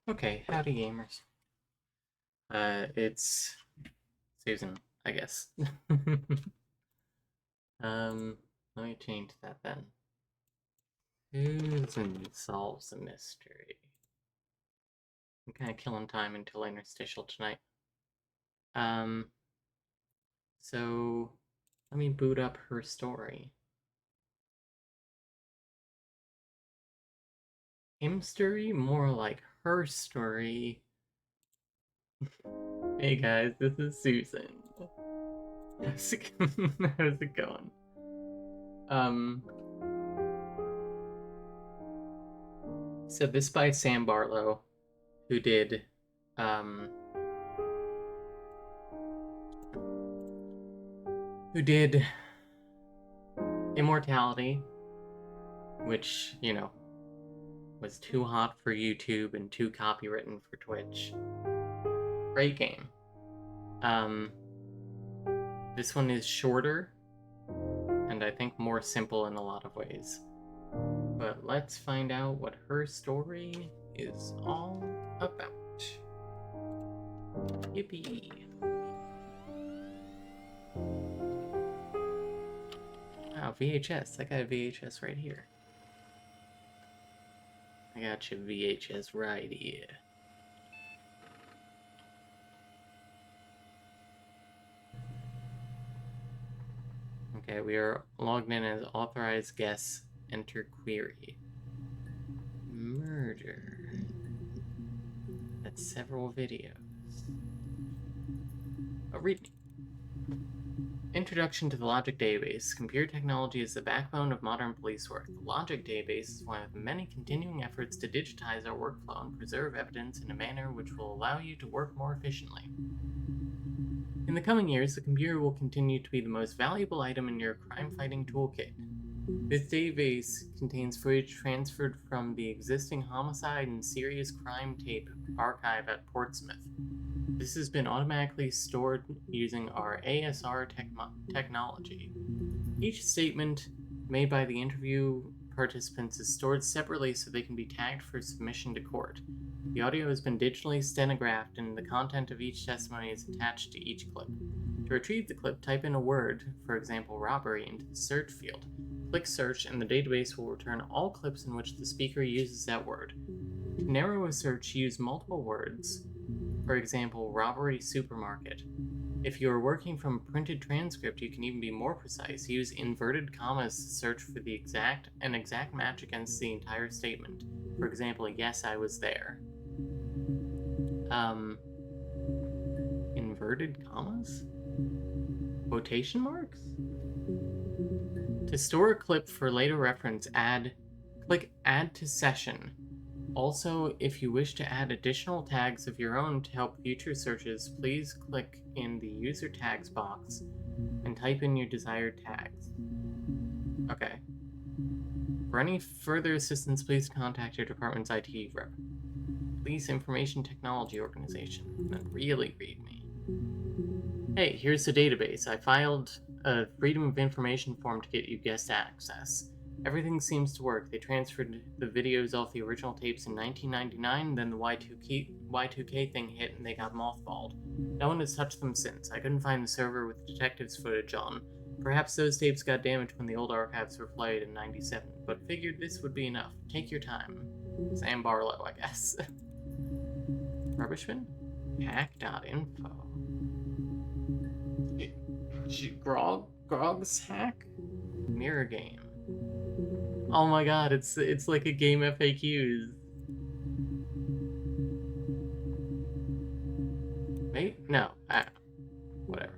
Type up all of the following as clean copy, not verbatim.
Okay, howdy gamers. It's Susan, I guess. um, Let me change that then. Susan solves a mystery. I'm kind of killing time until interstitial tonight. Um, so let me boot up her story. Him story? More like her story. Hey guys, this is Susan. How's it going? So this by Sam Barlow, who did, um, who did Immortality, which, was too hot for YouTube and too copywritten for Twitch. Great game. Um, this one is shorter, and I think more simple in a lot of ways. But let's find out what her story is all about. Yippee! Wow, VHS. I got a VHS right here. I got you VHS right here. Okay, we are logged in as authorized guests. Enter query. Murder. That's several videos. Oh, read me. Introduction to the Logic Database. Computer technology is the backbone of modern police work. The Logic Database is one of the many continuing efforts to digitize our workflow and preserve evidence in a manner which will allow you to work more efficiently. In the coming years, the computer will continue to be the most valuable item in your crime-fighting toolkit. This database contains footage transferred from the existing homicide and serious crime tape archive at Portsmouth. This has been automatically stored using our ASR technology. Each statement made by the interview participants is stored separately so they can be tagged for submission to court. The audio has been digitally stenographed and the content of each testimony is attached to each clip. To retrieve the clip, type in a word, for example robbery, into the search field. Click search and the database will return all clips in which the speaker uses that word. To narrow a search, use multiple words. For example, robbery supermarket. If you are working from a printed transcript, you can even be more precise. Use inverted commas to search for an exact match against the entire statement. For example, yes, I was there. Inverted commas? Quotation marks? To store a clip for later reference, click Add to Session. Also, if you wish to add additional tags of your own to help future searches, please click in the User Tags box and type in your desired tags. Okay. For any further assistance, please contact your department's IT rep. Police Information Technology Organization. And really read me. Hey, here's the database. I filed a Freedom of Information form to get you guest access. Everything seems to work. They transferred the videos off the original tapes in 1999, then the Y2K thing hit and they got mothballed. No one has touched them since. I couldn't find the server with the detectives' footage on. Perhaps those tapes got damaged when the old archives were flooded in 97, but figured this would be enough. Take your time. Sam Barlow, I guess. Rubbishman? Hack.info. Grog's hack? Mirror game. Oh my god, it's like a game FAQs. Wait, no, whatever.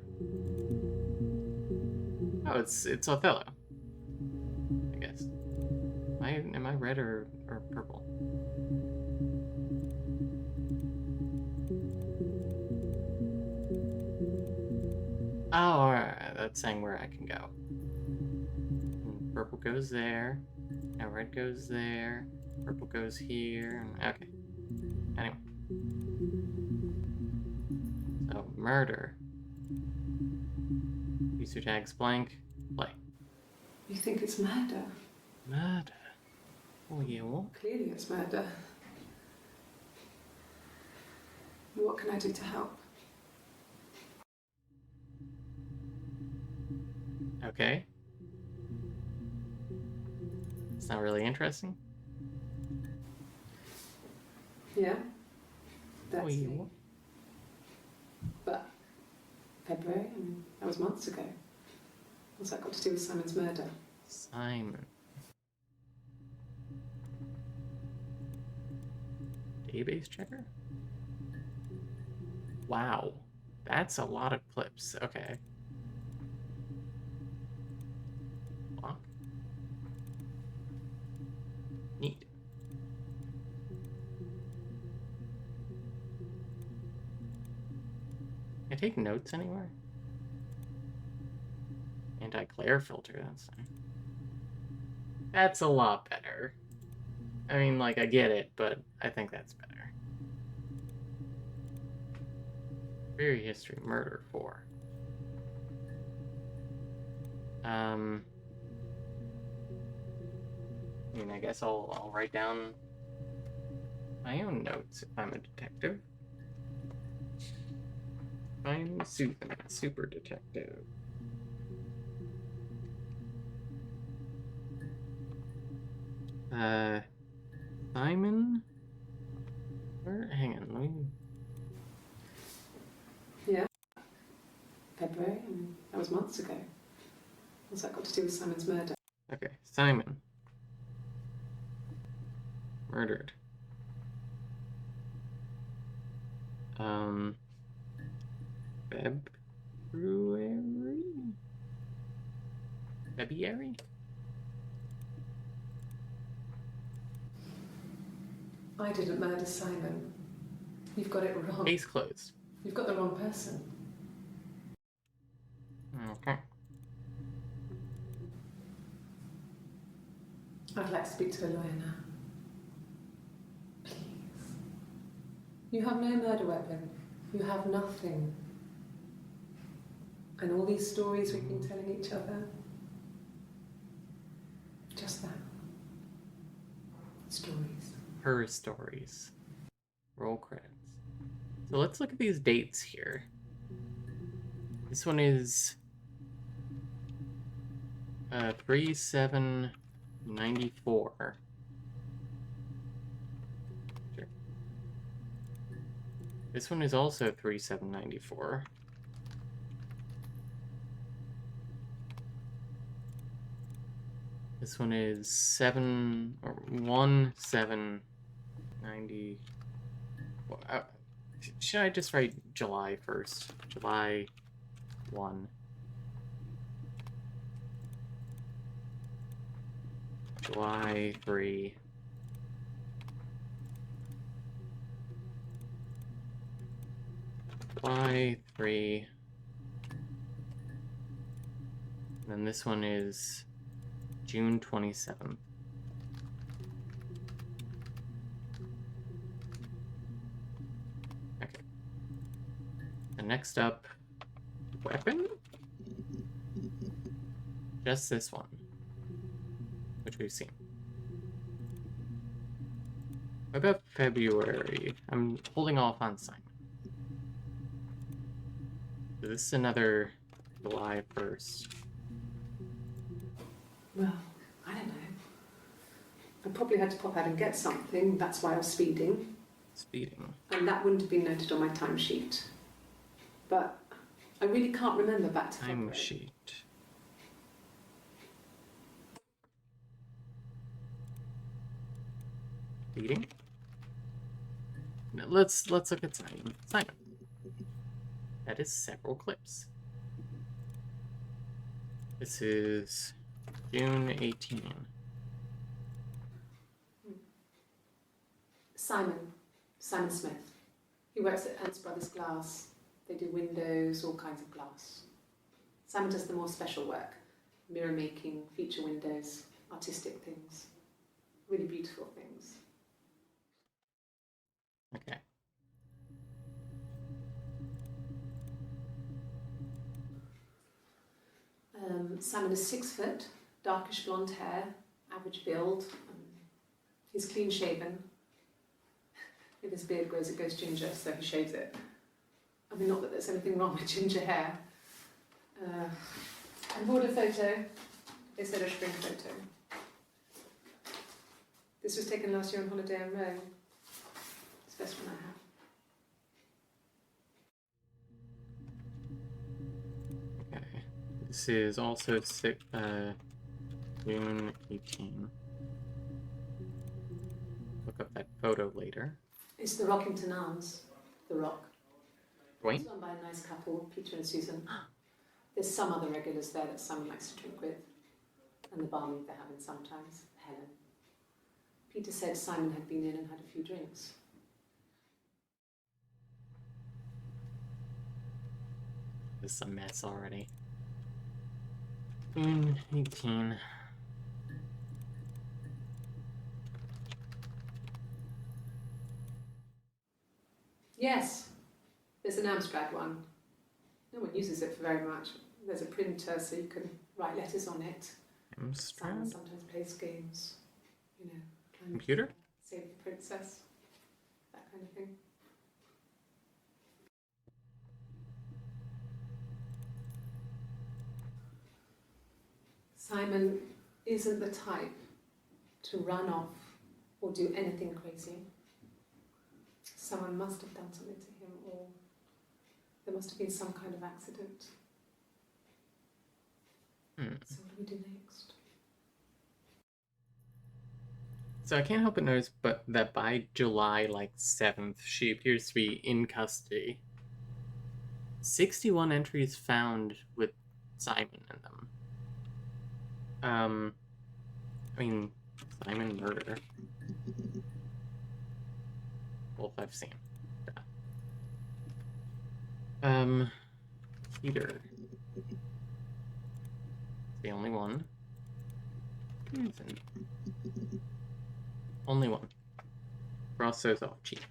Oh, it's Othello. I guess. Am I red or purple? Oh, alright, that's saying where I can go. And purple goes there. Now red goes there. Purple goes here. Okay. Anyway. So, murder. User tags blank. Play. You think it's murder? Murder? Oh, yeah, what? Clearly it's murder. What can I do to help? Okay. It's not really interesting. Yeah? That's Oh, me. you. But February, I mean, that was months ago. What's that got to do with Simon's murder? Simon. Database checker? Wow. That's a lot of clips. Okay. Lock. Neat. Can I take notes anywhere? Anti-glare filter, that's nice. That's a lot better. I mean, like, I get it, but I think that's better. Query history, murder 4. I mean, I guess I'll write down my own notes if I'm a detective. I'm Susan, super detective. Simon? Where? Hang on, let me... Yeah? February, I mean, that was months ago. What's that got to do with Simon's murder? Okay, Simon. Murdered. February? February? I didn't murder Simon. You've got it wrong. Case closed. You've got the wrong person. Okay. I'd like to speak to a lawyer now. Please. You have no murder weapon. You have nothing. And all these stories we've been telling each other. Just that. Stories. Her stories. Roll credits. So let's look at these dates here. This one is 3/7/94. Sure. This one is also 3/7/94. This one is 1/7/90. Should I just write July 1st? July 1. July 3. July 3. And then this one is June 27th. Okay. And next up, weapon? Just this one, which we've seen. What about February? I'm holding off on Simon. So this is another July 1st. Well, I don't know. I probably had to pop out and get something. That's why I was speeding. Speeding. And that wouldn't have been noted on my timesheet. But I really can't remember back to February. Timesheet. Speeding? No, let's look at Simon. Simon. That is several clips. This is June 18. Simon Smith. He works at Ernst Brothers Glass. They do windows, all kinds of glass. Simon does the more special work. Mirror making, feature windows, artistic things. Really beautiful things. Okay. Simon is 6 foot, darkish blonde hair, average build. He's clean shaven. If his beard grows, it goes ginger, so he shaves it. I mean, not that there's anything wrong with ginger hair. I bought a photo. They said I should bring a photo. This was taken last year on holiday in Rome. It's the best one I have. Okay. This is also June 18. Look up that photo later. It's the Rockington Arms, The Rock. Wait. It's run by a nice couple, Peter and Susan. There's some other regulars there that Simon likes to drink with, and the barmaid they're having sometimes, Helen. Peter said Simon had been in and had a few drinks. This is a mess already. June 18. Yes, there's an Amstrad one. No one uses it for very much. There's a printer so you can write letters on it. Simon Amstrad? sometimes plays games, you know. Computer? Save the Princess, that kind of thing. Simon isn't the type to run off or do anything crazy. Someone must have done something to him, or there must have been some kind of accident. So what do we do next? So I can't help but notice that by July 7th, she appears to be in custody. 61 entries found with Simon in them. I mean, Simon murder. Both I've seen. Peter. The only one. Only one. Rosso's off chief.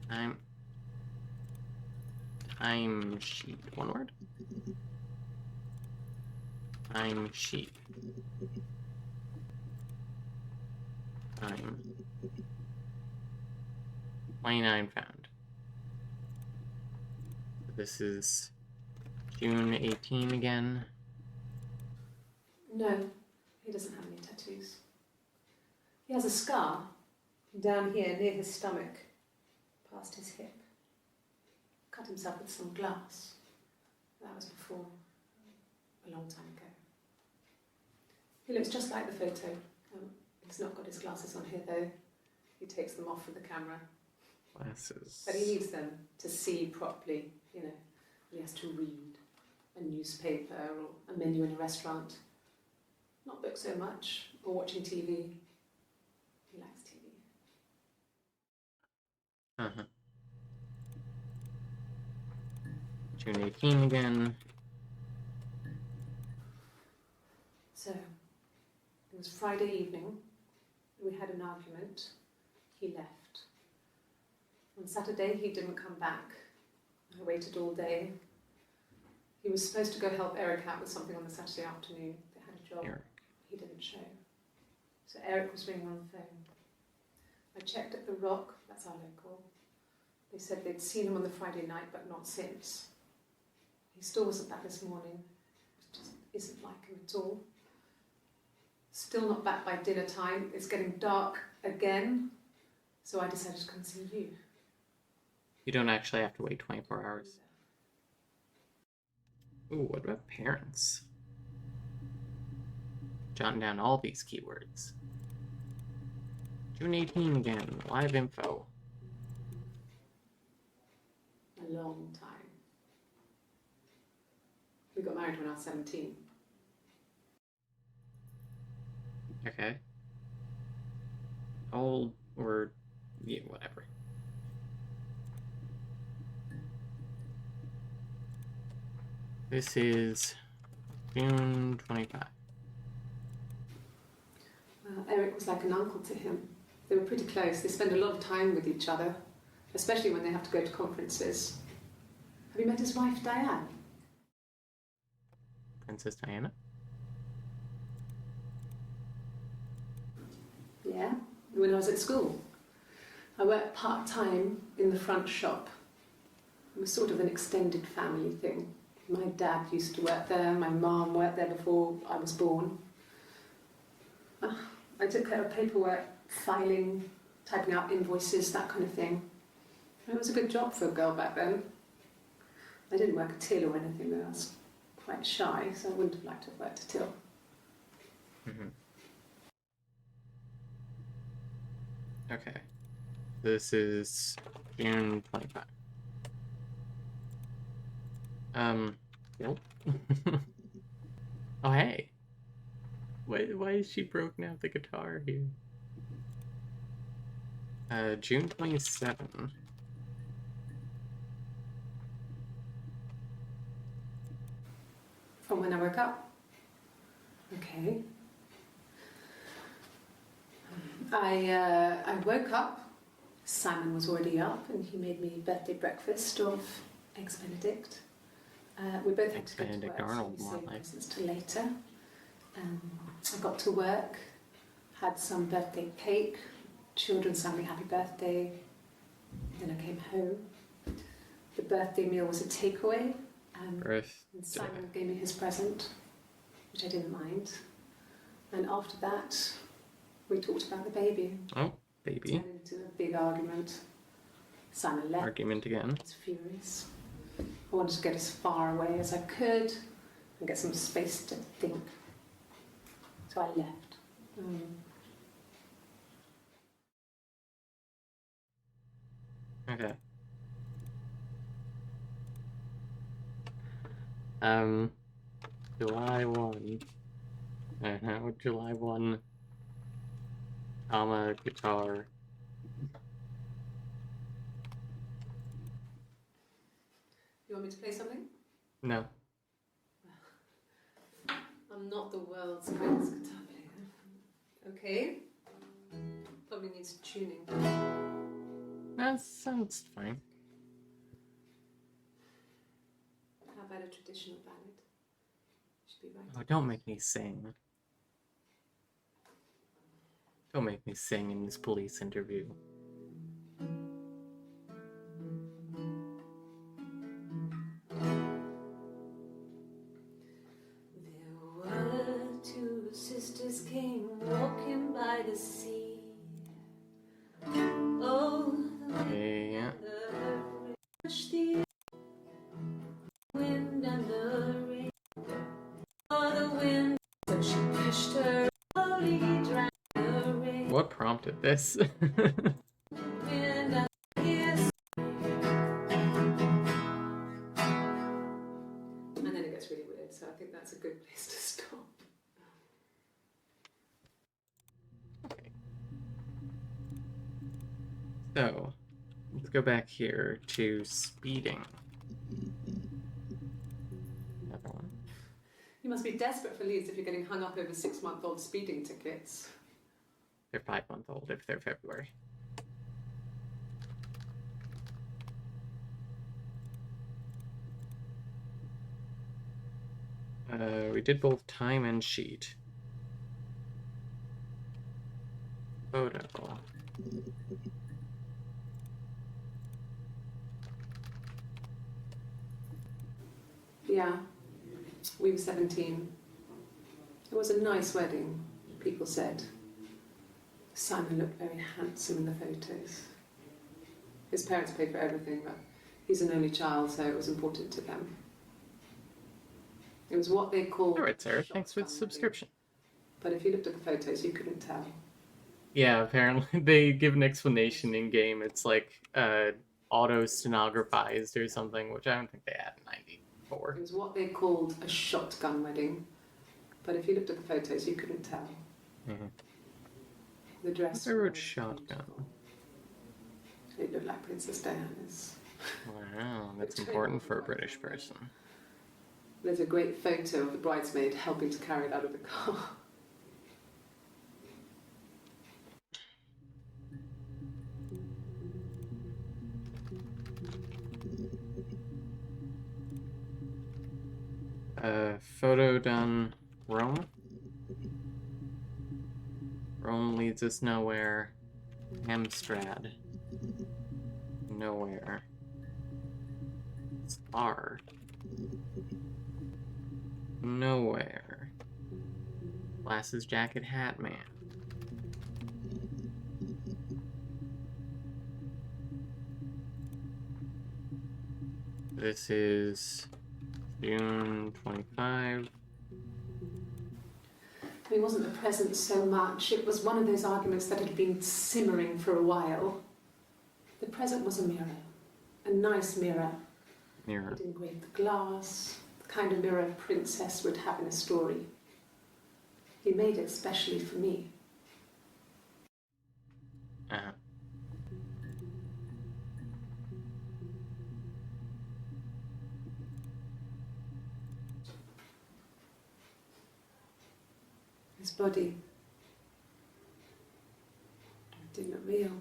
Time sheet. One word? Time sheet. Time. 29 found. This is June 18 again. No, he doesn't have any tattoos. He has a scar down here near his stomach, past his hip. Cut himself with some glass. That was before, a long time ago. He looks just like the photo. He's not got his glasses on here though. He takes them off for the camera. Glasses. But he needs them to see properly, you know. He has to read a newspaper or a menu in a restaurant. Not book so much, or watching TV. He likes TV. Uh-huh. June 18 again. So, it was Friday evening. We had an argument. He left. On Saturday, he didn't come back. I waited all day. He was supposed to go help Eric out with something on the Saturday afternoon. They had a job. Eric. He didn't show. So Eric was ringing on the phone. I checked at the Rock, that's our local. They said they'd seen him on the Friday night, but not since. He still wasn't back this morning. It just isn't like him at all. Still not back by dinner time. It's getting dark again. So I decided to come see you. You don't actually have to wait 24 hours. Ooh, what about parents? Jotting down all these keywords. June 18 again, live info. A long time. We got married when I was 17. Okay. Old or yeah, whatever. This is June 25. Eric was like an uncle to him. They were pretty close. They spend a lot of time with each other, especially when they have to go to conferences. Have you met his wife, Diane? Princess Diana? Yeah. when I was at school. I worked part-time in the front shop. It was sort of an extended family thing. My dad used to work there, my mum worked there before I was born. I took care of paperwork, filing, typing out invoices, that kind of thing. It was a good job for a girl back then. I didn't work a till or anything though. I was quite shy, so I wouldn't have liked to have worked a till. Okay. This is June 25. Nope. Oh, hey. Why is she broken out the guitar here? June 27. From when I woke up. Okay. I woke up. Simon was already up, and he made me birthday breakfast of eggs Benedict. We both had to go to Benedict work, Arnold, so we more saved like. presents till later. I got to work, had some birthday cake. Children sang me happy birthday. Then I came home. The birthday meal was a takeaway. And Simon gave me his present, which I didn't mind. And after that, we talked about the baby. Oh, baby. Turned into a big argument. Simon left. Argument again. I was furious. I wanted to get as far away as I could and get some space to think. So I left. Okay. July 1. July 1. Comma, guitar. You want me to play something? No. I'm not the world's greatest guitar player. Okay. Probably needs tuning. That sounds fine. How about a traditional ballad? Should be right. Oh, don't make me sing. Don't make me sing in this police interview. There were two sisters came walking by the sea. Oh, Yeah. the wind and the rain. Oh, the wind, so she pushed her slowly drank the rain. What prompted this? Wind and kiss. And then it gets really weird, so I think that's a good place to stop. Okay. So, let's go back here to speeding. Another one. You must be desperate for leads if you're getting hung up over 6-month-old speeding tickets. They're 5-month-old if they're February. We did both time and sheet. Photo. Yeah, we were 17. It was a nice wedding, people said. Simon looked very handsome in the photos. His parents paid for everything, but he's an only child, so it was important to them. It was what they called... All right, Sarah. Thanks for the subscription. But if you looked at the photos, you couldn't tell. Yeah, apparently they give an explanation in game. It's like auto-stenographized or something, which I don't think they had in 94. It was what they called a shotgun wedding. But if you looked at the photos, you couldn't tell. Mm-hmm. The dress... I wrote shotgun. It looked like Princess Diana's. Wow, that's important for a British person. There's a great photo of the bridesmaid helping to carry it out of the car. Photo done. Rome? Rome leads us nowhere. Amstrad. Nowhere. Spar. Nowhere. Glasses, jacket, hat man. This is June 25. It wasn't the present so much. It was one of those arguments that had been simmering for a while. The present was a mirror. A nice mirror. Mirror. He'd engraved the glass, the kind of mirror a princess would have in a story. He made it specially for me. Uh-huh. His body. It didn't look real.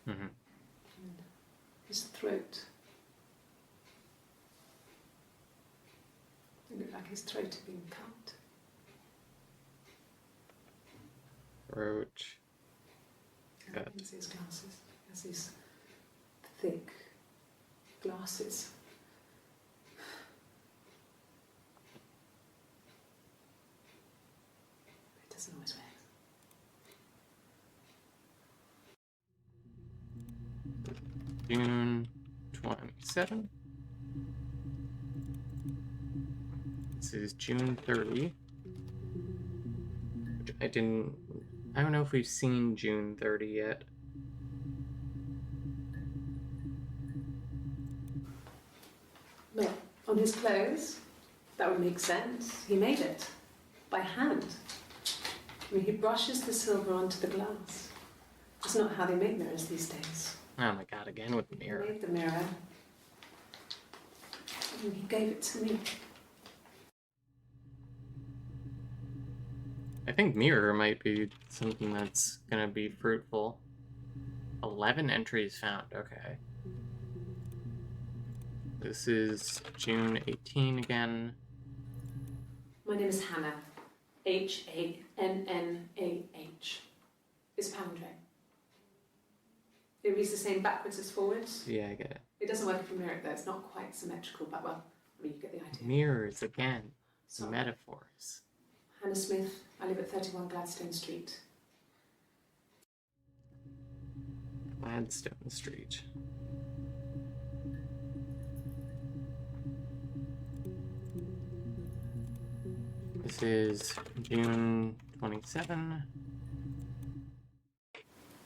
Mm-hmm. And his throat. It looked like his throat had been cut. Throat. I can see his glasses. He has these thick glasses. He doesn't always wear. June 27. This is June 30. Which I don't know if we've seen June 30 yet. Well, on his clothes, that would make sense. He made it by hand. I mean, he brushes the silver onto the glass. It's not how they make mirrors these days. Oh my god, again with the He mirror. made the mirror, and he gave it to me. I think mirror might be something that's gonna be fruitful. 11 entries found, okay. This is June 18 again. My name is Hannah. Hannah. It's palindrome. It reads the same backwards as forwards. Yeah, I get it. It doesn't work if you mirror it though. It's not quite symmetrical, but well, I mean, you get the idea. Mirrors again. Sorry. Metaphors. Hannah Smith. I live at 31 Gladstone Street. Gladstone Street. This is June 27.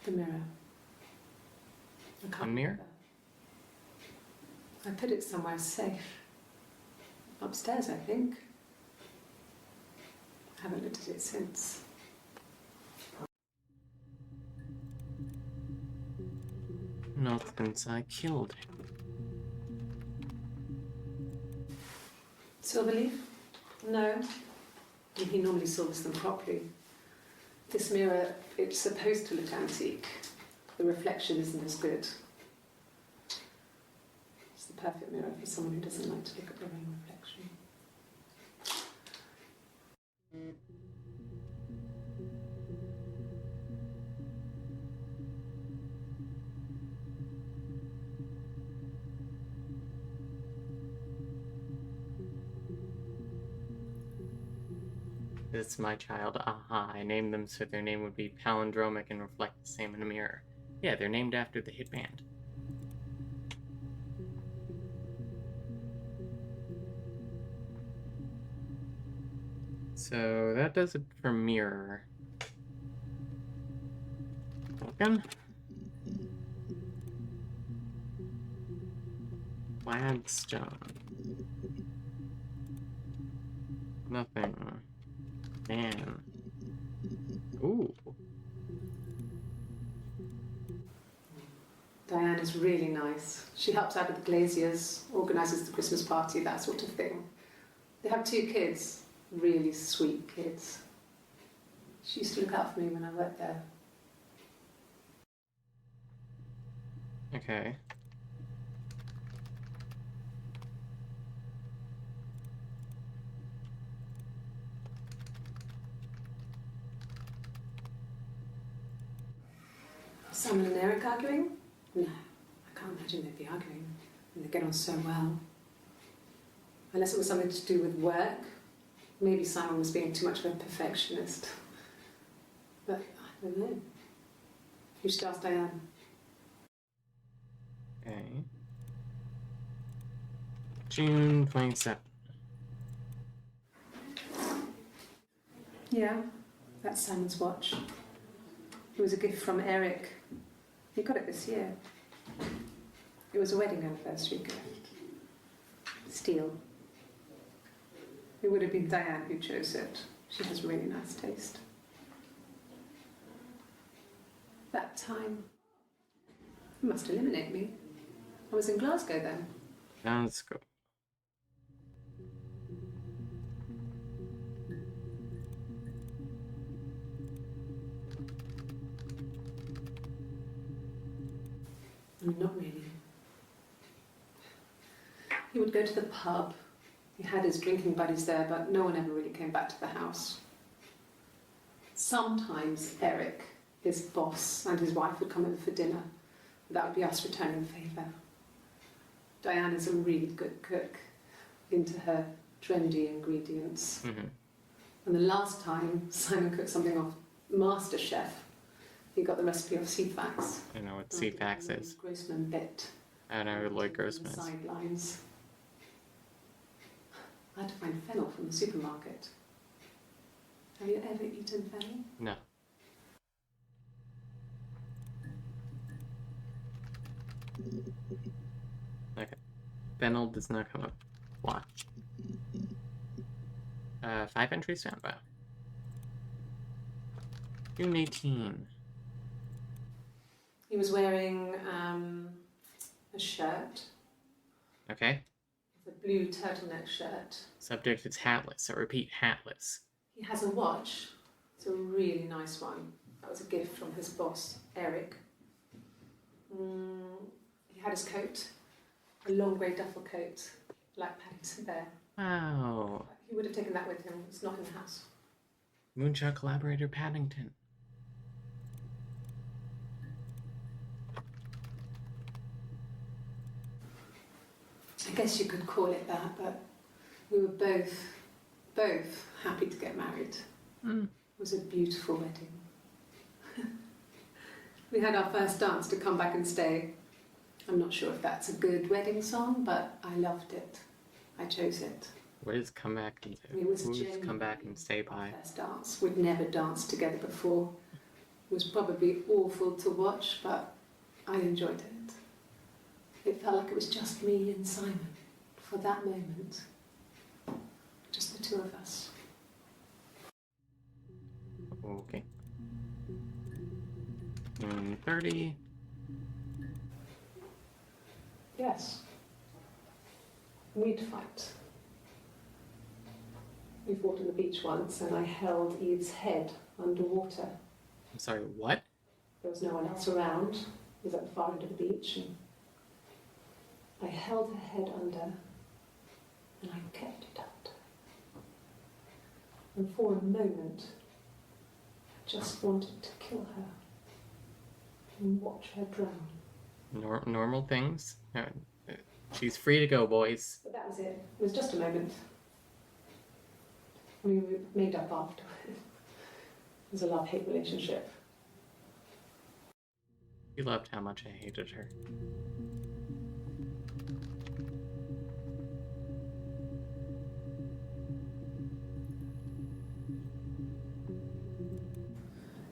The mirror. I can't A mirror? remember. I put it somewhere safe. Upstairs, I think. I haven't looked at it since. Not since I killed him. Silverleaf? No. He normally silvers them properly. This mirror, it's supposed to look antique. The reflection isn't as good. It's the perfect mirror for someone who doesn't like to look at their own reflection. It's my child. Aha, I named them so their name would be palindromic and reflect the same in a mirror. Yeah, they're named after the hit band. So that does it for mirror. Again. Flagstone. Nothing. Man. Ooh. Diana's really nice. She helps out with the glaziers, organises the Christmas party, that sort of thing. They have 2 kids, really sweet kids. She used to look out for me when I worked there. Okay. Simon and Eric arguing? No, I can't imagine they'd be arguing. And they get on so well. Unless it was something to do with work. Maybe Simon was being too much of a perfectionist. But I don't know. You should ask Diane. Okay. June 27th. Yeah, that's Simon's watch. It was a gift from Eric. He got it this year. It was a wedding anniversary gift. Steel. It would have been Diane who chose it. She has really nice taste. That time. You must eliminate me. I was in Glasgow then. Let's go. Not really. He would go to the pub. He had his drinking buddies there, but no one ever really came back to the house. Sometimes Eric, his boss, and his wife would come over for dinner. That would be us returning the favour. Diane is a really good cook, into her trendy ingredients. Mm-hmm. And the last time Simon cooked something off MasterChef, he got the recipe off CFAX. I know what CFAX is. Grossman bit. I don't know who Lloyd Grossman is. Sidelines. I had to find fennel from the supermarket. Have you ever eaten fennel? No. Okay. Fennel does not come up. Why? 5 entries found. Wow. June 18. He was wearing a shirt. Okay. It's a blue turtleneck shirt. Subject is hatless. So repeat, hatless. He has a watch. It's a really nice one. That was a gift from his boss, Eric. He had his coat, a long grey duffel coat, like Paddington Bear. Wow. He would have taken that with him. It's not in the house. Moonshot collaborator Paddington. I guess you could call it that, but we were both happy to get married. It was a beautiful wedding. We had our first dance to Come Back and Stay. I'm not sure if that's a good wedding song, but I loved it. I chose it. What is come back and do? It was Who's genuinely come back and stay by? our first dance. We'd never danced together before. It was probably awful to watch, but I enjoyed it. It felt like it was just me and Simon for that moment. Just the two of us. Okay. 30. Yes. We'd fight. We fought on the beach once and I held Eve's head underwater. I'm sorry, what? There was no one else around. It was at the far end of the beach and I held her head under and I kept it under. And for a moment, I just wanted to kill her and watch her drown. Normal things? She's free to go, boys. But that was it. It was just a moment. We made up after. It was a love-hate relationship. She loved how much I hated her.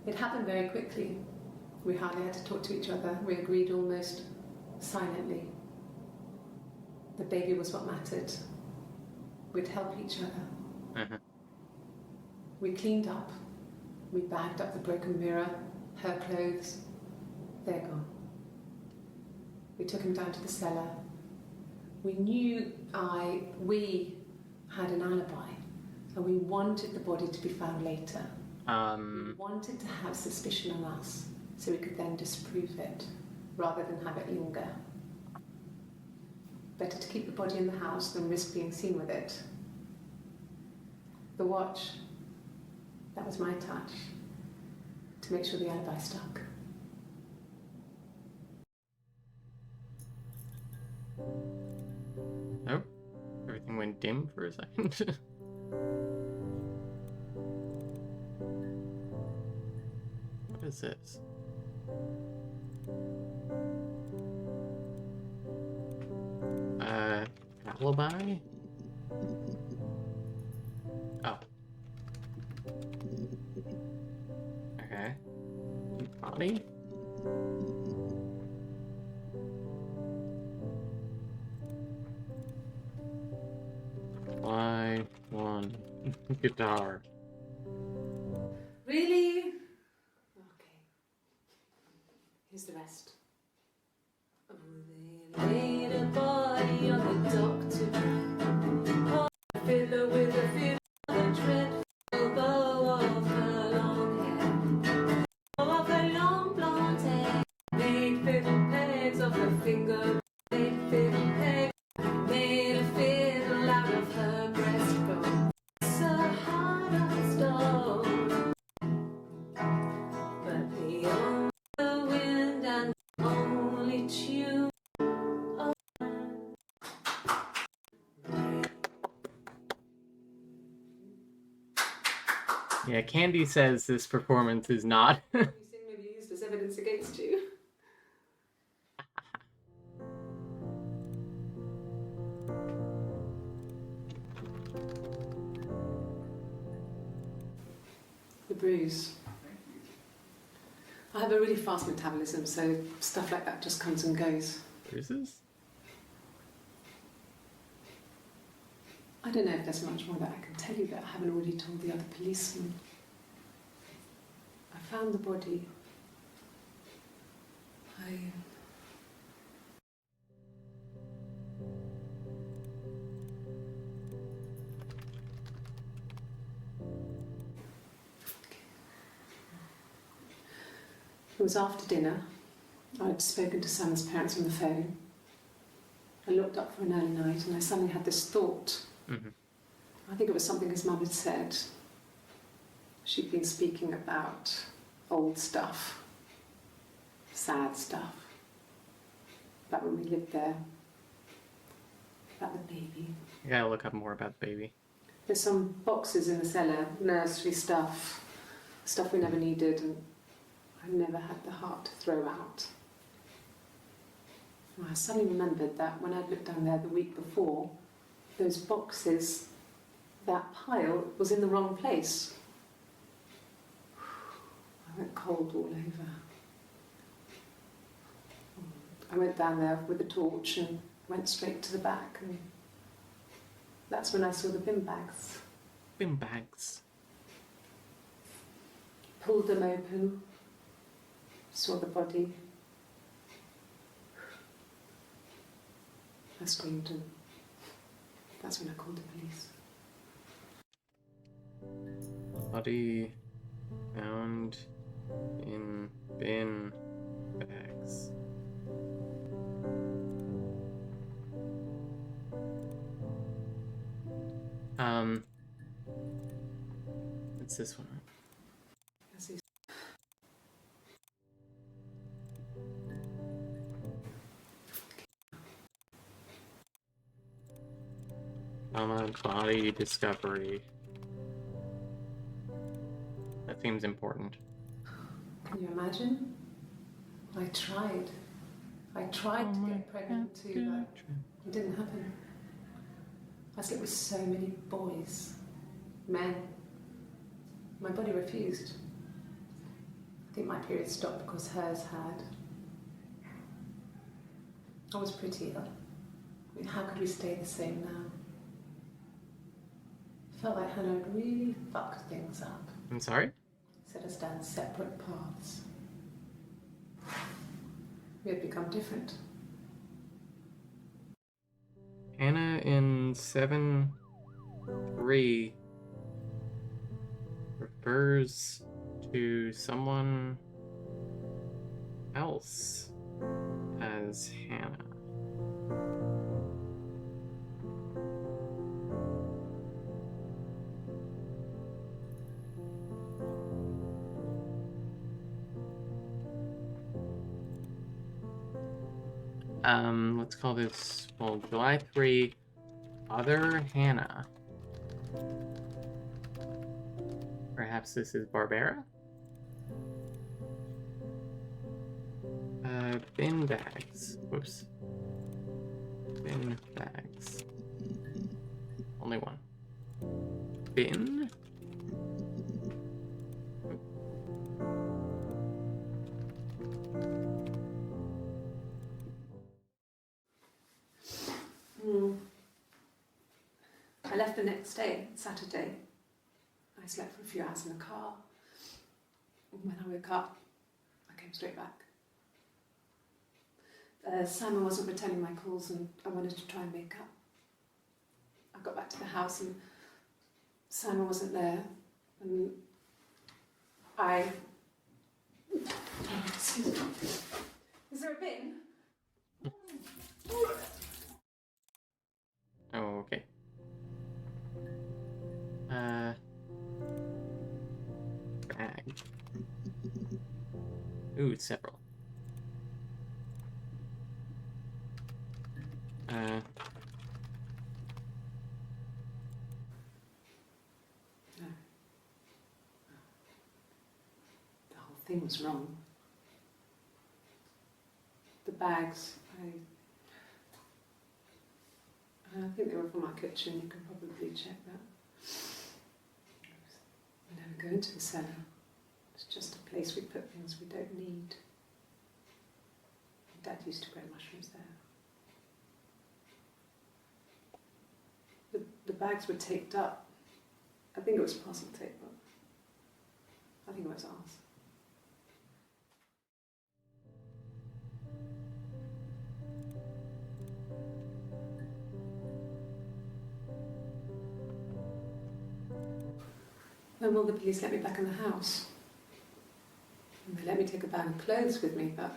It happened very quickly. We hardly had to talk to each other. We agreed almost silently. The baby was what mattered. We'd help each other. Uh-huh. We cleaned up. We bagged up the broken mirror, her clothes. They're gone. We took him down to the cellar. We knew we had an alibi, and we wanted the body to be found later. We wanted to have suspicion on us, so we could then disprove it, rather than have it linger. Better to keep the body in the house than risk being seen with it. The watch, that was my touch, to make sure the alibi stuck. went dim for a second. What is this? Alibi? Oh. Okay. Body? Why one guitar? Really? Okay. Here's the rest. Oh, they laid a body on the doctor. Fiddler with a fiddle, the dreadful bow of her long hair. Bow of her long blonde hair. Made fiddle pegs of her finger. Made fiddle pegs. Made a fiddle out of her breastbone. So hard of stone. But beyond the wind and the only tune. Yeah, Candy says this performance is not. You think maybe used as evidence against you? The bruise. I have a really fast metabolism, so stuff like that just comes and goes. Bruises? I don't know if there's much more that I can tell you that I haven't already told the other policemen. I found the body. It was after dinner. I'd spoken to Sam's parents on the phone. I looked up for an early night and I suddenly had this thought. Mm-hmm. I think it was something his mum had said. She'd been speaking about old stuff, sad stuff, about when we lived there, about the baby. I gotta look up more about the baby. There's some boxes in the cellar, nursery stuff we never needed and I never had the heart to throw out. And I suddenly remembered that when I'd looked down there the week before, those boxes, that pile was in the wrong place. I went cold all over. I went down there with a torch and went straight to the back, and that's when I saw the bin bags. Bin bags. Pulled them open, saw the body. I screamed, and that's when I called the police. Body found in bin bags. It's this one. As he Body discovery. That seems important. Can you imagine? I tried. I tried to get pregnant too, but it didn't happen. I slept with so many boys, men. My body refused. I think my period stopped because hers had. I was pretty ill. I mean, how could we stay the same now? Felt like Hannah had really fucked things up. I'm sorry? Set us down separate paths. We had become different. Hannah in 7-3 refers to someone else as Hannah. Let's call this, well, July 3, Other Hannah. Perhaps this is Barbara? Bin bags. Whoops. Bin bags. Only one. Bin? I left the next day, Saturday. I slept for a few hours in the car. When I woke up, I came straight back. Simon wasn't returning my calls and I wanted to try and make up. I got back to the house and Simon wasn't there. And I... Excuse me. Is there a bin? Okay. Bag. Ooh, it's several. No. The whole thing was wrong. The bags, I think they were from our kitchen, you can probably check that. We never go into the cellar. It's just a place we put things we don't need. Dad used to grow mushrooms there. The bags were taped up. I think it was parcel tape, but I think it was ours. When will the police let me back in the house? And they let me take a bag of clothes with me, but...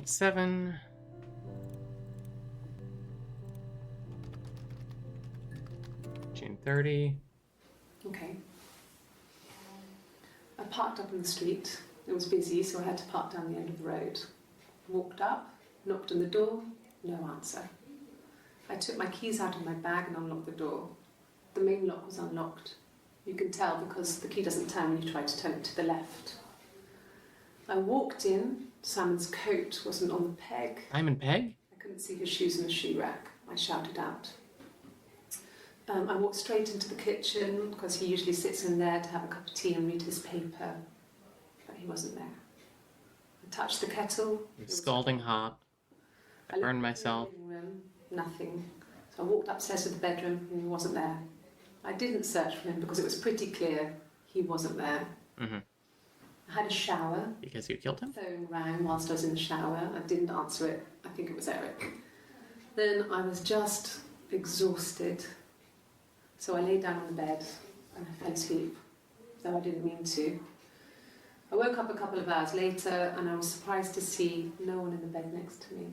7. June 30. Okay. I parked up on the street. It was busy, so I had to park down the end of the road. Walked up, knocked on the door, no answer. I took my keys out of my bag and unlocked the door. The main lock was unlocked. You can tell because the key doesn't turn when you try to turn it to the left. I walked in. Simon's coat wasn't on the peg. Simon Pegg? I couldn't see his shoes in the shoe rack. I shouted out. I walked straight into the kitchen because he usually sits in there to have a cup of tea and read his paper, but he wasn't there. I touched the kettle. It was scalding hot. I burned myself. In the living room, nothing. So I walked upstairs to the bedroom and he wasn't there. I didn't search for him because it was pretty clear he wasn't there. I had a shower. Because you killed him? The phone rang whilst I was in the shower. I didn't answer it. I think it was Eric. Then I was just exhausted. So I lay down on the bed and I fell asleep, though I didn't mean to. I woke up a couple of hours later and I was surprised to see no one in the bed next to me.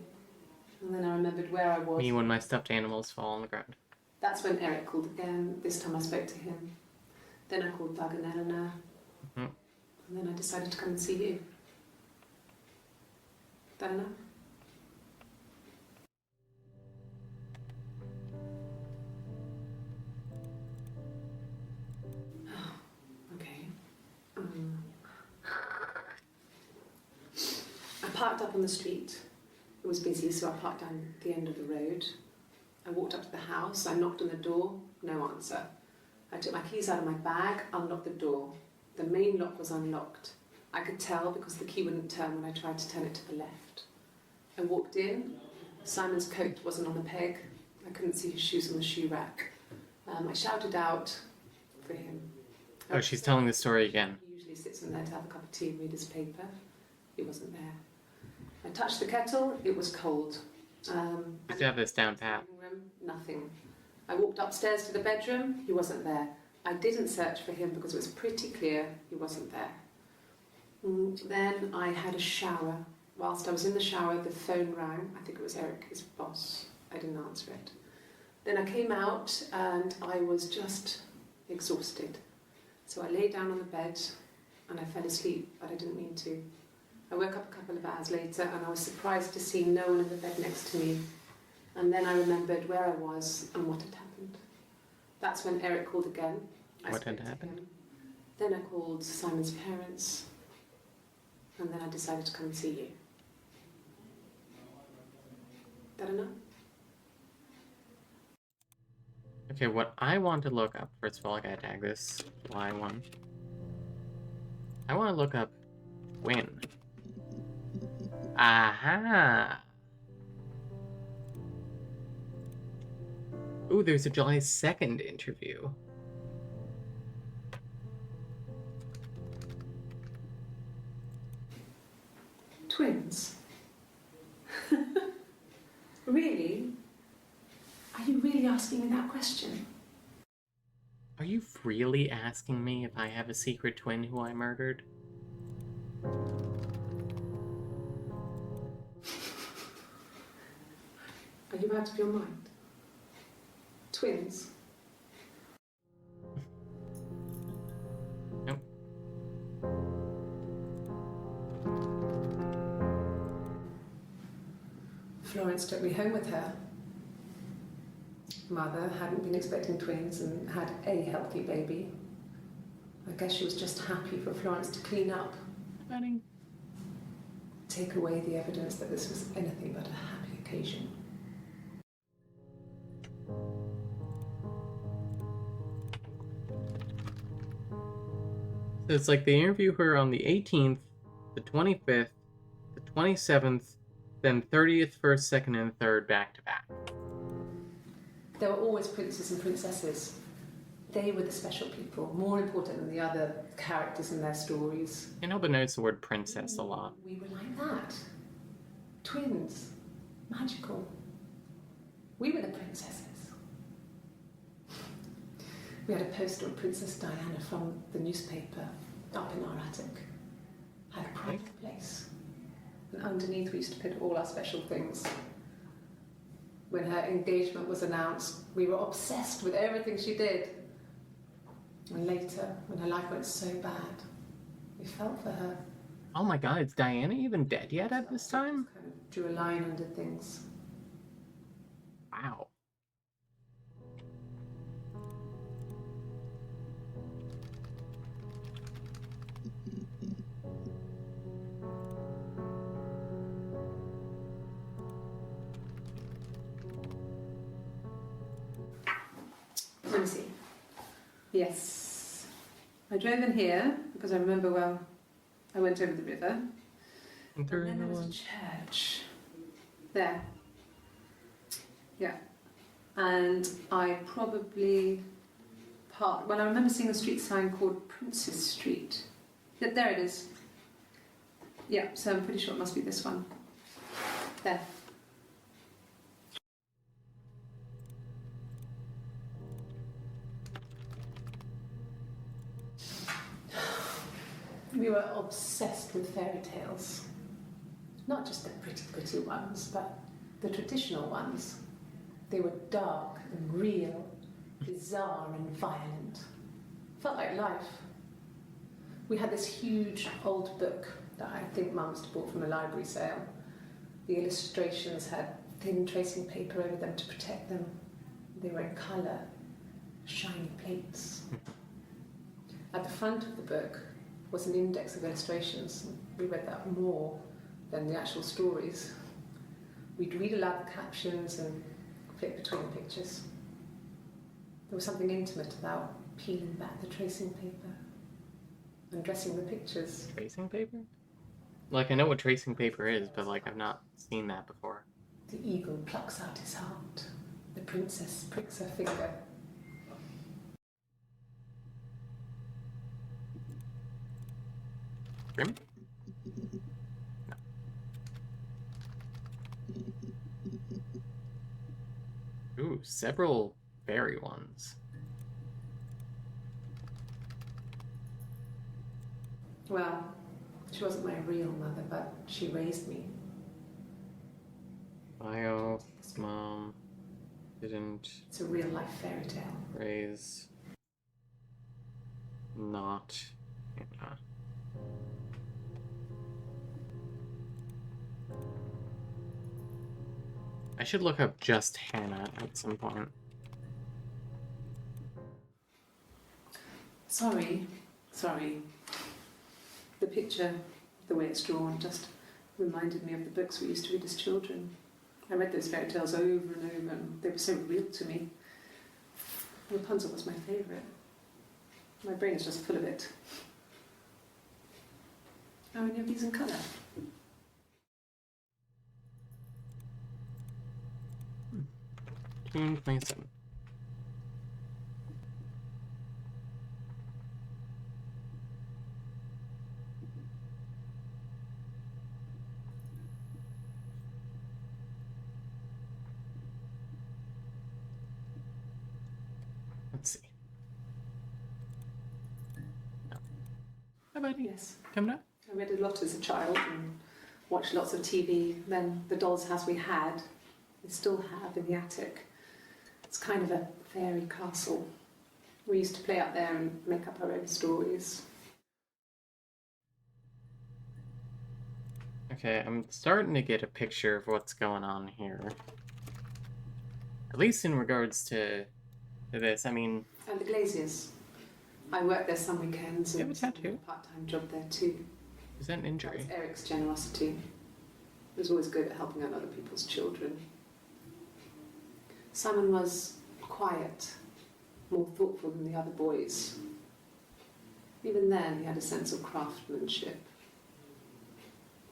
And then I remembered where I was. Me when my stuffed animals fall on the ground. That's when Eric called again. This time I spoke to him. Then I called Doug and Eleanor. And then I decided to come and see you. Diana? Okay. I parked up on the street. It was busy, so I parked down the end of the road. I walked up to the house. I knocked on the door. No answer. I took my keys out of my bag, unlocked the door. The main lock was unlocked. I could tell because the key wouldn't turn when I tried to turn it to the left. I walked in. Simon's coat wasn't on the peg. I couldn't see his shoes on the shoe rack. I shouted out for him. Oh, she's telling the story again. He usually sits in there to have a cup of tea and read his paper. He wasn't there. I touched the kettle. It was cold. You have this down pat. Nothing. I walked upstairs to the bedroom. He wasn't there. I didn't search for him because it was pretty clear he wasn't there. Then I had a shower. Whilst I was in the shower, the phone rang. I think it was Eric, his boss. I didn't answer it. Then I came out and I was just exhausted. So I lay down on the bed and I fell asleep, but I didn't mean to. I woke up a couple of hours later and I was surprised to see no one in the bed next to me. And then I remembered where I was and what had happened. That's when Eric called again. What had happened? Then I called Simon's parents. And then I decided to come and see you. That enough? Okay, what I want to look up, first of all, I gotta tag this Y1. I want to look up when. Aha! Ooh, there's a July 2nd interview. Twins? Really? Are you really asking me that question? Are you really asking me if I have a secret twin who I murdered? Are you out of your mind? Twins? Nope. Florence took me home with her. Mother hadn't been expecting twins and had a healthy baby. I guess she was just happy for Florence to clean up. Honey. Take away the evidence that this was anything but a happy occasion. So it's like they interview her on the 18th, the 25th, the 27th, then 30th, 1st, 2nd, and 3rd back to back. There were always princes and princesses. They were the special people, more important than the other characters in their stories. You know, but notice the word princess a lot. We were like that. Twins. Magical. We were the princesses. We had a poster of Princess Diana from the newspaper up in our attic. Had a private place. And underneath we used to put all our special things. When her engagement was announced, we were obsessed with everything she did. And later, when her life went so bad, we felt for her. Oh my god, is Diana even dead yet at this time? Kind of drew a line under things. Wow. Let me see. Yes. I drove in here because I remember well I went over the river. And then there was a church. There. Yeah. And I probably parked. Well, I remember seeing a street sign called Princess Street. Yeah, there it is. Yeah, so I'm pretty sure it must be this one. There. We were obsessed with fairy tales. Not just the pretty, pretty ones, but the traditional ones. They were dark and real, bizarre and violent. Felt like life. We had this huge old book that I think Mum must have bought from a library sale. The illustrations had thin tracing paper over them to protect them. They were in colour, shiny plates. At the front of the book was an index of illustrations. We read that more than the actual stories. We'd read aloud the captions and flip between the pictures. There was something intimate about peeling back the tracing paper and dressing the pictures. Tracing paper? Like, I know what tracing paper is, but, like, I've not seen that before. The eagle plucks out his heart. The princess pricks her finger. Grim? No. Ooh, several fairy ones. Well, she wasn't my real mother, but she raised me. Bio, mom, didn't It's a real life fairy tale. raise, not Anna. I should look up just Hannah at some point. Sorry. The picture, the way it's drawn, just reminded me of the books we used to read as children. I read those fairy tales over and over, and they were so real to me. Rapunzel was my favourite. My brain is just full of it. Are any of these in colour? June 27th. Let's see. No. Hi, buddy. Yes. Coming up? I read a lot as a child and watched lots of TV. Then the doll's house we had, we still have in the attic. It's kind of a fairy castle. We used to play up there and make up our own stories. Okay, I'm starting to get a picture of what's going on here. At least in regards to this. I mean... And the Glaziers. I worked there some weekends. You have a and tattoo? a part-time job there too. Is that an injury? That's Eric's generosity. He was always good at helping out other people's children. Simon was quiet, more thoughtful than the other boys. Even then, he had a sense of craftsmanship.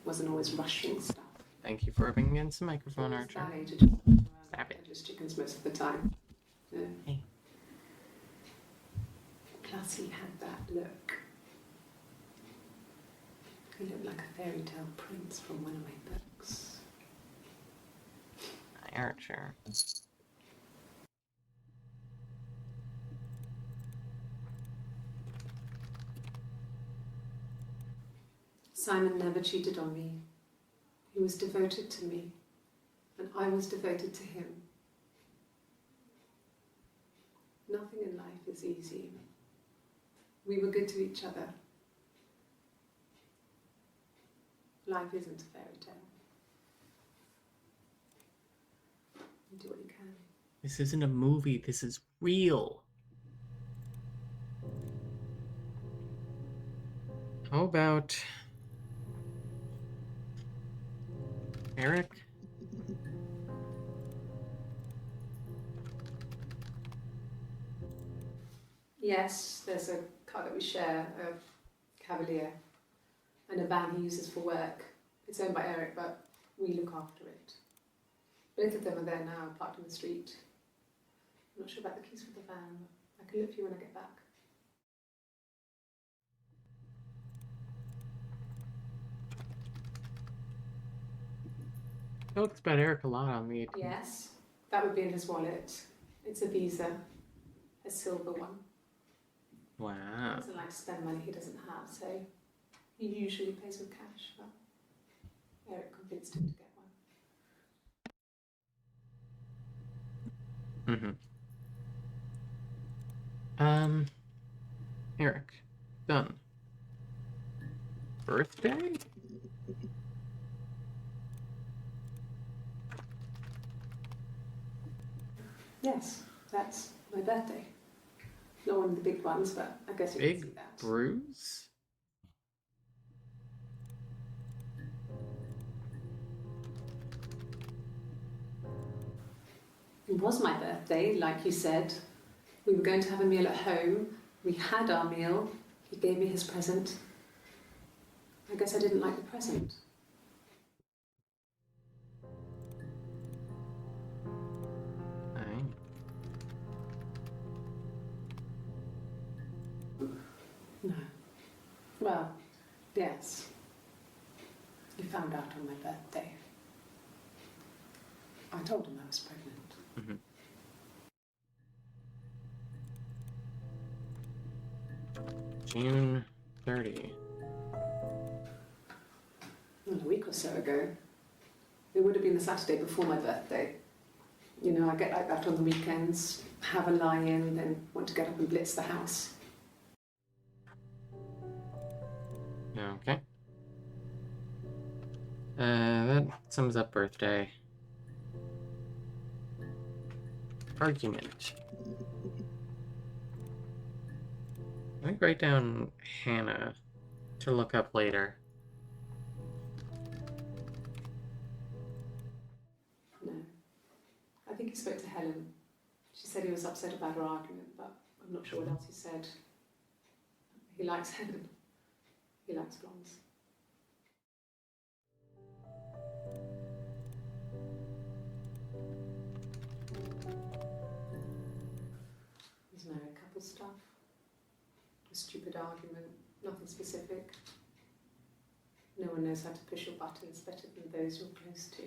Wasn't always rushing stuff. Thank you for rubbing against the microphone, Always Archer. ballet to jump around Stop it. like just chickens most of the time. Yeah. Hey. Plus, he had that look. He looked like a fairy tale prince from one of my books. Hi, Archer. Simon never cheated on me. He was devoted to me, and I was devoted to him. Nothing in life is easy. We were good to each other. Life isn't a fairy tale. You do what you can. This isn't a movie, this is real. How about... Eric? Yes, there's a car that we share, a Cavalier, and a van he uses for work. It's owned by Eric, but we look after it. Both of them are there now, parked in the street. I'm not sure about the keys for the van. I can look for you when I get back. Talks about Eric a lot on the 18th. Yes, that would be in his wallet. It's a Visa, a silver one. He Wow. doesn't like to spend money he doesn't have, so he usually pays with cash, but Eric convinced him to get one. Eric. Done. Birthday? Yes, that's my birthday. Not one of the big ones, but I guess you can see Big that. bruise? It was my birthday, like you said. We were going to have a meal at home. We had our meal. He gave me his present. I guess I didn't like the present. Aye. No. Well, yes. He found out on my birthday. I told him I was pregnant. June 30. Well, a week or so ago. It would have been the Saturday before my birthday. You know, I get like that on the weekends, have a lie-in, then want to get up and blitz the house. Okay. That sums up birthday. Argument. Let me write down Hannah to look up later. No. I think he spoke to Helen. She said he was upset about her argument, but I'm not sure what else he said. He likes Helen. He likes blondes. There's married couple stuff. A stupid argument, nothing specific. No one knows how to push your buttons better than those you're close to.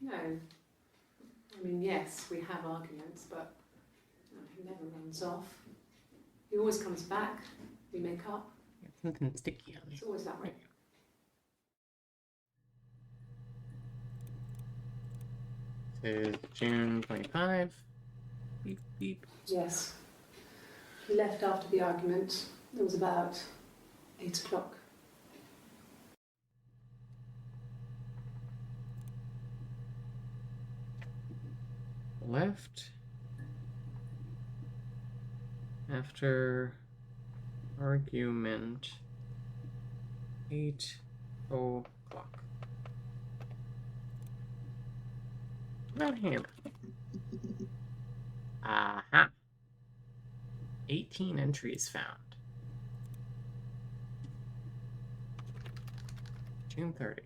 No. I mean, yes, we have arguments, but he never runs off. He always comes back. We make up. Something sticky on It's it. always that way. This is June 25. Beep, beep. Yes. He left after the argument. It was about 8 o'clock. Left after argument 8 o'clock. About Hannah. Aha. 18 entries found. June 30.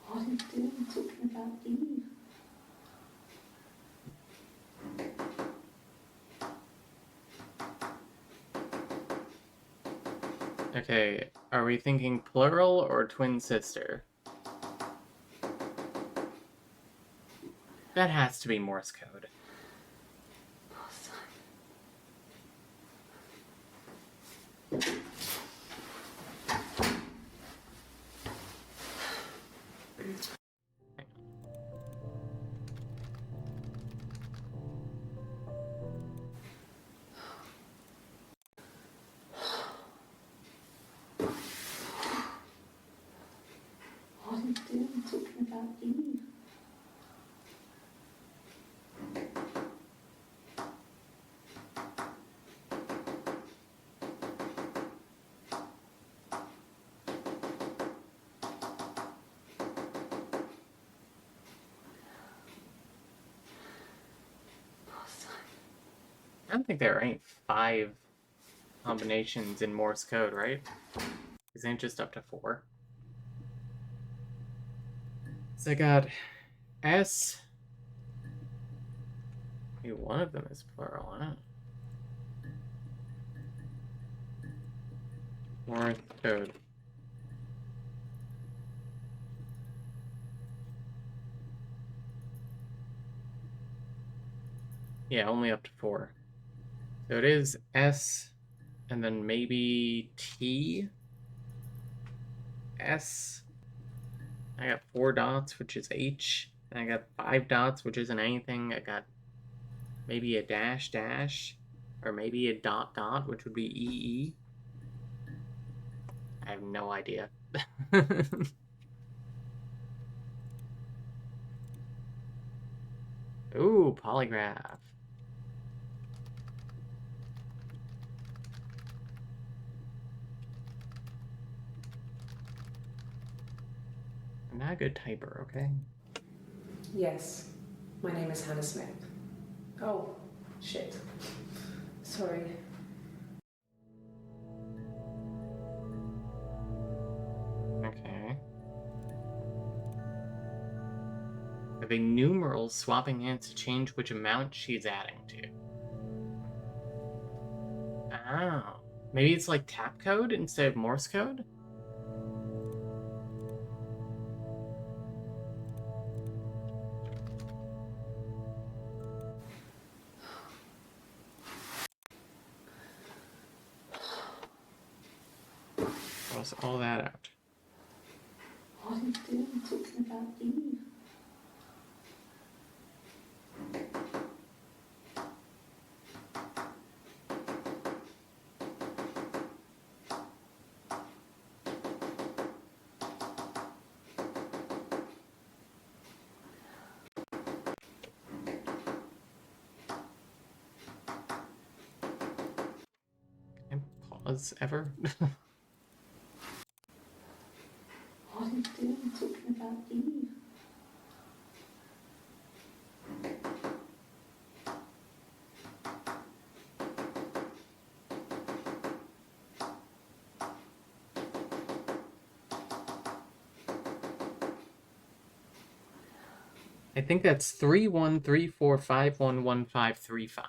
What are you doing talking about Eve? Okay, are we thinking plural or twin sister? That has to be Morse code. What are you doing talking about Eve? I don't think there are any 5 combinations in Morse code, right? Isn't it just up to 4? So I got S. Maybe one of them is plural, huh? Morse code. Yeah, only up to 4. So it is S, and then maybe T. S. I got 4 dots, which is H. And I got 5 dots, which isn't anything. I got maybe a dash dash, or maybe a dot dot, which would be EE. I have no idea. Ooh, polygraph. I'm not a good typer, okay? Yes. My name is Hannah Smith. Oh, shit. Sorry. Okay. Having numerals swapping hands to change which amount she's adding to. Oh. Maybe it's like tap code instead of Morse code? cross all that out. What are you doing talking about Eve? Can I pause ever? What are you doing talking about Eve? I think that's 3134511535.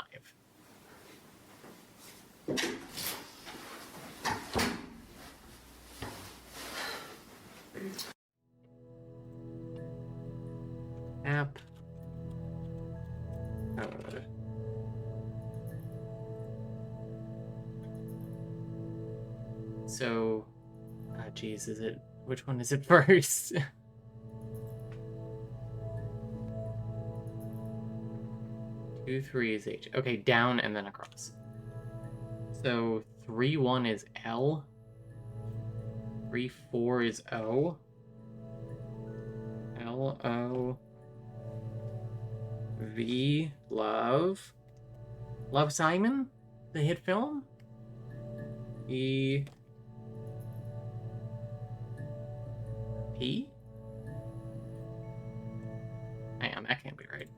App. So, geez, is it, which one is it first? 2, 3 is H. Okay, down and then across. So 3, 1 is L. 3, 4 is O. L, O. V, Love. Love, Simon? The hit film? E. P? Hang on, that can't be right.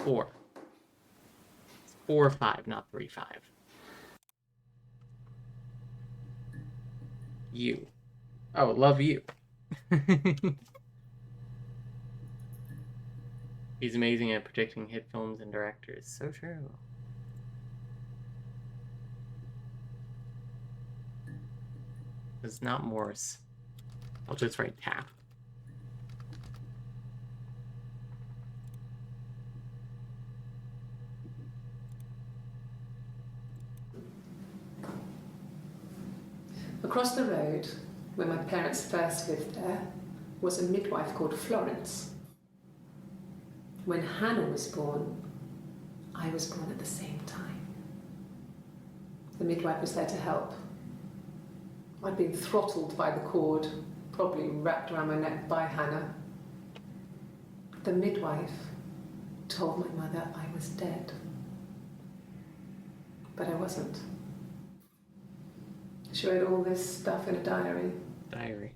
4. It's 4, 5, not 3, 5. You. Oh, love you. He's amazing at predicting hit films and directors. So true. It's not Morse. I'll just write tap. Across the road, where my parents first lived there, was a midwife called Florence. When Hannah was born, I was born at the same time. The midwife was there to help. I'd been throttled by the cord, probably wrapped around my neck by Hannah. The midwife told my mother I was dead. But I wasn't. She wrote all this stuff in a diary. Diary.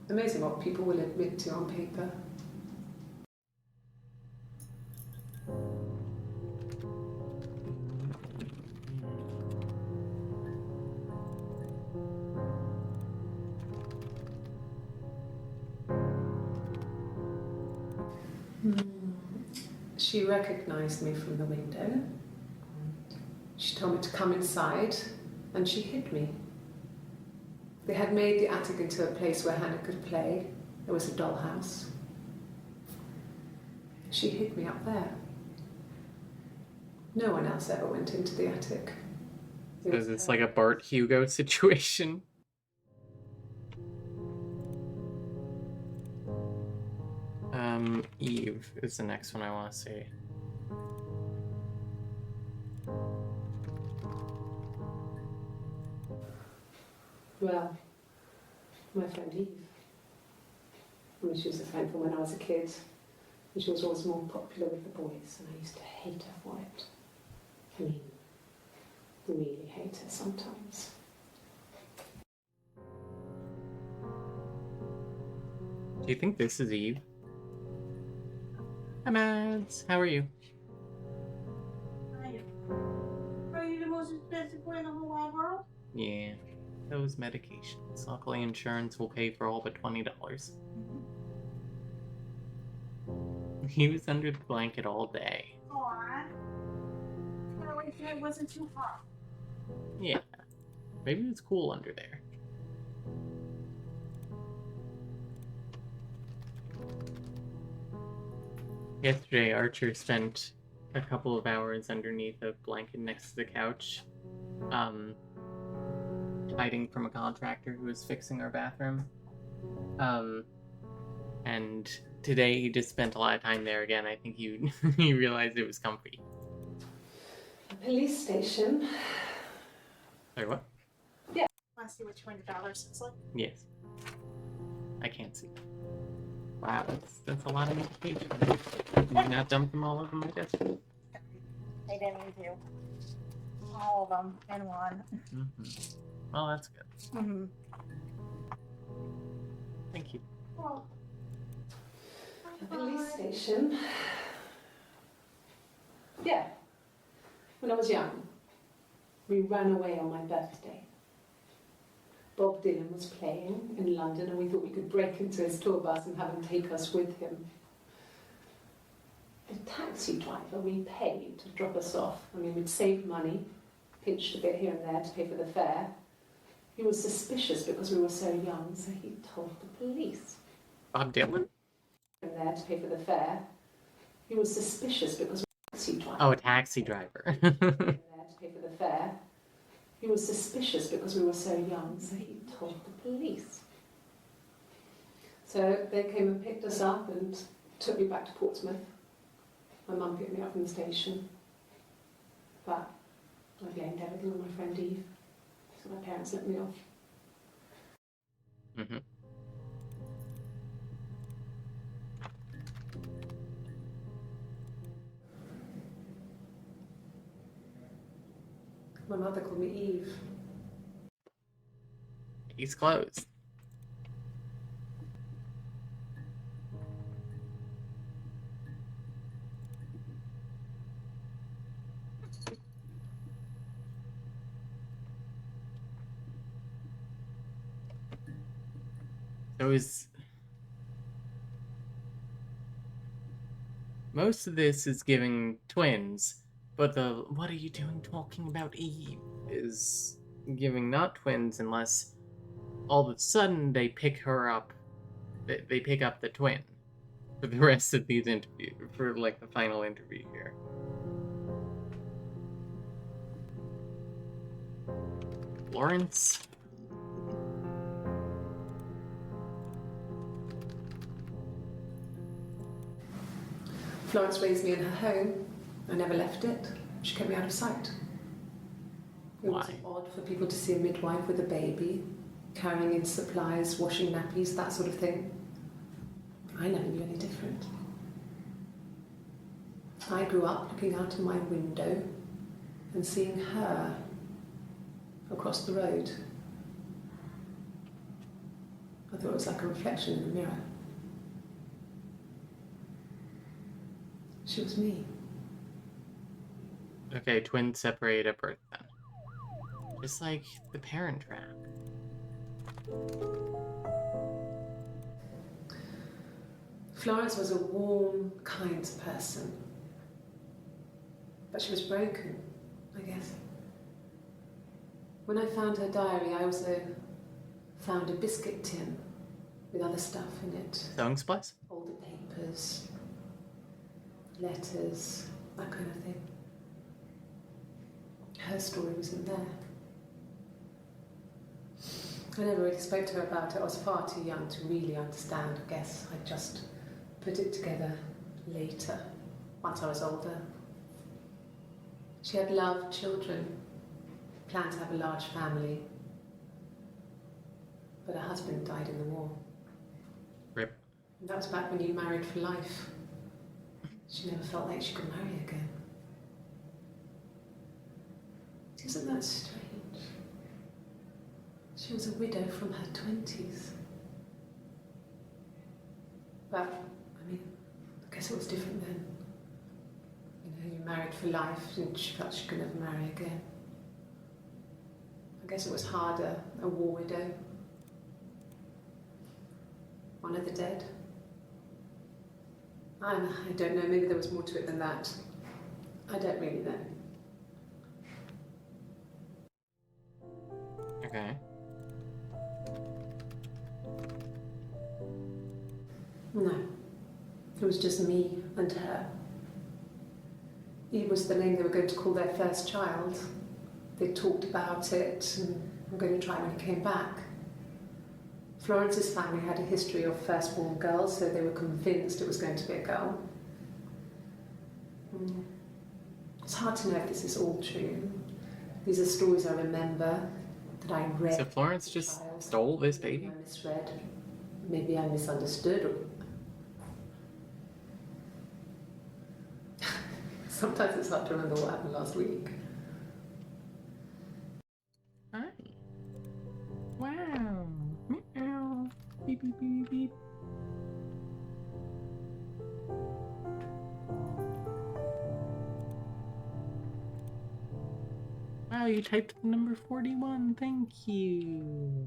Amazing what people will admit to on paper. She recognized me from the window. She told me to come inside, and she hid me. They had made the attic into a place where Hannah could play. There was a dollhouse. She hid me up there. No one else ever went into the attic. So is this like a Bart Hugo situation? Eve is the next one I want to see. Well, my friend Eve. I mean, she was a friend from when I was a kid. And she was always more popular with the boys, and I used to hate her for it. I mean, really hate her sometimes. Do you think this is Eve? Hi, Mads. How are you? Are you the most expensive boy in the whole wide world? Yeah. Those medications. Luckily, insurance will pay for all but $20. He was under the blanket all day. Aw. I wish it wasn't too hot. Yeah. Maybe it's cool under there. Yesterday, Archer spent a couple of hours underneath a blanket next to the couch, hiding from a contractor who was fixing our bathroom. And today he just spent a lot of time there again. I think he he realized it was comfy. A police station. Sorry, what? Want to see what $200 looks like? Yes. I can't see. Wow, that's a lot of medication. Did you not dump them all over my desk? I didn't need to. All of them in one. Mm-hmm. Well, that's good. Mm-hmm. Thank you. Well, A police station. Yeah. When I was young, we ran away on my birthday. Bob Dylan was playing in London and we thought we could break into his tour bus and have him take us with him. The taxi driver we paid to drop us off. I mean, we'd saved money, pinched a bit here and there to pay for the fare. He was suspicious because we were so young, so he told the police. Bob Dylan? And there to pay for the fare. He was suspicious because we were a taxi driver. Oh, a taxi driver. And there to pay for the fare. He was suspicious because we were so young, so he told the police. So they came and picked us up and took me back to Portsmouth. My mum picked me up from the station. But I blamed everything on my friend Eve. So my parents let me off. Mm-hmm. My mother called me Eve. He's closed. So is most of this is giving twins, but the "what are you doing talking about Eve" is giving not twins unless all of a sudden they pick her up. They pick up the twin for the rest of these interviews, for like the final interview here. Lawrence. Florence raised me in her home. I never left it. She kept me out of sight. It wasn't odd for people to see a midwife with a baby, carrying in supplies, washing nappies, that sort of thing. I never knew any different. I grew up looking out of my window and seeing her across the road. I thought it was like a reflection in the mirror. She was me. Okay, twins separate at birth then. Just like the Parent Trap. Florence was a warm, kind person. But she was broken, I guess. When I found her diary, I also found a biscuit tin with other stuff in it. Sewing supplies? Older papers, letters, that kind of thing. Her story wasn't there. I never really spoke to her about it. I was far too young to really understand, I guess. I just put it together later, once I was older. She had loved children, planned to have a large family, but her husband died in the war. Rip. And that was back when you married for life. She never felt like she could marry again. Isn't that strange? She was a widow from her 20s. But, I mean, I guess it was different then. You know, you married for life and she felt she could never marry again. I guess it was harder, a war widow. One of the dead. I don't know, maybe there was more to it than that. I don't really know. Okay. No, it was just me and her. It was the name they were going to call their first child. They talked about it and were going to try when he came back. Florence's family had a history of firstborn girls, so they were convinced it was going to be a girl. It's hard to know if this is all true. These are stories I remember, that I read. So Florence as a just child. stole this Maybe baby? I misread. Maybe I misunderstood. Sometimes it's hard to remember what happened last week. Hi. Wow. Meow. Beep, beep, beep, beep, beep. Wow, you typed the number 41. Thank you.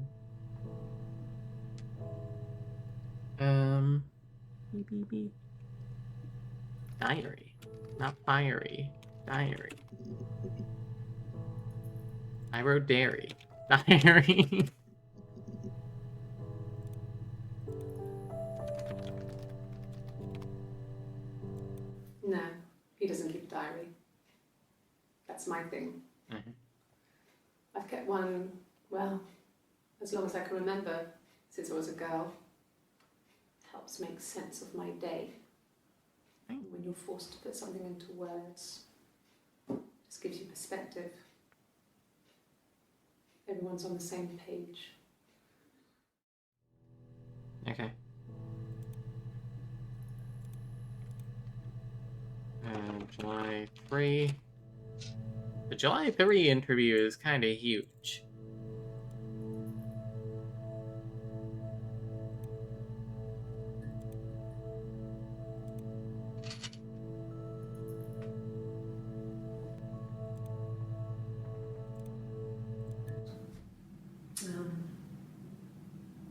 Beep, beep, beep. Diary. Not fiery. Diary. I wrote dairy. Diary. No, he doesn't keep a diary. That's my thing. Mhm. I've kept one, well, as long as I can remember, since I was a girl. Helps make sense of my day. When you're forced to put something into words, just gives you perspective. Everyone's on the same page. Okay. July 3. The July 3 interview is kind of huge.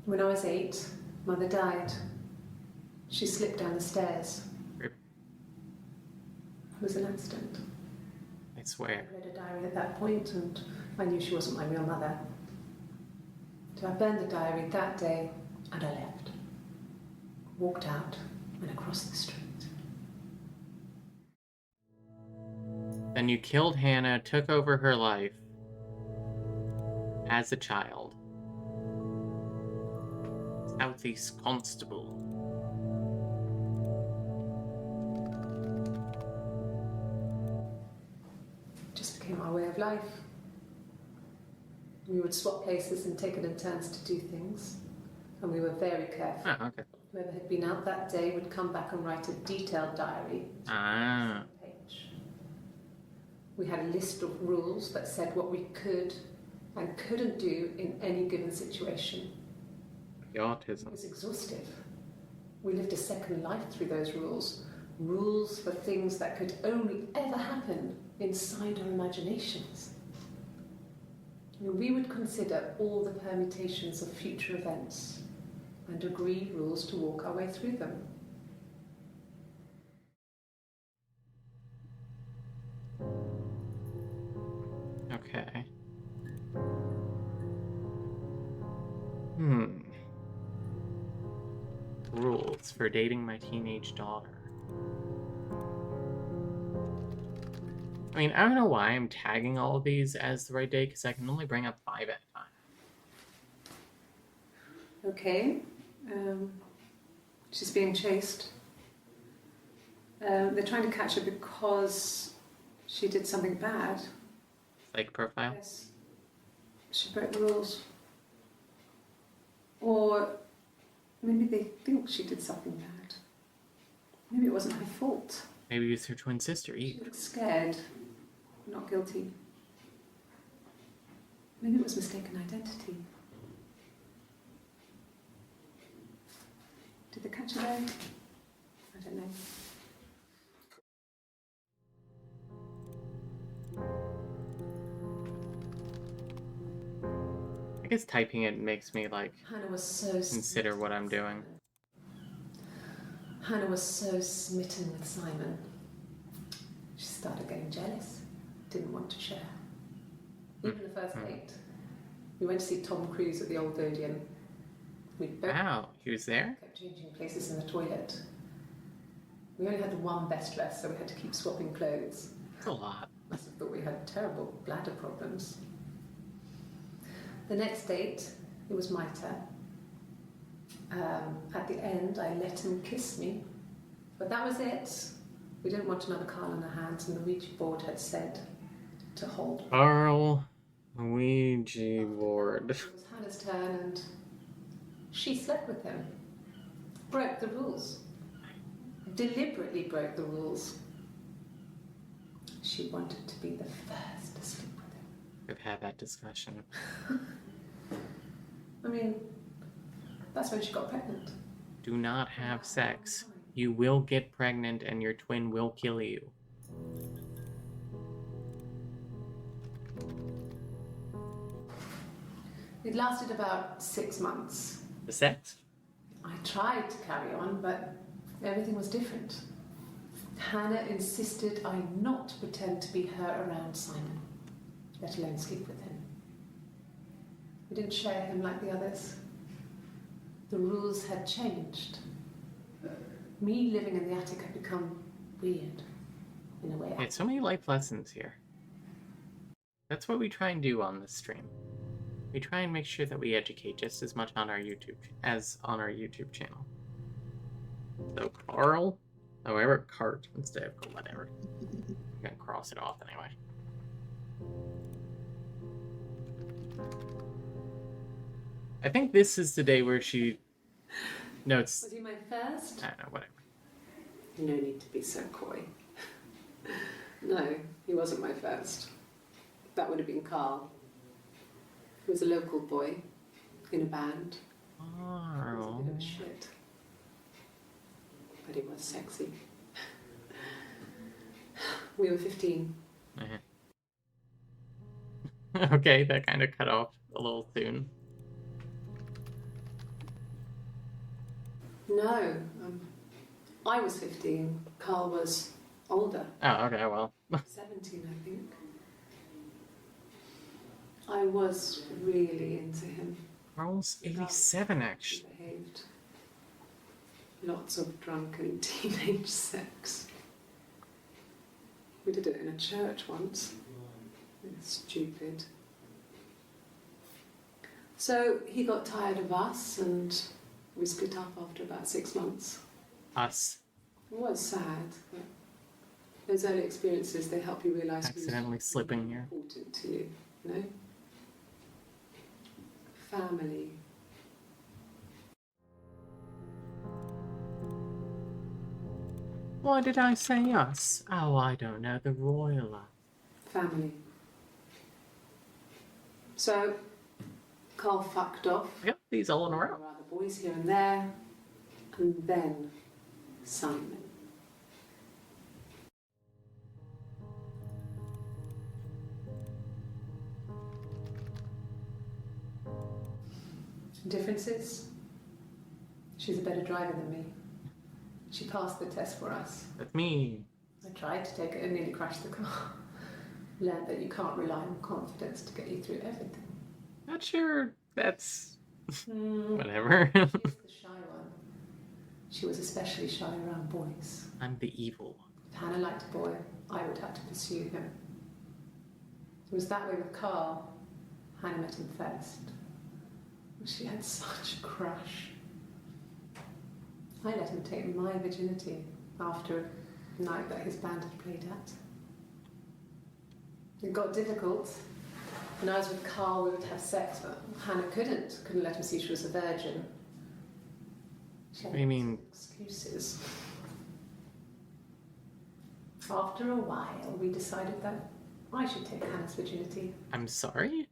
When I was 8, Mother died. She slipped down the stairs. Rip. It was an accident. I swear. I read a diary at that point and I knew she wasn't my real mother. So I burned the diary that day and I left. Walked out and across the street. Then you killed Hannah, took over her life as a child. Southeast Constable. Just became our way of life. We would swap places and take it in turns to do things. And we were very careful. Oh, okay. Whoever had been out that day would come back and write a detailed diary. Ah. Page. We had a list of rules that said what we could and couldn't do in any given situation. The It autism. was exhaustive. We lived a second life through those rules. Rules for things that could only ever happen inside our imaginations. We would consider all the permutations of future events and agree rules to walk our way through them. Okay. Rules for dating my teenage daughter. I mean, I don't know why I'm tagging all of these as the right day, because I can only bring up 5 at a time. Okay. She's being chased. They're trying to catch her because she did something bad. Like profile? Yes. She broke the rules. Or maybe they think she did something bad. Maybe it wasn't her fault. Maybe it's her twin sister, She Eve. looked scared, not guilty. Maybe it was mistaken identity. Did they catch her there? I don't know. I guess typing it makes me, like, Hannah was so consider what I'm doing. Hannah was so smitten with Simon. She started getting jealous, didn't want to share. Even the first date. We went to see Tom Cruise at the Old Odeon. We both Wow, he was there? kept changing places in the toilet. We only had the one best dress, so we had to keep swapping clothes. That's a lot. Must have thought we had terrible bladder problems. The next date, it was my turn. At the end, I let him kiss me. But that was it. We didn't want another Carl in our hands, and the Ouija board had said to hold. Carl, Ouija board. It was Hannah's turn, and she slept with him. Broke the rules. Deliberately broke the rules. She wanted to be the first to sleep with him. We've had that discussion. I mean, that's when she got pregnant. Do not have sex. You will get pregnant and your twin will kill you. It lasted about 6 months. The sex? I tried to carry on, but everything was different. Hannah insisted I not pretend to be her around Simon, let alone sleep with him. We didn't share him like the others. The rules had changed. Me living in the attic had become weird, in a way. Yeah, so many life lessons here. That's what we try and do on this stream. We try and make sure that we educate just as much on our YouTube as on our YouTube channel. So Carl, however, cart instead of whatever. I'm gonna cross it off anyway. I think this is the day where she notes. Was he my first? I don't know, whatever. No need to be so coy. No, he wasn't my first. That would have been Carl. He was a local boy in a band. He was a bit of a shit. But he was sexy. We were 15. Okay, that kind of cut off a little soon. No, I was 15. Carl was older. Oh, okay, well. 17, I think. I was really into him. Carl's 87, actually. He behaved. Lots of drunken teenage sex. We did it in a church once. Stupid. So he got tired of us and we split up after about 6 months. Us. It was sad, but those early experiences, they help you realise who's Accidentally slipping here. important to you, you know? Family. Why did I say us? Oh, I don't know. The royal. Family. So, Carl fucked off. Yep, these all in a There row. were other boys here and there. And then Simon. Differences? She's a better driver than me. She passed the test for us. That's me. I tried to take it and nearly crashed the car. Learned that you can't rely on confidence to get you through everything. Not sure that's Mm. whatever. She's the shy one. She was especially shy around boys. I'm the evil one. If Hannah liked a boy, I would have to pursue him. It was that way with Carl. Hannah met him first. She had such a crush. I let him take my virginity after a night that his band had played at. It got difficult. When I was with Carl, we would have sex, but Hannah couldn't let him see she was a virgin. She had What do you mean? excuses. After a while, we decided that I should take Hannah's virginity. I'm sorry?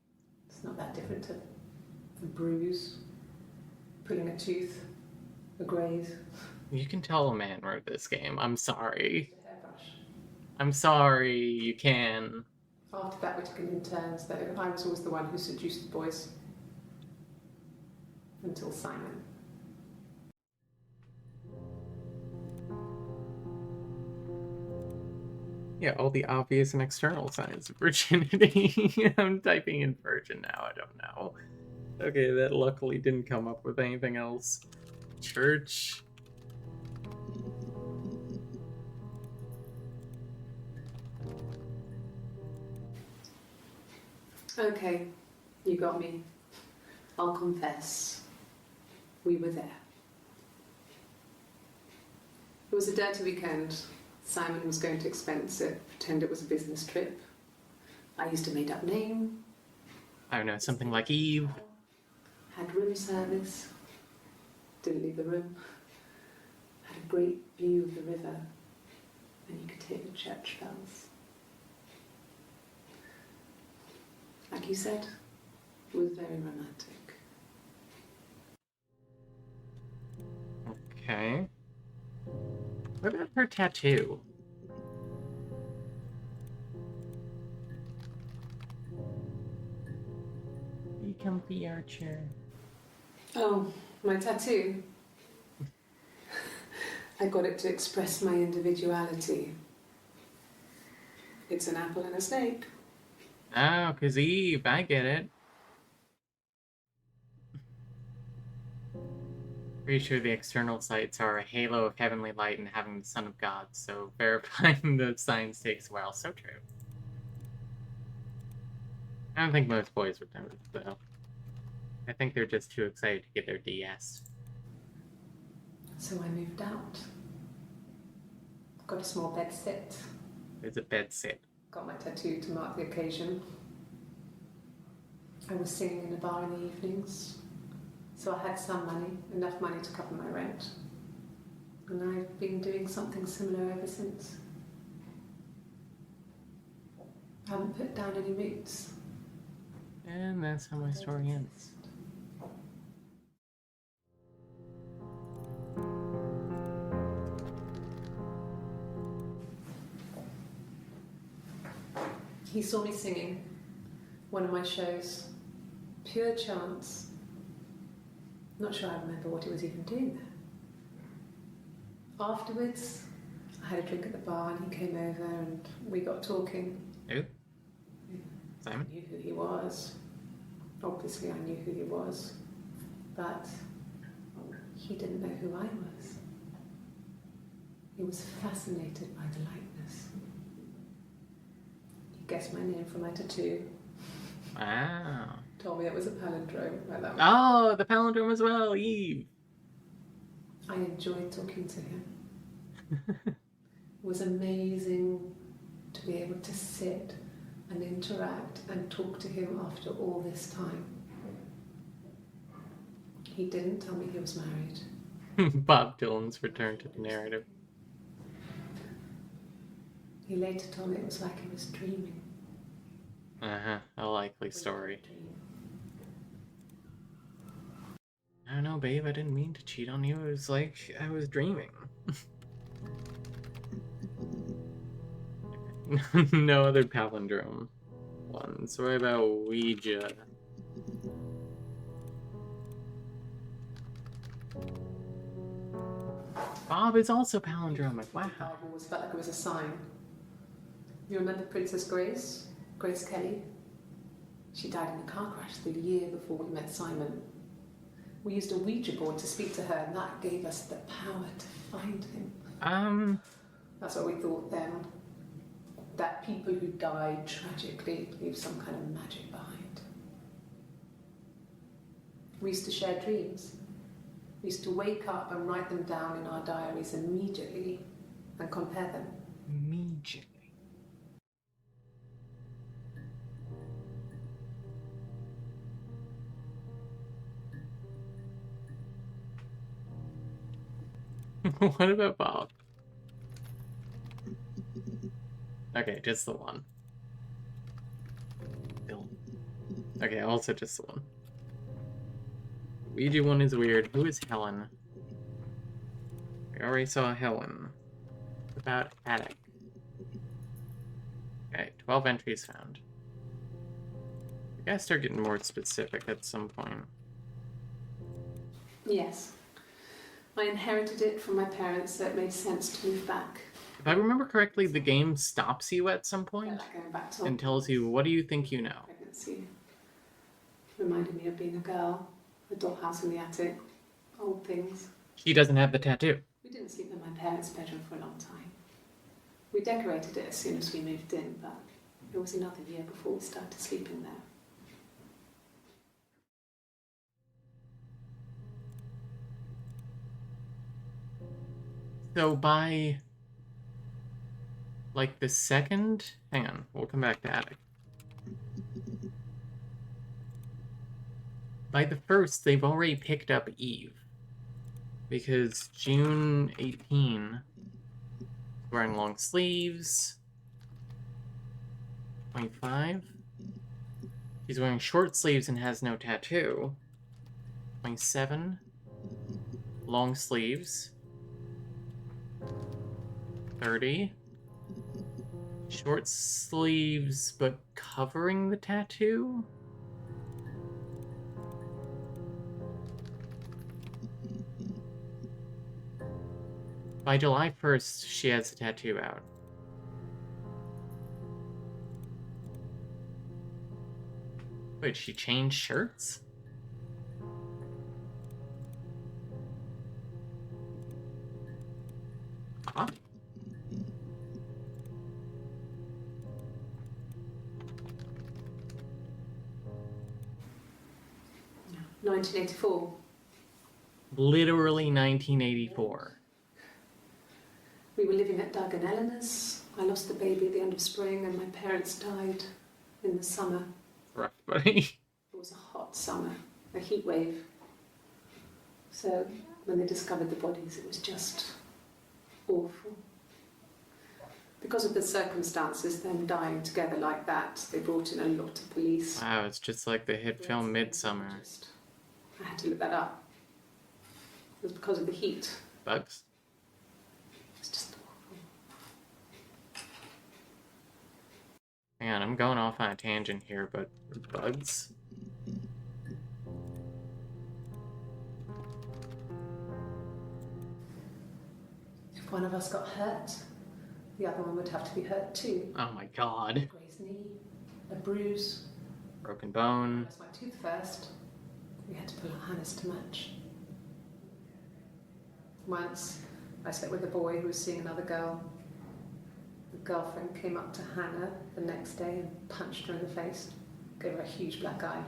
It's not that different to a bruise, pulling a tooth, a graze, You can tell a man wrote this game. I'm sorry. a hairbrush. I'm sorry, you can. After that, we took it in turns, though. I was always the one who seduced the boys. Until Simon. Yeah, all the obvious and external signs of virginity. I'm typing in virgin now, I don't know. Okay, that luckily didn't come up with anything else. Church. Okay, you got me. I'll confess. We were there. It was a dirty weekend. Simon was going to expense it, pretend it was a business trip. I used a made-up name. I don't know, something like Eve. Had room service. Didn't leave the room. Had a great view of the river, and you could hear the church bells. Like you said, it was very romantic. Okay. What about her tattoo? Be comfy, Archer. Oh, my tattoo. I got it to express my individuality. It's an apple and a snake. Oh, 'cause Eve, I get it. Pretty sure the external sights are a halo of heavenly light and having the Son of God, so verifying the signs takes a while. So true. I don't think most boys would know this, though. I think they're just too excited to get their DS. So I moved out. Got a small bed sit. There's a bed sit. Got my tattoo to mark the occasion. I was singing in a bar in the evenings, so I had some money, enough money to cover my rent. And I've been doing something similar ever since. I haven't put down any roots. And that's how my story ends. He saw me singing one of my shows. Pure chance. Not sure I remember what he was even doing there. Afterwards, I had a drink at the bar and he came over and we got talking. Who? Simon? I knew who he was. Obviously I knew who he was. But he didn't know who I was. He was fascinated by the likeness. He guessed my name from my tattoo. Wow. Told me it was a palindrome. Like that. Oh, the palindrome as well, Eve. I enjoyed talking to him. It was amazing to be able to sit and interact and talk to him after all this time. He didn't tell me he was married. Bob Dylan's return to the narrative. He later told me it was like he was dreaming. Uh-huh, a likely story. I don't know, babe, I didn't mean to cheat on you. It was like I was dreaming. No other palindrome ones. What about Ouija? Bob is also palindromic. Wow. It always felt like it was a sign. You remember Princess Grace? Grace Kelly? She died in a car crash the year before we met Simon. We used a Ouija board to speak to her, and that gave us the power to find him. That's what we thought then. That people who died tragically leave some kind of magic behind. We used to share dreams. We used to wake up and write them down in our diaries immediately and compare them. Immediately. What about Bob? Okay, just the one. Bill. Okay, also just the one. Ouija one is weird. Who is Helen? We already saw Helen. What about Attic? Okay, 12 entries found. We gotta start getting more specific at some point. Yes. I inherited it from my parents, so it made sense to move back. If I remember correctly, the game stops you at some Felt point like going back to and tells you, what do you think you know? pregnancy. Reminded me of being a girl, a dollhouse in the attic, old things. She doesn't have the tattoo. We didn't sleep in my parents' bedroom for a long time. We decorated it as soon as we moved in, but it was another year before we started sleeping there. So by, like, the second... Hang on, we'll come back to attic. By the first, they've already picked up Eve. Because June 18, wearing long sleeves. 25. She's wearing short sleeves and has no tattoo. 27. Long sleeves. 30. Short sleeves, but covering the tattoo? By July 1st, she has a tattoo out. Wait, she changed shirts? Huh? Yeah. 1984. Literally 1984. We were living at Doug and Eleanor's. I lost the baby at the end of spring and my parents died in the summer. Rough, buddy. It was a hot summer, a heat wave. So when they discovered the bodies, it was just awful. Because of the circumstances, them dying together like that, they brought in a lot of police. Wow, it's just like the hit film Midsummer. I had to look that up. It was because of the heat. Bugs? It's just awful. Hang on, I'm going off on a tangent here, but bugs? If one of us got hurt, the other one would have to be hurt too. Oh my god. A grazed knee, a bruise. Broken I bone. lost my tooth first. We had to pull our harness to match. Once, I slept with a boy who was seeing another girl. The girlfriend came up to Hannah the next day and punched her in the face, gave her a huge black eye.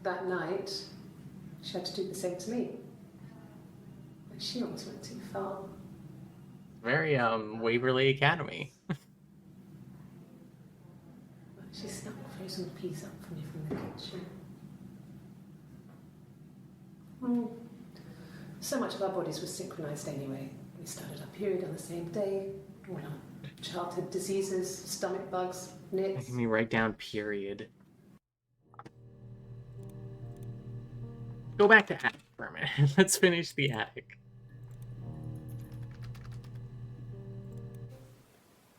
That night, she had to do the same to me. But she almost went too far. Very, Waverly Academy. She snuck a frozen piece up for me from the kitchen. So much of our bodies was synchronized anyway. We started our period on the same day. All our childhood diseases, stomach bugs, nits. Making me write down period. Go back to attic for a minute. Let's finish the attic.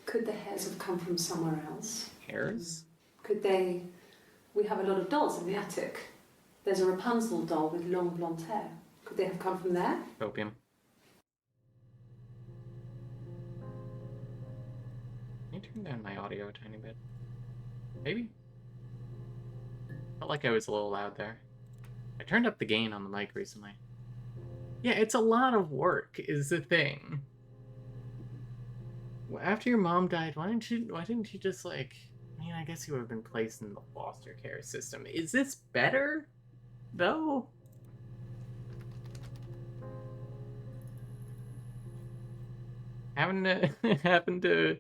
Could the hairs have come from somewhere else? Hairs? Could they... We have a lot of dolls in the attic. There's a Rapunzel doll with long blonde hair. Could they have come from there? Opium. Can you turn down my audio a tiny bit? Maybe? Felt like I was a little loud there. I turned up the gain on the mic recently. Yeah, it's a lot of work, is the thing. After your mom died, why didn't you just, like... I mean, I guess you would have been placed in the foster care system. Is this better, though? Having to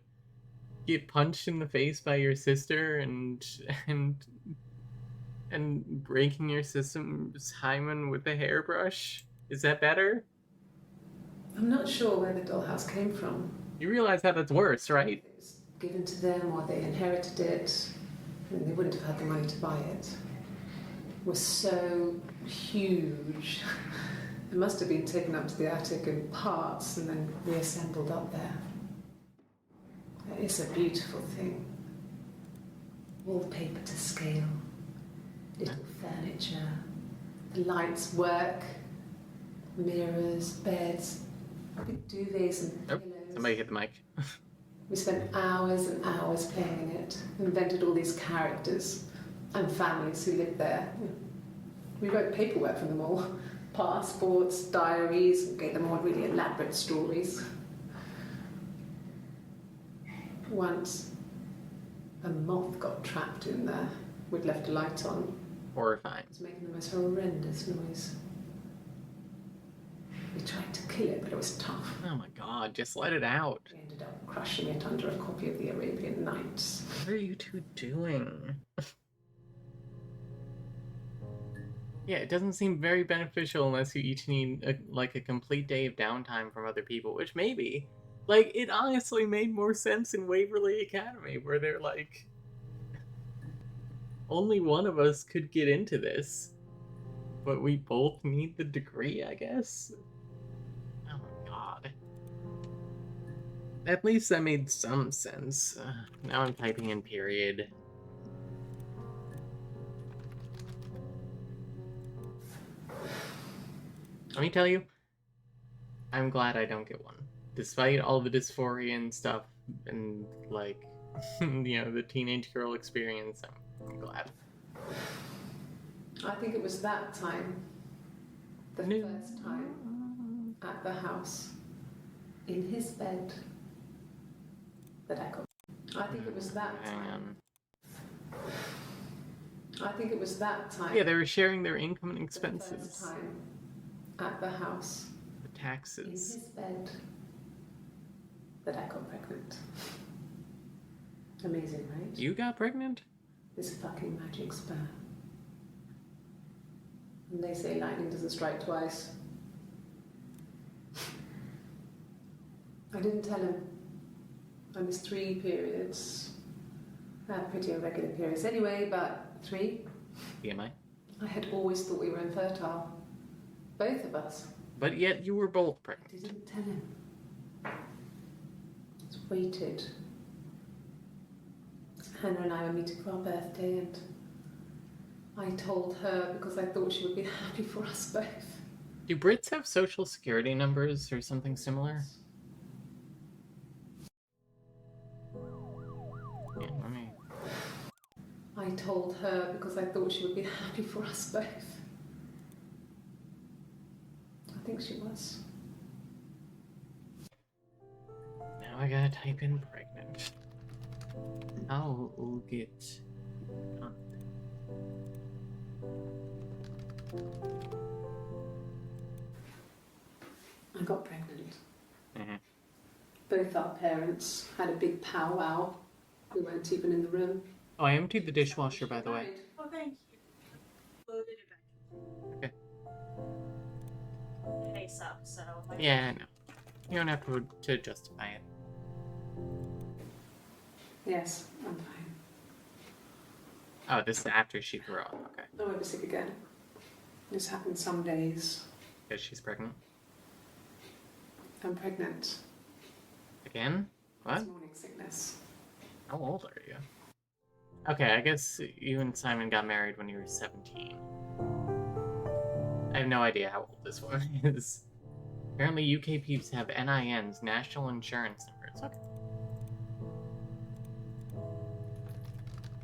get punched in the face by your sister and breaking your sister's hymen with a hairbrush? Is that better? I'm not sure where the dollhouse came from. You realize how that's worse, right? It was given to them or they inherited it, and they wouldn't have had the money to buy it. It was so huge. It must have been taken up to the attic in parts and then reassembled up there. It's a beautiful thing. Wallpaper to scale, little furniture, the lights work, mirrors, beds, Big duvets and Oh, pillows. somebody hit the mic. We spent hours and hours playing in it, invented all these characters and families who lived there. We wrote paperwork for them all, passports, diaries, and gave them all really elaborate stories. Once, a moth got trapped in there. We'd left a light on. Horrifying. It was making the most horrendous noise. We tried to kill it, but it was tough. Oh my god, just let it out. We ended up crushing it under a copy of the Arabian Nights. What are you two doing? Yeah, it doesn't seem very beneficial unless you each need a complete day of downtime from other people, which maybe. Like, it honestly made more sense in Waverly Academy, where they're like, only one of us could get into this, but we both need the degree, I guess? Oh my god. At least that made some sense. Now I'm typing in period. Let me tell you, I'm glad I don't get one. Despite all the dysphoria and stuff, and like, you know, the teenage girl experience, I'm glad. I think it was that time, the No. first time, at the house, in his bed, that I got. I think it was that Hang time. on. I think it was that time. Yeah, they were sharing their income and the expenses. first time, at the house, The in taxes. his bed, that I got pregnant. Amazing, right? You got pregnant? This fucking magic spur. And they say lightning doesn't strike twice. I didn't tell him. I missed 3 periods. I had pretty irregular periods anyway, but 3. TMI. I had always thought we were infertile. Both of us. But yet you were both I pregnant. didn't tell him. Just waited. Hannah and I were meeting for our birthday, and I told her because I thought she would be happy for us both. Do Brits have social security numbers or something similar? Yeah, let me. I told her because I thought she would be happy for us both. I think she was. Now I gotta type in pregnant. I'll get. I got pregnant. Mhm. Both our parents had a big powwow. We weren't even in the room. Oh, I emptied the dishwasher, by the way. Oh, thank you. Loaded it back. Okay. Face up, so. Yeah, no. You don't have to justify it. Yes, I'm fine. Oh, this is after she threw up. Okay. I won't be sick again. This happens some days. Because she's pregnant. I'm pregnant. Again? What? It's morning sickness. How old are you? Okay, I guess you and Simon got married when you were 17. I have no idea how old this one is. Apparently UK peeps have NINs, national insurance numbers. Okay.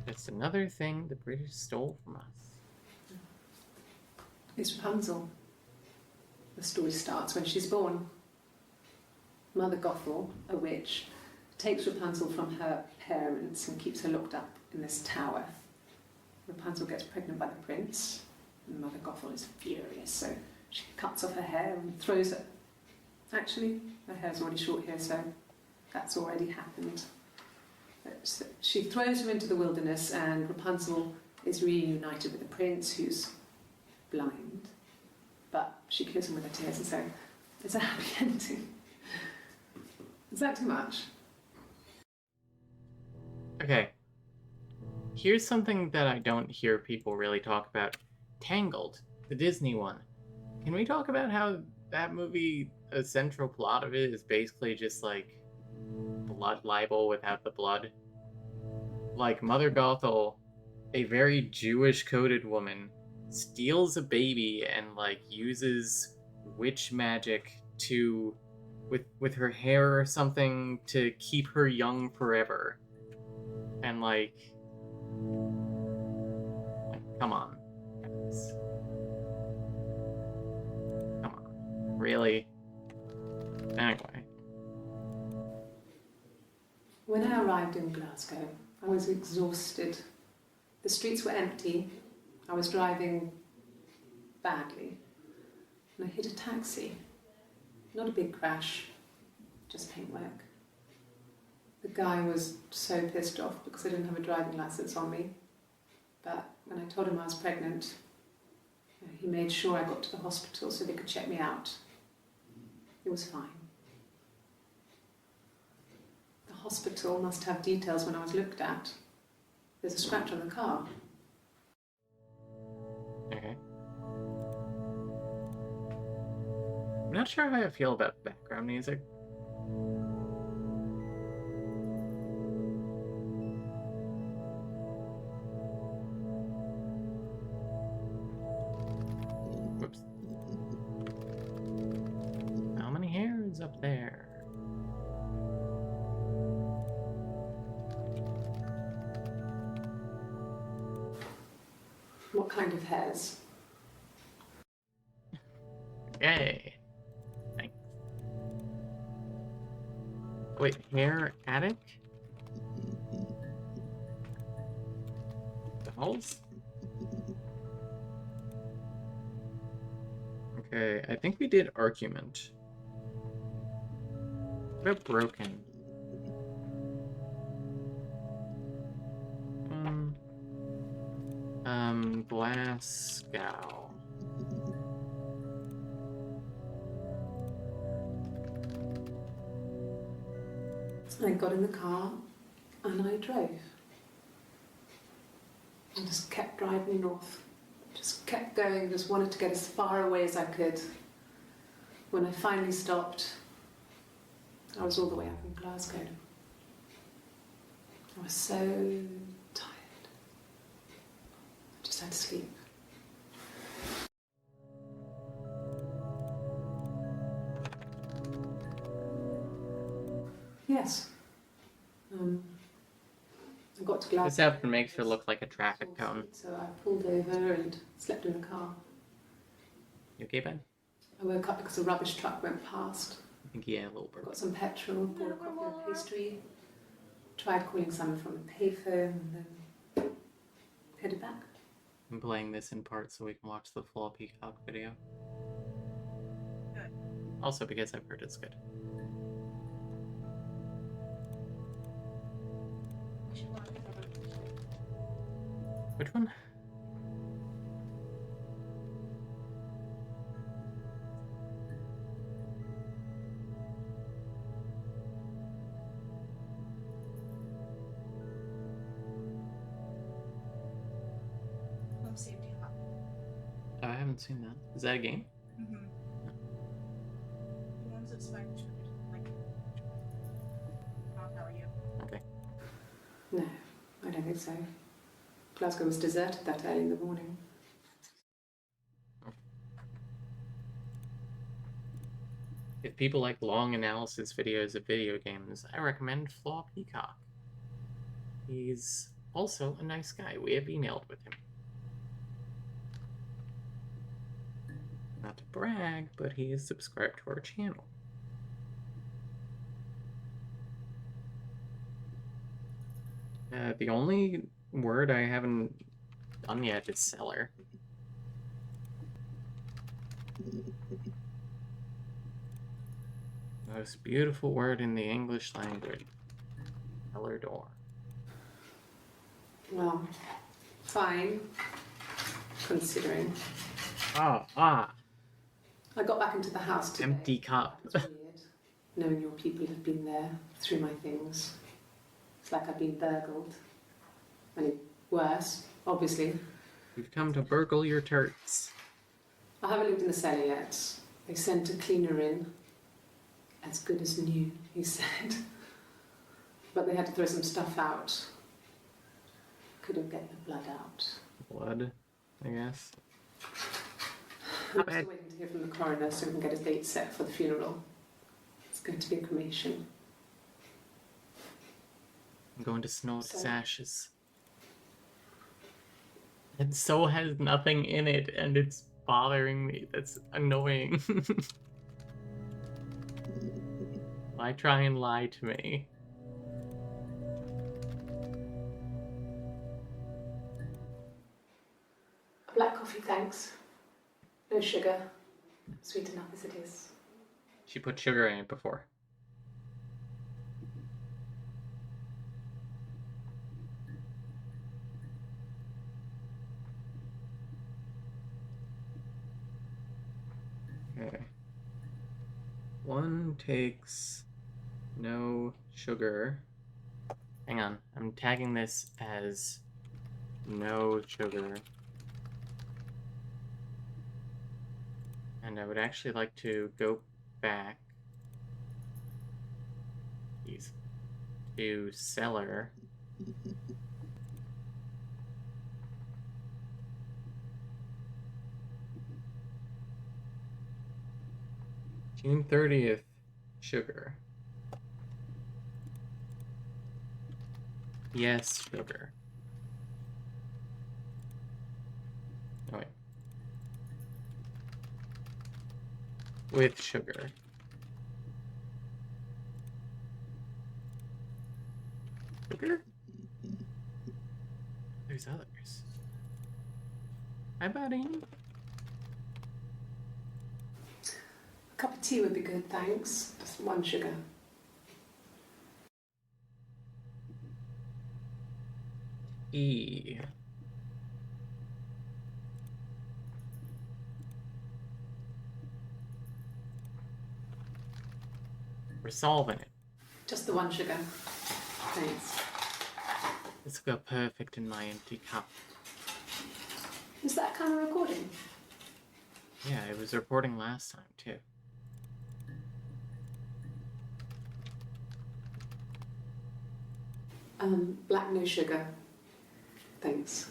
Just another thing the British stole from us. It's Rapunzel. The story starts when she's born. Mother Gothel, a witch, takes Rapunzel from her parents and keeps her locked up in this tower. Rapunzel gets pregnant by the prince, and Mother Gothel is furious, so she cuts off her hair and throws it. Actually, her hair's already short here, so that's already happened. So she throws her into the wilderness, and Rapunzel is reunited with the prince, who's blind, but she kills him with her tears, and so it's a happy ending. Is that too much? Okay. Here's something that I don't hear people really talk about. Tangled, the Disney one. Can we talk about how that movie, a central plot of it is basically just like blood libel without the blood? Like Mother Gothel, a very Jewish coded woman, steals a baby and like uses witch magic to with her hair or something to keep her young forever. And come on. Guys. Come on. Really? Anyway. When I arrived in Glasgow, I was exhausted. The streets were empty. I was driving badly. And I hit a taxi. Not a big crash, just paintwork. The guy was so pissed off because I didn't have a driving license on me. But when I told him I was pregnant, he made sure I got to the hospital so they could check me out. It was fine. The hospital must have details when I was looked at. There's a scratch on the car. Okay. I'm not sure how I feel about background music. Whoops. How many hairs up there? What kind of hairs? Yay. Thanks. Wait, hair attic? Dolls? Okay, I think we did argument. What about broken? Glasgow. I got in the car and I drove. I just kept driving north. Just kept going, just wanted to get as far away as I could. When I finally stopped, I was all the way up in Glasgow. I was so tired. I just had to sleep. Yes. I got to Glasgow. This outfit makes her look like a traffic cone. So I pulled over and slept in the car. You okay, Ben? I woke up because a rubbish truck went past. I think he had a little burp. Got some petrol, bought a copy of pastry, tried calling someone from the payphone, and then headed back. I'm playing this in part so we can watch the full Peacock video. Good. Also because I've heard it's good. Which one? Home Safety Hub. Oh, I haven't seen that. Is that a game? Mm-hmm. The ones that Spike like. How are you? Okay. No, I don't think so. Glasgow was deserted that early in the morning. If people like long analysis videos of video games, I recommend Flaw Peacock. He's also a nice guy. We have emailed with him. Not to brag, but he is subscribed to our channel. The only word I haven't done yet is seller. Most beautiful word in the English language. Cellar door. Well, fine, considering. Ah. I got back into the house today. Empty cup. It's weird, knowing your people have been there through my things. It's like I've been burgled. I mean, worse, obviously. You've come to burgle your turts. I haven't lived in the cellar yet. They sent a cleaner in. As good as new, he said. But they had to throw some stuff out. Couldn't get the blood out. Blood, I guess. I'm still waiting to hear from the coroner so we can get a date set for the funeral. It's going to be a cremation. I'm going to snort his So- ashes. It so has nothing in it, and it's bothering me. That's annoying. Why try and lie to me? A black coffee, thanks. No sugar. Sweet enough as it is. She put sugar in it before. Okay. One takes no sugar. Hang on, I'm tagging this as no sugar. And I would actually like to go back to cellar. June 30th, sugar. Yes, sugar. Oh, wait. With sugar. Sugar? There's others. Hi, buddy. A cup of tea would be good, thanks. Just one sugar. E. We're solving it. Just the one sugar. Thanks. This will go perfect in my empty cup. Is that kind of recording? Yeah, it was recording last time, too. Black no sugar. Thanks.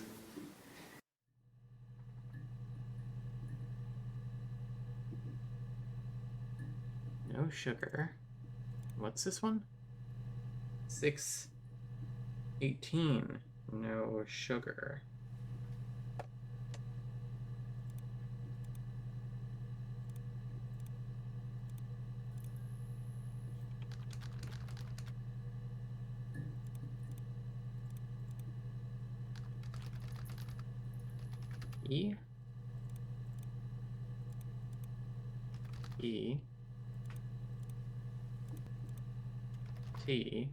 No sugar. What's this one? 6:18. No sugar. E. E. T.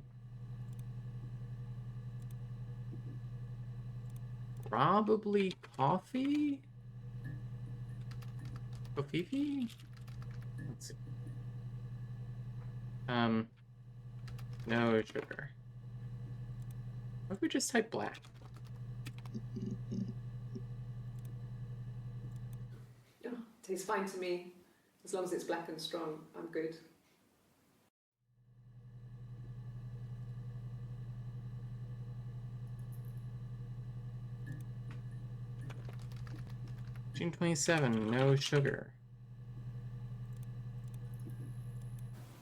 Probably coffee? Coffee? Let's see. No sugar. What if we just type black? Oh, tastes fine to me. As long as it's black and strong, I'm good. June 27, no sugar.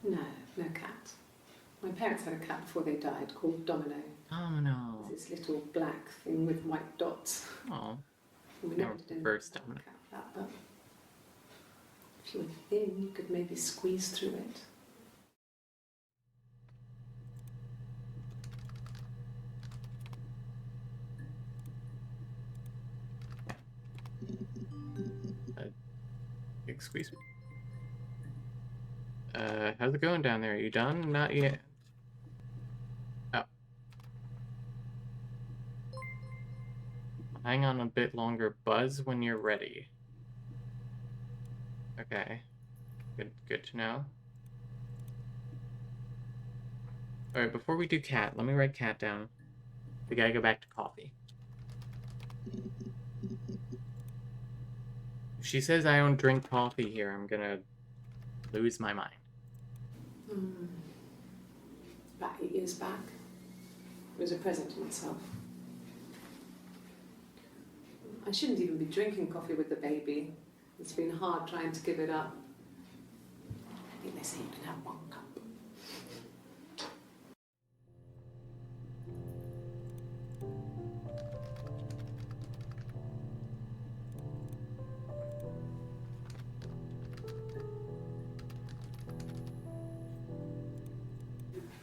No, no cat. My parents had a cat before they died called Domino. Oh no. It's this little black thing with white dots. Oh. We No, never did anything first with Domino. a cat like that, but if you were thin, you could maybe squeeze through it. Excuse me. How's it going down there? Are you done? Not yet. Oh. Hang on a bit longer. Buzz when you're ready. Okay. Good to know. Alright, before we do cat, let me write cat down. We gotta go back to coffee. If she says I don't drink coffee here, I'm gonna lose my mind. About 8 years back, it was a present to myself. I shouldn't even be drinking coffee with the baby. It's been hard trying to give it up. I think they say you can have one cup.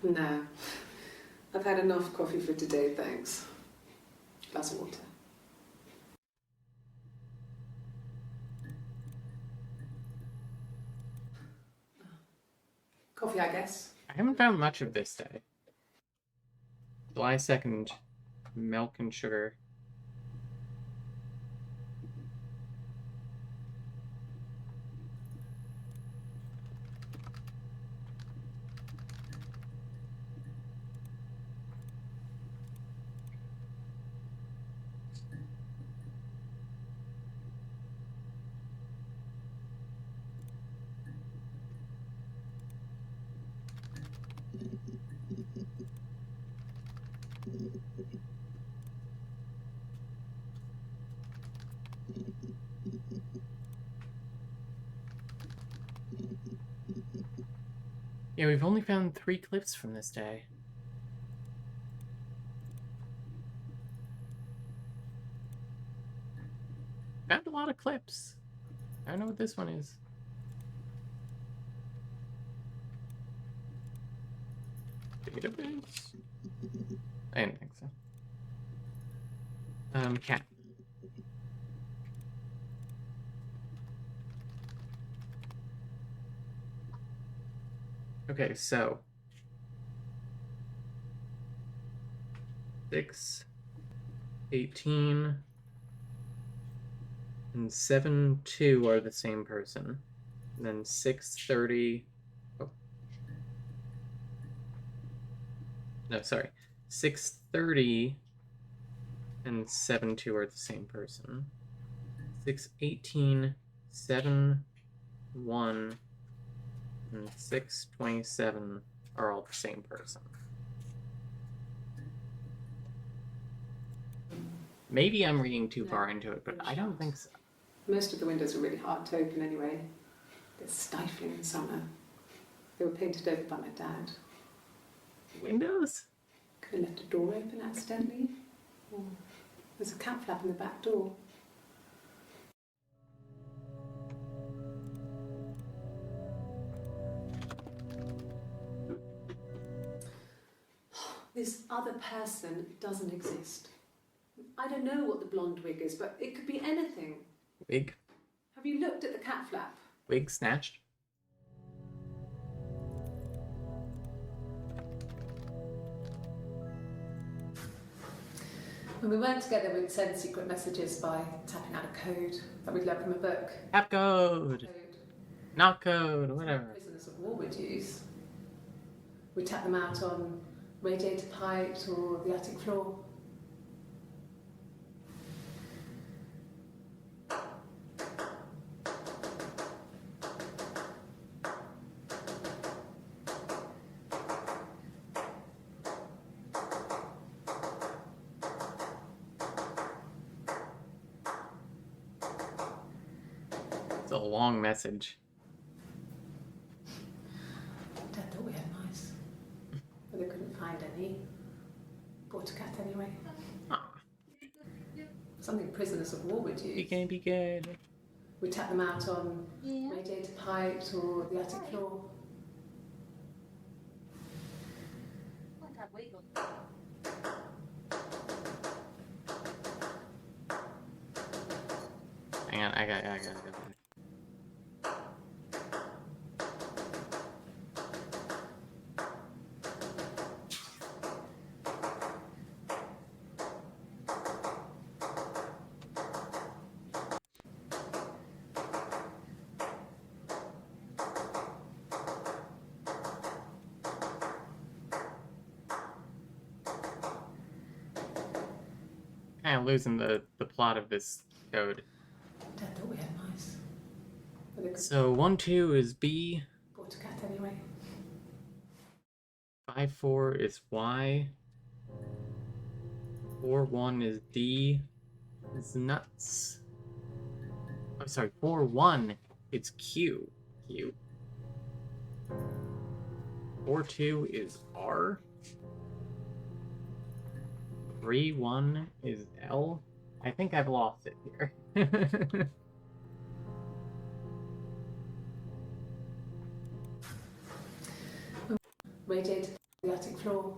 No. I've had enough coffee for today, thanks. Glass of water. Coffee, I guess. I haven't found much of this day. July 2nd, milk and sugar. Yeah, we've only found 3 clips from this day. Found a lot of clips. I don't know what this one is. Database? I didn't think so. Cat. Okay, so 6, 18, and 7, 2 are the same person. And then 6:30. Oh. No, sorry. 6:30 and 7, 2 are the same person. 6:18, 7, 1, and 6:27 are all the same person. Maybe I'm reading too far into it, but I don't think so. Most of the windows are really hard to open anyway. They're stifling in summer. They were painted over by my dad. Windows? Could have left a door open accidentally. Or there's a cat flap in the back door. This other person doesn't exist. I don't know what the blonde wig is, but it could be anything. Wig? Have you looked at the cat flap? Wig snatched? When we weren't together, we'd send secret messages by tapping out a code that we'd learned from a book. Tap code! Not code, whatever. Prisoners of war would use. We'd tap them out on radiator pipes or the attic floor. It's a long message. Dad thought we had mice, but they couldn't find any. Bought a cat anyway. Aw. Something prisoners of war would You use. can be good. We tap them out on Yeah. radiator pipes or the attic floor. What that wiggle? Hang on, I got it. Kind of losing the plot of this code. Dad thought we had mice, but they couldn't. So 1, 2 is B, Bought a cat anyway. 5, 4 is Y, 4, 1 is D, is nuts. I'm sorry, 4, 1 is Q. 4, 2 is R. 3, 1 is L. I think I've lost it here. Radiator, the magnetic floor.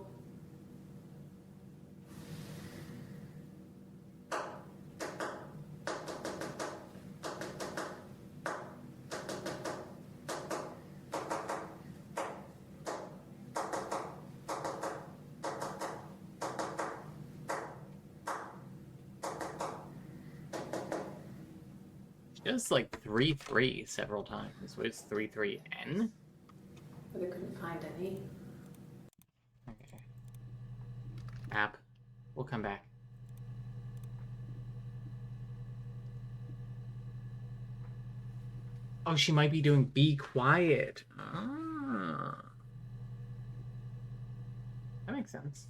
She does like 3-3 several times. What is 3-3-N? But they couldn't find any. Okay. App. We'll come back. Oh, she might be doing be quiet. Ah. That makes sense.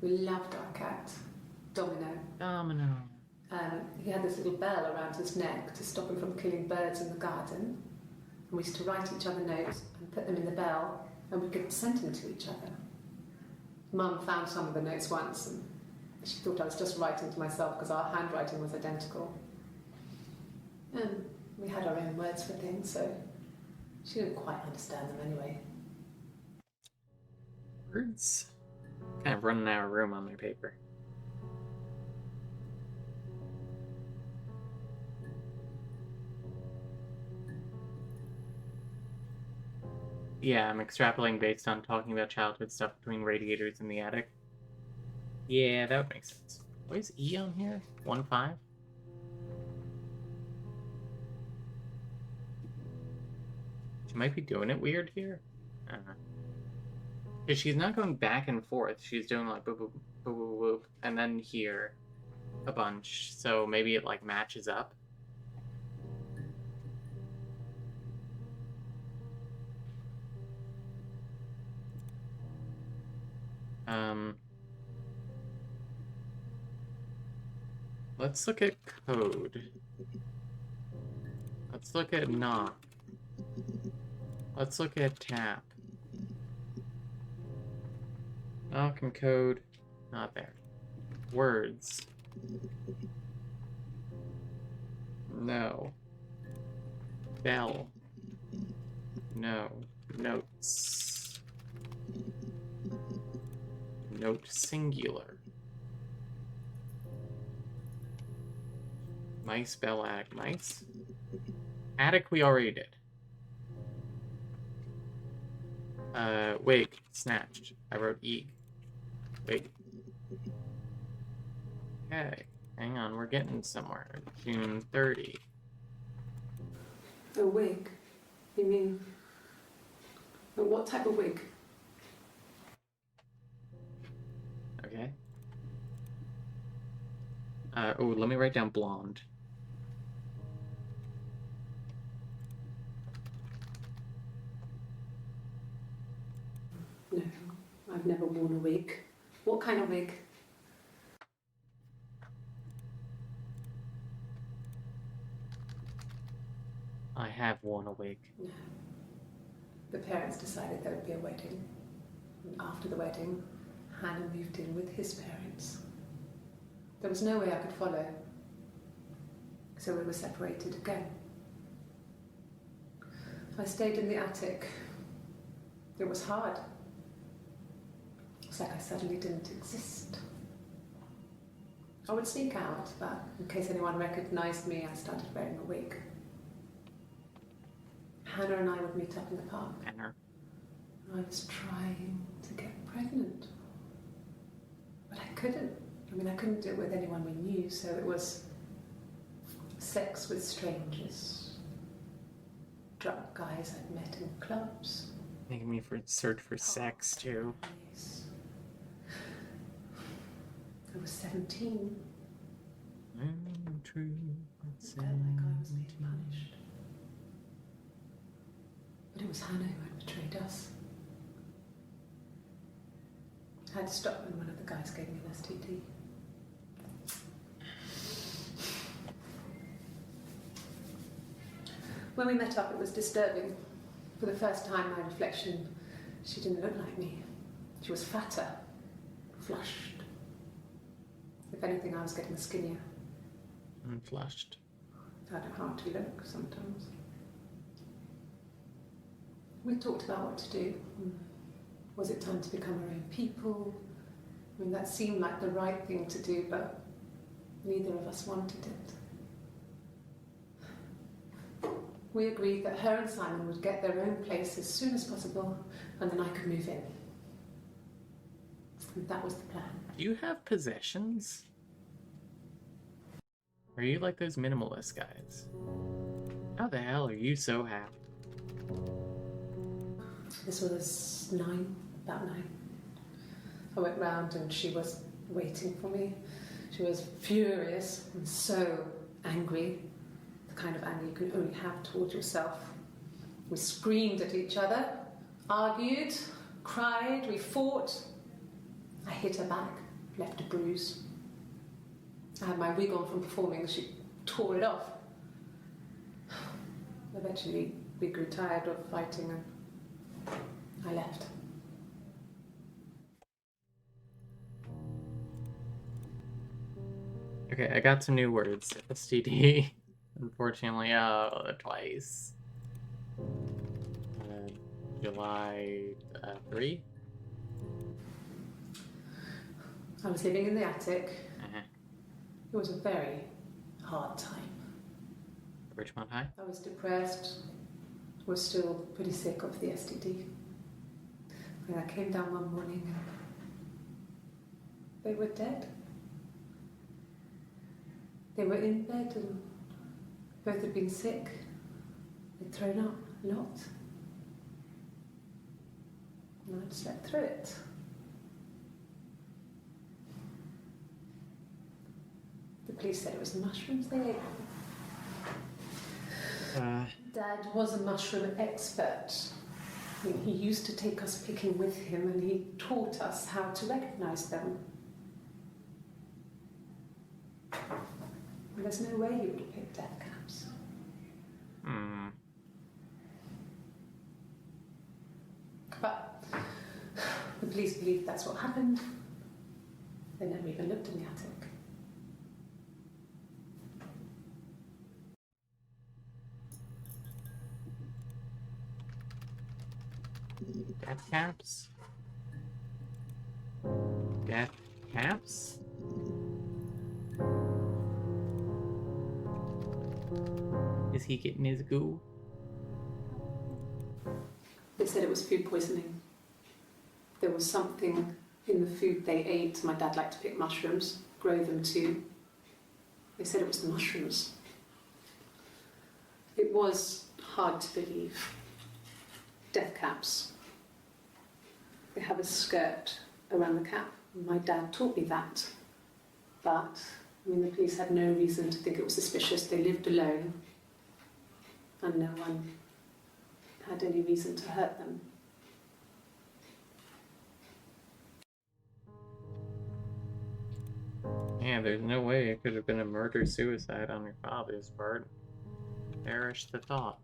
We loved our cat, Domino. Domino. He had this little bell around his neck to stop him from killing birds in the garden. And we used to write each other notes and put them in the bell, and we could send them to each other. Mum found some of the notes once, and she thought I was just writing to myself because our handwriting was identical. And we had our own words for things, so she didn't quite understand them anyway. Words? Kind of running out of room on my paper. Yeah, I'm extrapolating based on talking about childhood stuff between radiators in the attic. Yeah, that would make sense. What is E on here? 1-5? She might be doing it weird here. I don't know. Because she's not going back and forth. She's doing like boop, boop, boop, boop, boop, and then here a bunch. So maybe it like matches up. Let's look at code. Let's look at knock. Let's look at tap. Knock and code. Not there. Words. No. Bell. No. Notes. Note singular. Mice, bell, attic, mice. Attic we already did. Wig, snatched. I wrote E. Wig. Okay, hang on, we're getting somewhere. June 30. A wig? You mean... what type of wig? Okay. Oh, let me write down blonde. No, I've never worn a wig. What kind of wig? I have worn a wig. No. The parents decided there would be a wedding. And after the wedding, Hannah moved in with his parents. There was no way I could follow. So we were separated again. I stayed in the attic. It was hard. It's like I suddenly didn't exist. I would sneak out, but in case anyone recognized me, I started wearing a wig. Hannah and I would meet up in the park. Hannah. I was trying to get pregnant. But I couldn't. I mean, I couldn't do it with anyone we knew, so it was sex with strangers. Drunk guys I'd met in clubs. Making me search for sex, too. Yes. I was 17. True. It felt like I was being punished. But it was Hannah who had betrayed us. I had to stop when one of the guys gave me an STD. When we met up, it was disturbing. For the first time, my reflection, she didn't look like me. She was fatter, flushed. If anything, I was getting skinnier. Unflushed. I found it hard to look sometimes. We talked about what to do. Was it time to become our own people? I mean, that seemed like the right thing to do, but neither of us wanted it. We agreed that her and Simon would get their own place as soon as possible, and then I could move in. And that was the plan. Do you have possessions? Are you like those minimalist guys? How the hell are you so happy? This was about 9. I went round and she was waiting for me. She was furious and so angry, the kind of anger you can only have towards yourself. We screamed at each other, argued, cried, we fought. I hit her back, left a bruise. I had my wig on from performing, she tore it off. Eventually, we grew tired of fighting and I left. Okay, I got some new words. STD. Unfortunately, twice. July 3. I was living in the attic. Uh-huh. It was a very hard time. Richmond High. I was depressed, was still pretty sick of the STD. And I came down one morning and they were dead. They were in bed and both had been sick. They'd thrown up a lot. And I'd slept through it. The police said it was mushrooms they ate. Dad was a mushroom expert. I mean, he used to take us picking with him and he taught us how to recognise them. And there's no way he would have picked death caps. But the police believe that's what happened. They never even looked in the attic. Death caps? Death caps? Is he getting his goo? They said it was food poisoning. There was something in the food they ate. My dad liked to pick mushrooms, grow them too. They said it was the mushrooms. It was hard to believe. Death caps. They have a skirt around the cap. My dad taught me that. But, I mean, the police had no reason to think it was suspicious. They lived alone. And no one had any reason to hurt them. Yeah, there's no way it could have been a murder-suicide on your father's part. Perish the thought.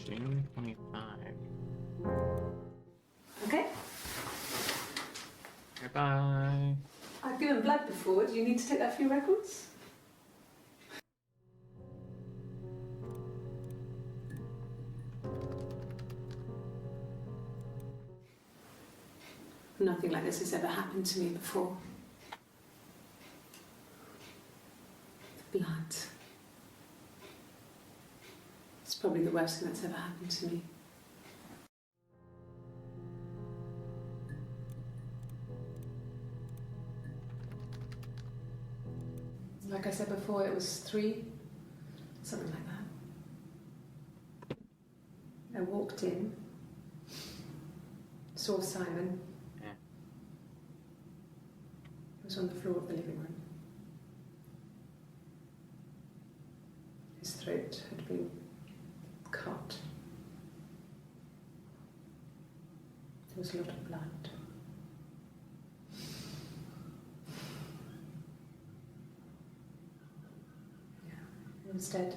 June 25. Okay. Bye-bye. I've given blood before. Do you need to take a few records? Nothing like this has ever happened to me before. The blood. It's probably the worst thing that's ever happened to me. Like I said before, it was 3, something like that. I walked in, saw Simon. Yeah. He was on the floor of the living room. His throat had been cut. There was a lot of blood. He was dead.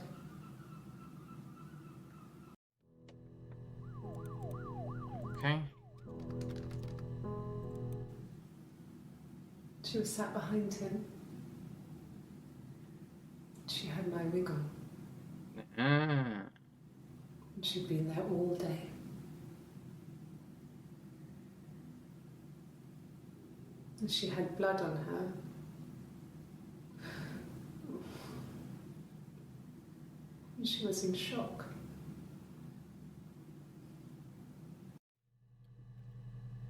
Okay. She was sat behind him. She had my wig on. And she'd been there all day. And she had blood on her. And she was in shock.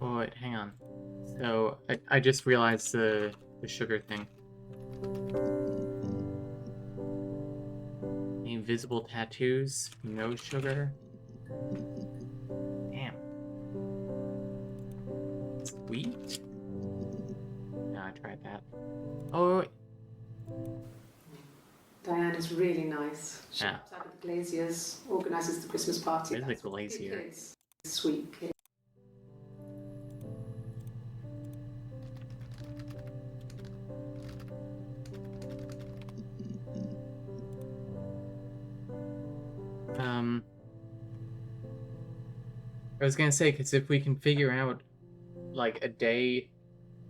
Oh, wait, hang on. So, I just realized the sugar thing. Any visible tattoos? No sugar? Damn. Sweet? No, I tried that. Oh, wait. Diane is really nice. She Yeah. helps out with the Glaziers, organises the Christmas party. Where's the That's what good Glazier? kids. Sweet kid. I was gonna say, because if we can figure out, like, a day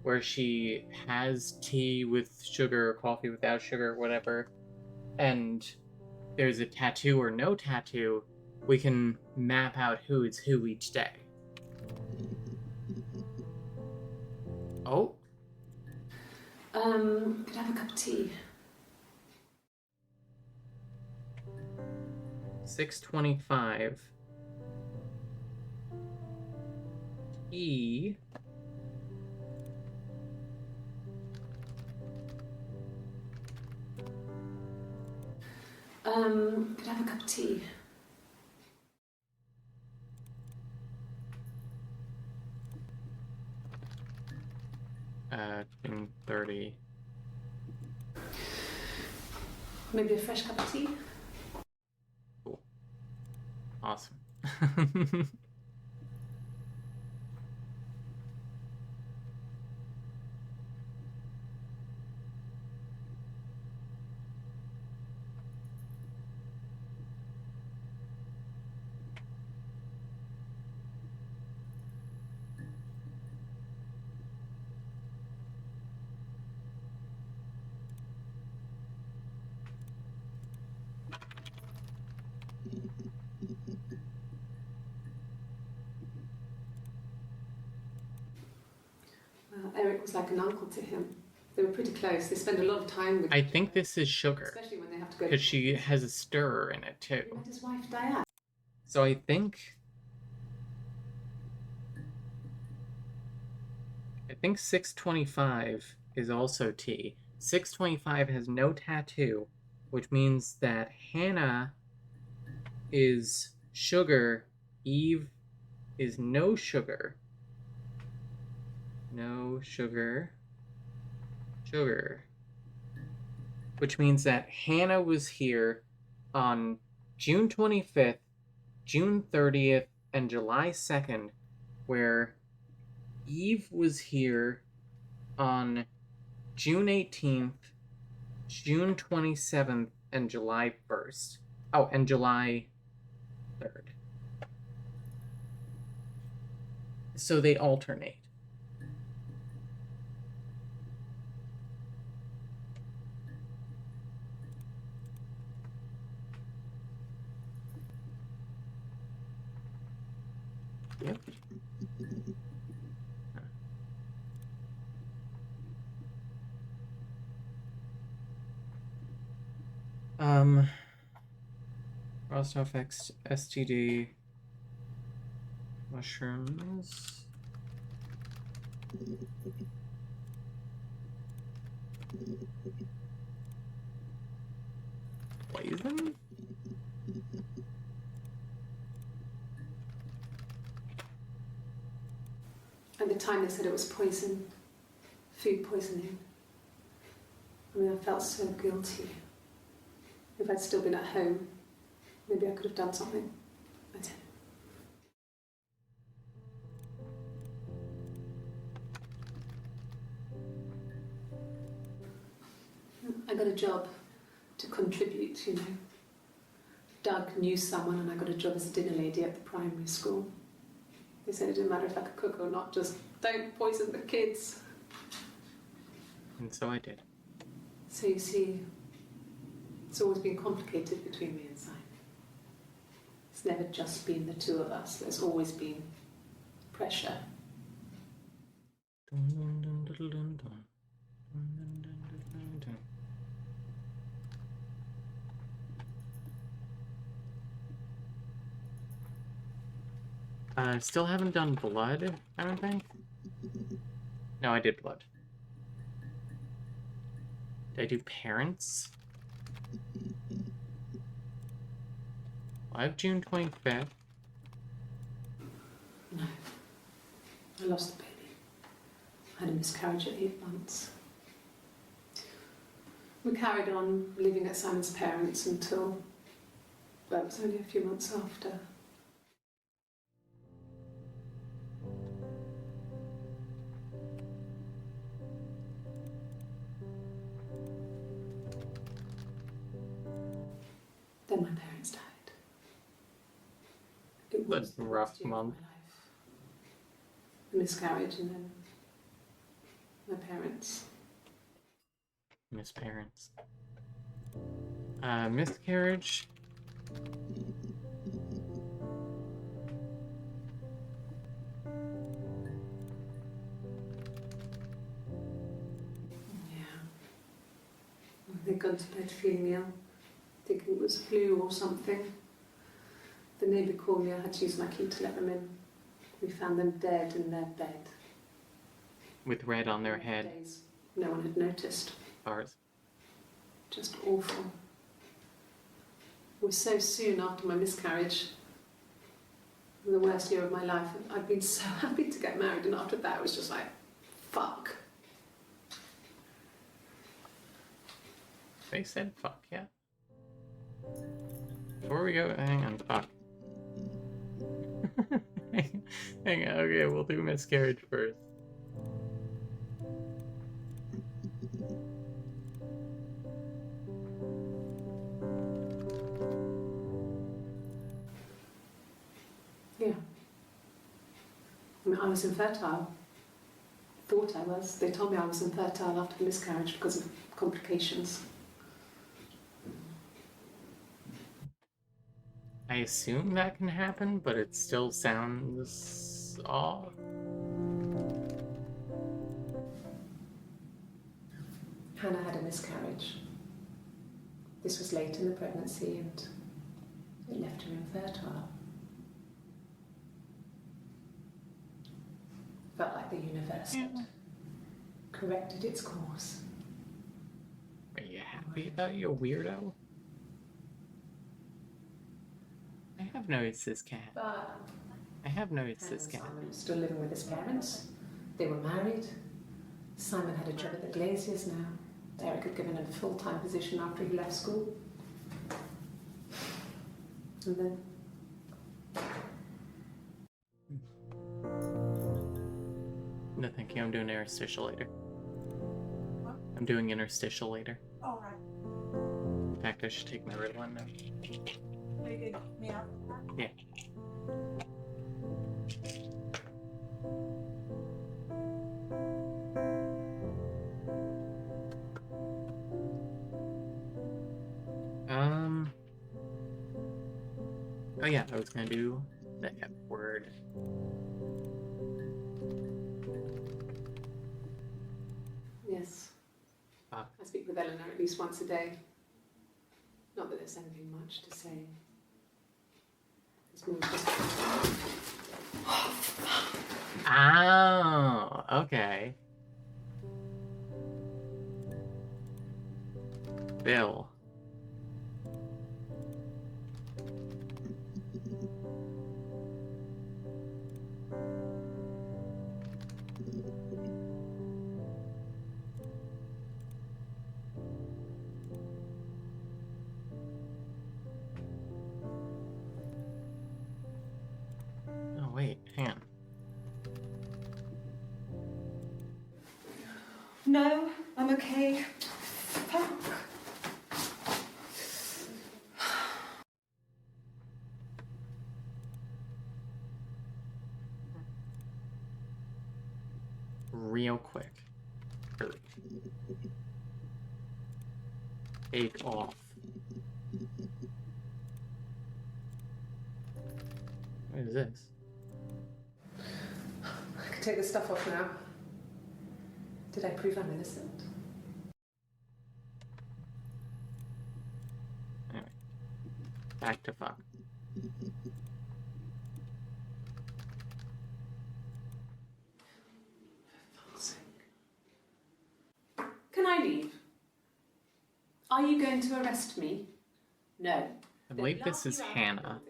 where she has tea with sugar or coffee without sugar or whatever, and there's a tattoo or no tattoo, we can map out who is who each day. Oh, Could I have a cup of tea? 6:25. Tea. Could I have a cup of tea? In 30. Maybe a fresh cup of tea? Cool. Awesome. Well, Eric was like an uncle to him. They were pretty close. They spend a lot of time with I each think other, this is sugar, especially when they have to go. because she has a stir in it He too. met his wife Diane. So I think 6:25 is also tea. 6:25 has no tattoo, which means that Hannah is sugar, Eve is no sugar. No sugar. Sugar. Which means that Hannah was here on June 25th, June 30th, and July 2nd, where Eve was here on June 18th, June 27th, and July 1st. Oh, and July 3rd. So they alternate. Yep. Rostov X STD mushrooms. Poison? At the time, they said it was poison, food poisoning. I mean, I felt so guilty. If I'd still been at home, maybe I could have done something. I didn't. I got a job to contribute, you know. Doug knew someone and I got a job as a dinner lady at the primary school. They said it didn't matter if I could cook or not, just don't poison the kids. And so I did. So you see, it's always been complicated between me and Simon. It's never just been the two of us. There's always been pressure. Dun, dun, dun, dun, dun, dun. Dun, dun, dun, dun, dun, dun. Still haven't done blood, I don't think. No, I did blood. Did I do parents? I have June 25th. No. I lost the baby. I had a miscarriage at 8 months. We carried on living at Simon's parents until, well, it was only a few months after. Then my parents died. It That's the a rough worst year of month. my life. A miscarriage and then my parents. Miss parents. Miscarriage. Yeah. They'd gone to bed feeling ill, thinking it was flu or something. The neighbour called me, I had to use my key to let them in. We found them dead in their bed. With red on their head. Days. No one had noticed. Bars. Just awful. It was so soon after my miscarriage. The worst year of my life. I'd been so happy to get married, and after that it was just like, fuck. They said fuck, yeah. Before we go, hang on, fuck. Hang on, okay, we'll do miscarriage first. Yeah. I mean, I was infertile. Thought I was. They told me I was infertile after the miscarriage because of complications. I assume that can happen, but it still sounds off. Hannah had a miscarriage. This was late in the pregnancy and it left her infertile. Felt like the universe had corrected its course. Are you happy about your weirdo? I have noticed this cat. But I have noticed Hannah this and cat. Simon were still living with his parents. They were married. Simon had a job at the Glaziers now. Derek had given him a full-time position after he left school. And then No, thank you. I'm doing interstitial later. What? I'm doing interstitial later. All right. In fact, I should take my Ritalin now. Are you good? Me out? Yeah. Oh yeah, I was gonna do that word. yes, Ah. I speak with Eleanor at least once a day. Not that there's anything much to say. It's more just Oh, okay. Bill. Oh wait, hang on. No, I'm okay. Fuck. Real quick. Really. Take off. What is this? I can take the stuff off now. Did I prove I'm innocent? Anyway. Back to fuck. Can I leave? Are you going to arrest me? No. I believe this is Hannah.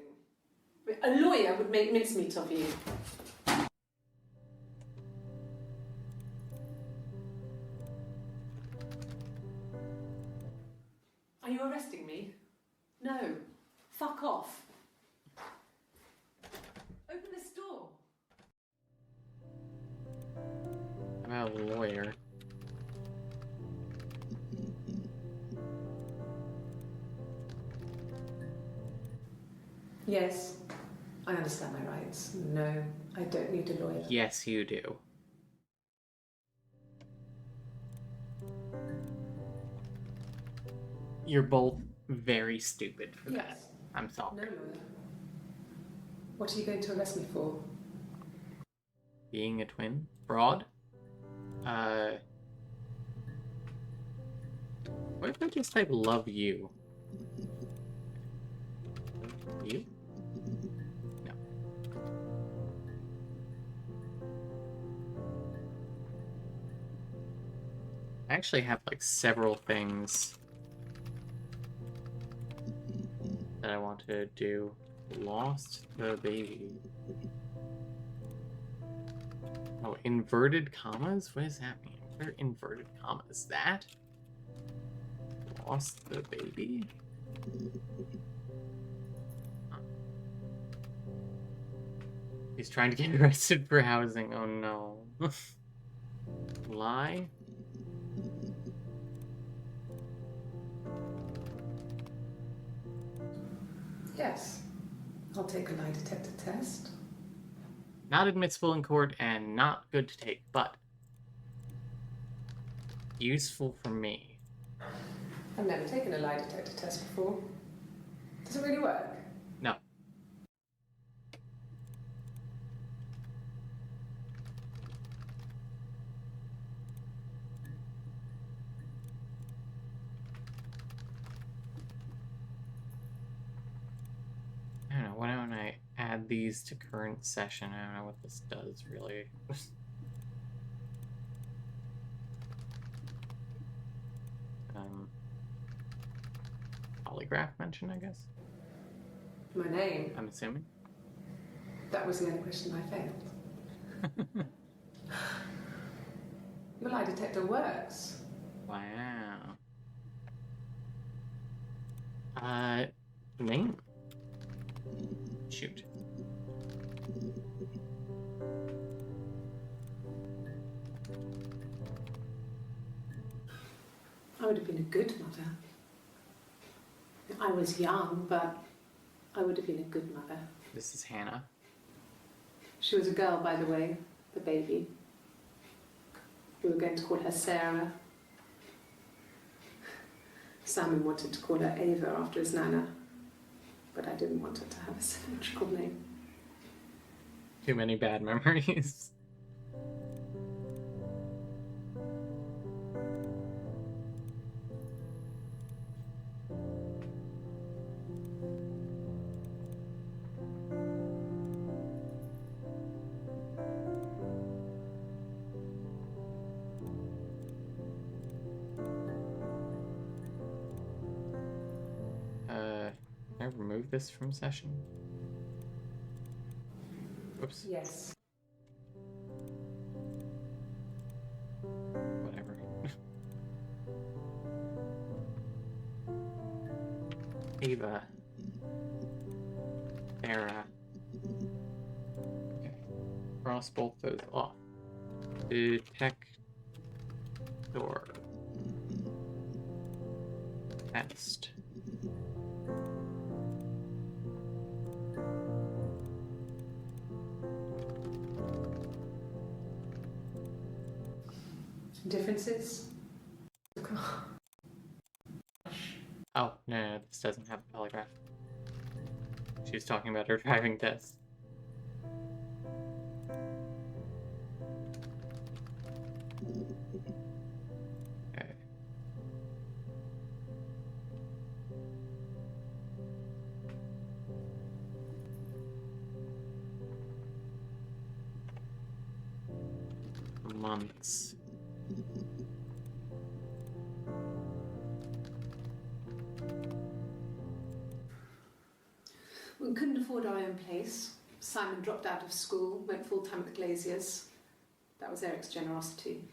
A lawyer would make mincemeat of you. Are you arresting me? No. Fuck off. Open this door. How about a lawyer? Yes, I understand my rights. No, I don't need a lawyer. Yes, you do. You're both very stupid for that. Yes. I'm No sorry. lawyer. What are you going to arrest me for? Being a twin? Fraud? What if I just type love you? You? No. I actually have like several things that I want to do. Lost the baby. Oh, inverted commas? What is happening? What are inverted commas? That? Lost the baby? Huh. He's trying to get arrested for housing. Oh no. Lie? Yes. I'll take a lie detector test. Not admissible in court and not good to take, but useful for me. I've never taken a lie detector test before. Does it really work? No. I don't know, why don't I add these to current session? I don't know what this does, really. Polygraph mention, I guess? My name. I'm assuming. That was the only question I failed. Your lie detector works. Wow. Name? Shoot. I would have been a good mother. I was young, but I would have been a good mother. This is Hannah. She was a girl, by the way, the baby. We were going to call her Sarah. Simon wanted to call her Ava after his nana, but I didn't want her to have a symmetrical name. Too many bad memories. Can I remove this from session? Whoops. Yes. Whatever. Ava. Sarah. Okay. Cross both those off. Detector. Test. Differences? Oh, no, this doesn't have a polygraph. She was talking about her driving test. months. We couldn't afford our own place. Simon dropped out of school, went full-time at the Glaziers. That was Eric's generosity.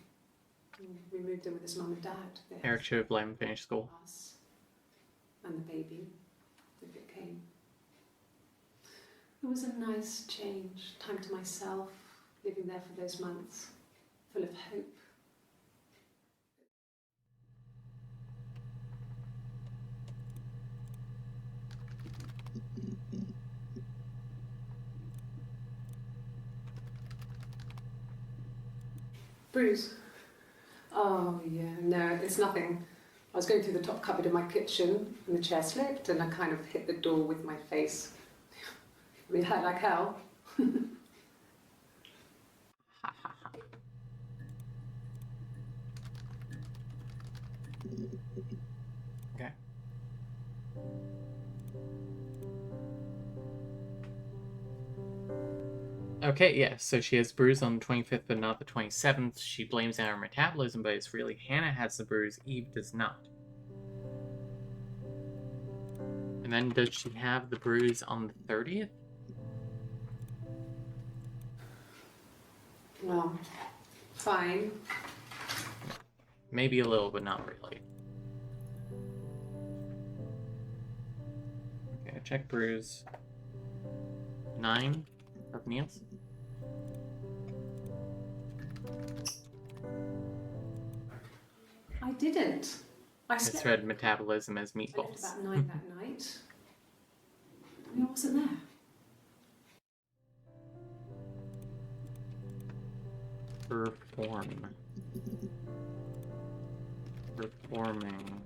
We moved in with his mum and dad. They had Eric should have let him finish school. us and the baby, if it came. It was a nice change, time to myself, living there for those months, full of hope. Bruise? Oh yeah, no, it's nothing. I was going through the top cupboard in my kitchen and the chair slipped and I kind of hit the door with my face. It hurt like hell. Okay. Okay, yeah, so she has bruise on the 25th but not the 27th. She blames it on her metabolism, but it's really Hannah has the bruise, Eve does not. And then does she have the bruise on the 30th? Well, fine. Maybe a little, but not really. Okay, check bruise. 9 of Niels. I didn't. I It's slept read metabolism as I left meatballs. about 9 that night. I wasn't there. Perform. Performing.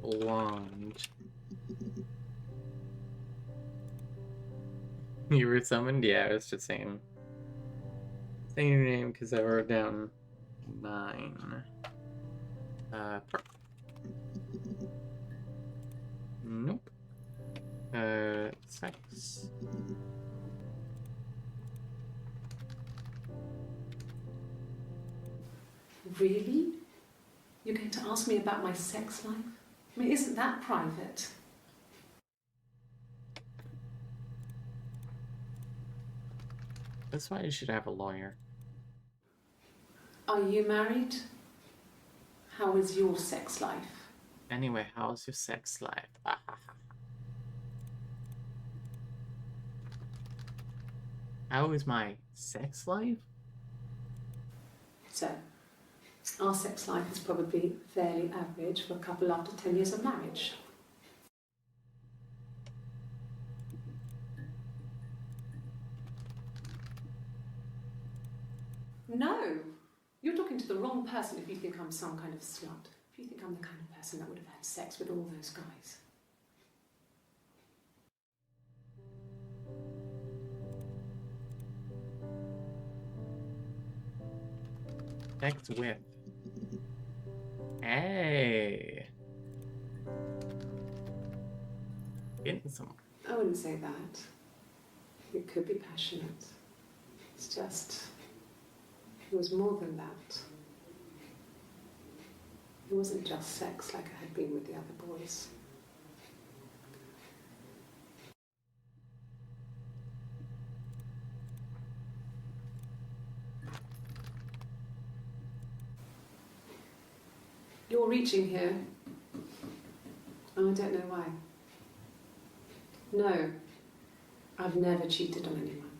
Blonde. You were summoned? Yeah, I was just saying. Saying your name because I wrote down 9. Park. Nope. Sex. Really? You're going to ask me about my sex life? I mean, isn't that private? That's why you should have a lawyer. Are you married? How is your sex life? Anyway, how's your sex life? How is my sex life? So, our sex life is probably fairly average for a couple after 10 years of marriage. No, you're talking to the wrong person if you think I'm some kind of slut. If you think I'm the kind of person that would have had sex with all those guys. Sex with. Hey. Getting some. I wouldn't say that. It could be passionate. It's just, it was more than that. It wasn't just sex like I had been with the other boys. You're reaching here. And I don't know why. No, I've never cheated on anyone.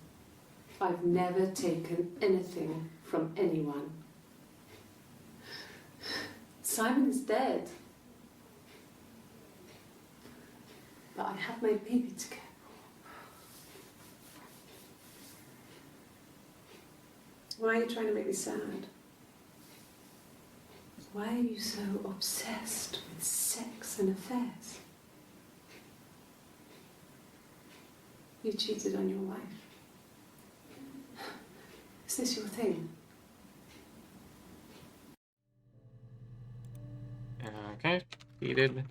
I've never taken anything from anyone. Simon is dead. But I have my baby to care for. Why are you trying to make me sad? Why are you so obsessed with sex and affairs? You cheated on your wife. Is this your thing? Okay, heated.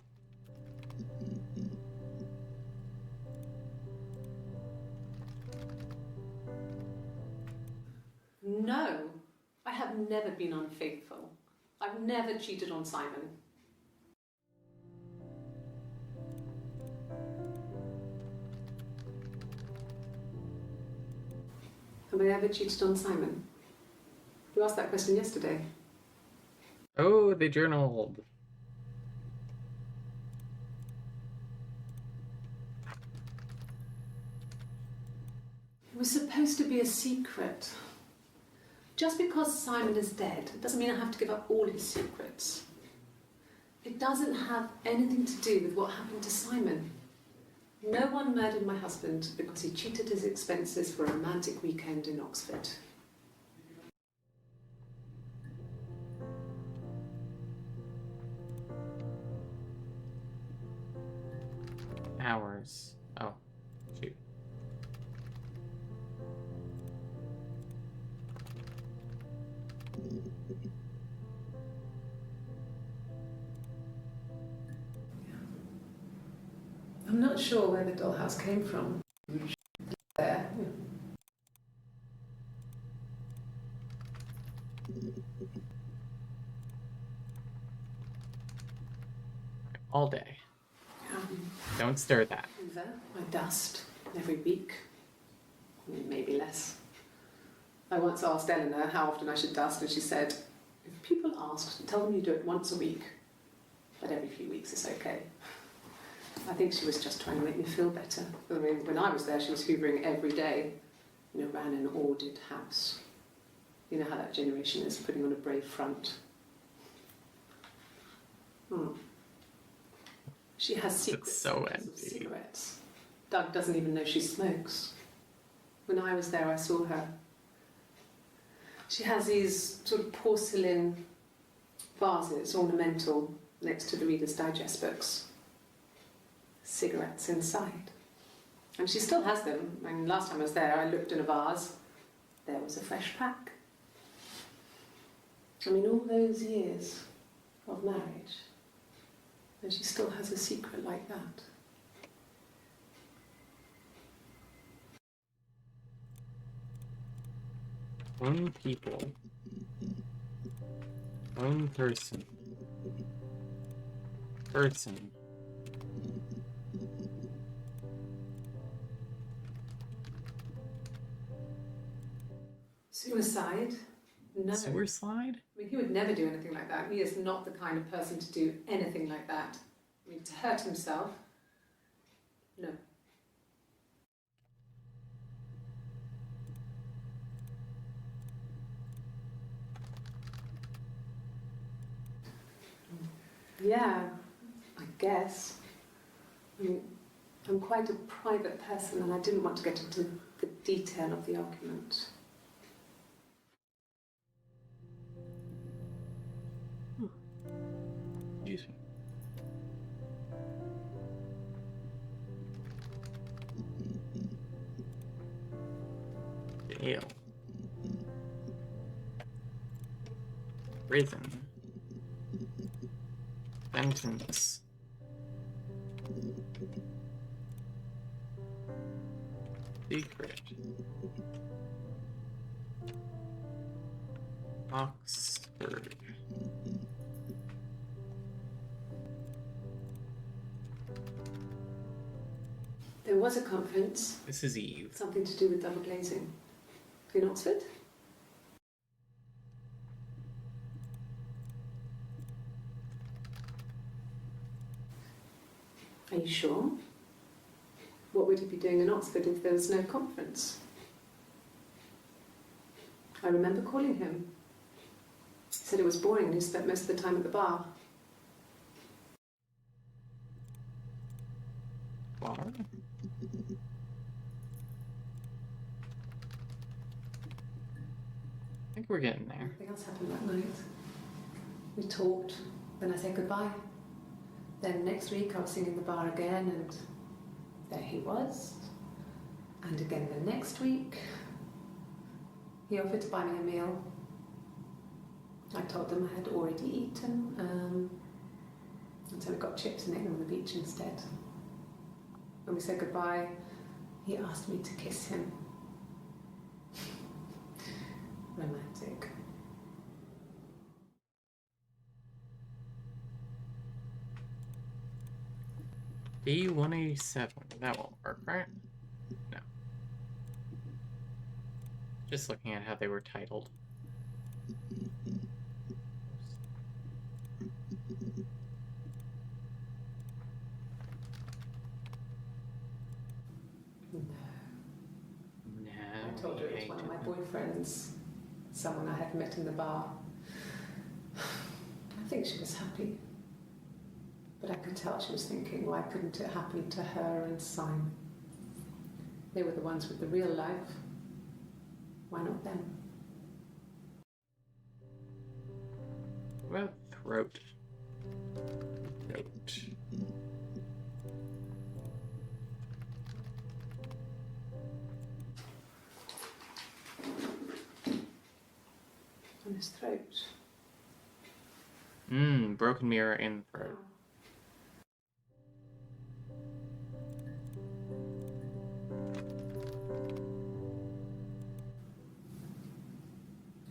no. I have never been unfaithful. I've never cheated on Simon. Have I ever cheated on Simon? You asked that question yesterday. Oh, they journaled. It was supposed to be a secret. Just because Simon is dead doesn't mean I have to give up all his secrets. It doesn't have anything to do with what happened to Simon. No one murdered my husband because he cheated his expenses for a romantic weekend in Oxford. Hours. Oh, shoot. I'm not sure where the dollhouse came from. There. All day. Um, Don't stir that. Hoover, I dust every week. Maybe less. I once asked Eleanor how often I should dust, and she said, if people ask, tell them you do it once a week, but every few weeks is okay. I think she was just trying to make me feel better. I mean, when I was there, she was hoovering every day. You know, ran an ordered house. You know how that generation is, putting on a brave front. She has secrets. It's so of empty. Cigarettes. Doug doesn't even know she smokes. When I was there, I saw her. She has these sort of porcelain vases, ornamental, next to the Reader's Digest books. Cigarettes inside. And she still has them. I mean, last time I was there, I looked in a vase. There was a fresh pack. I mean, all those years of marriage, and she still has a secret like that. One people. One person. Person. Suicide? No. Sewer slide? I mean, he would never do anything like that. He is not the kind of person to do anything like that. I mean, to hurt himself? No. Yeah, I guess. I mean, I'm quite a private person and I didn't want to get into the detail of the argument. Excuse me. Jail. Prison. Sentence. Secret. Oxford. There was a conference, This is Eve. something to do with double glazing, in Oxford. Are you sure? What would he be doing in Oxford if there was no conference? I remember calling him. He said it was boring and he spent most of the time at the bar. Bar? I think we're getting there. Nothing else happened that night. We talked, then I said goodbye. Then next week I was singing the bar again and there he was. And again the next week. He offered to buy me a meal. I told him I had already eaten, and so we got chips and ate them on the beach instead. When we said goodbye, he asked me to kiss him. Romantic. B187. That won't work, right? No. Just looking at how they were titled. No. No. I told her it was one of my boyfriends, someone I had met in the bar. I think she was happy. But I could tell she was thinking, why couldn't it happen to her and Simon? They were the ones with the real life. Why not them? What about throat? Throat. On his throat. Broken mirror in throat.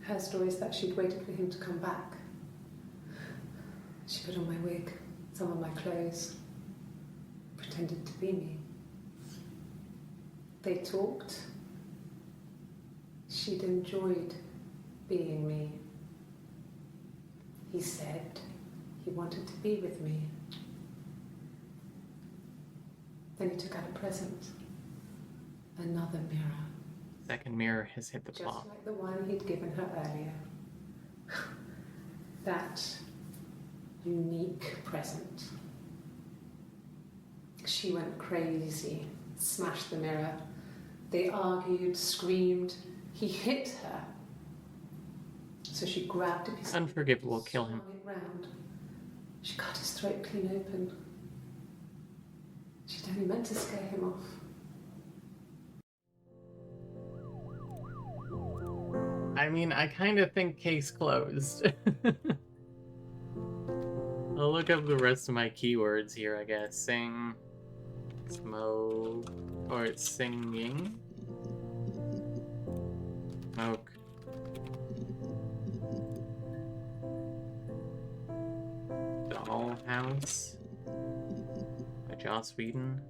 Her story is that she'd waited for him to come back. She put on my wig, some of my clothes, pretended to be me. They talked. She'd enjoyed being me. He said he wanted to be with me. Then he took out a present. Another mirror. Second mirror has hit the Just plot. like the one he'd given her earlier. That unique present. She went crazy, smashed the mirror. They argued, screamed. He hit her. So she grabbed a piece Unforgivable, kill him. swung it round. She cut his throat clean open. She'd only meant to scare him off. I mean, I kind of think case closed. I'll look up the rest of my keywords here, I guess. Sing, smoke, or it's singing, smoke, Dollhouse by Joss Whedon.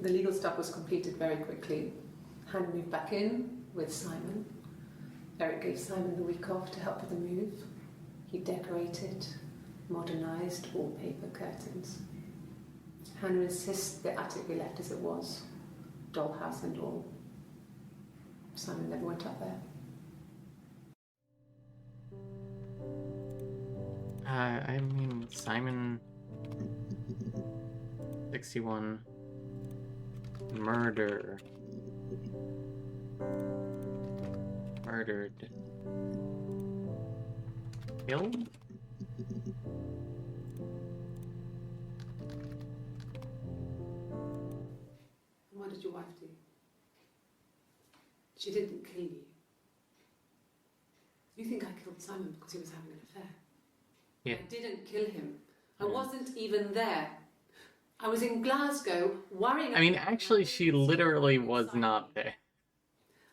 The legal stuff was completed very quickly. Hannah moved back in with Simon. Eric gave Simon the week off to help with the move. He decorated, modernised wallpaper curtains. Hannah insists the attic be left as it was, dollhouse and all. Simon never went up there. I mean, Simon 61 murdered. Killed? What did your wife do? She didn't kill you. You think I killed Simon because he was having an affair? Yeah. I didn't kill him. I Yeah. wasn't even there. I was in Glasgow worrying. I mean, about actually, she literally was Simon. not there.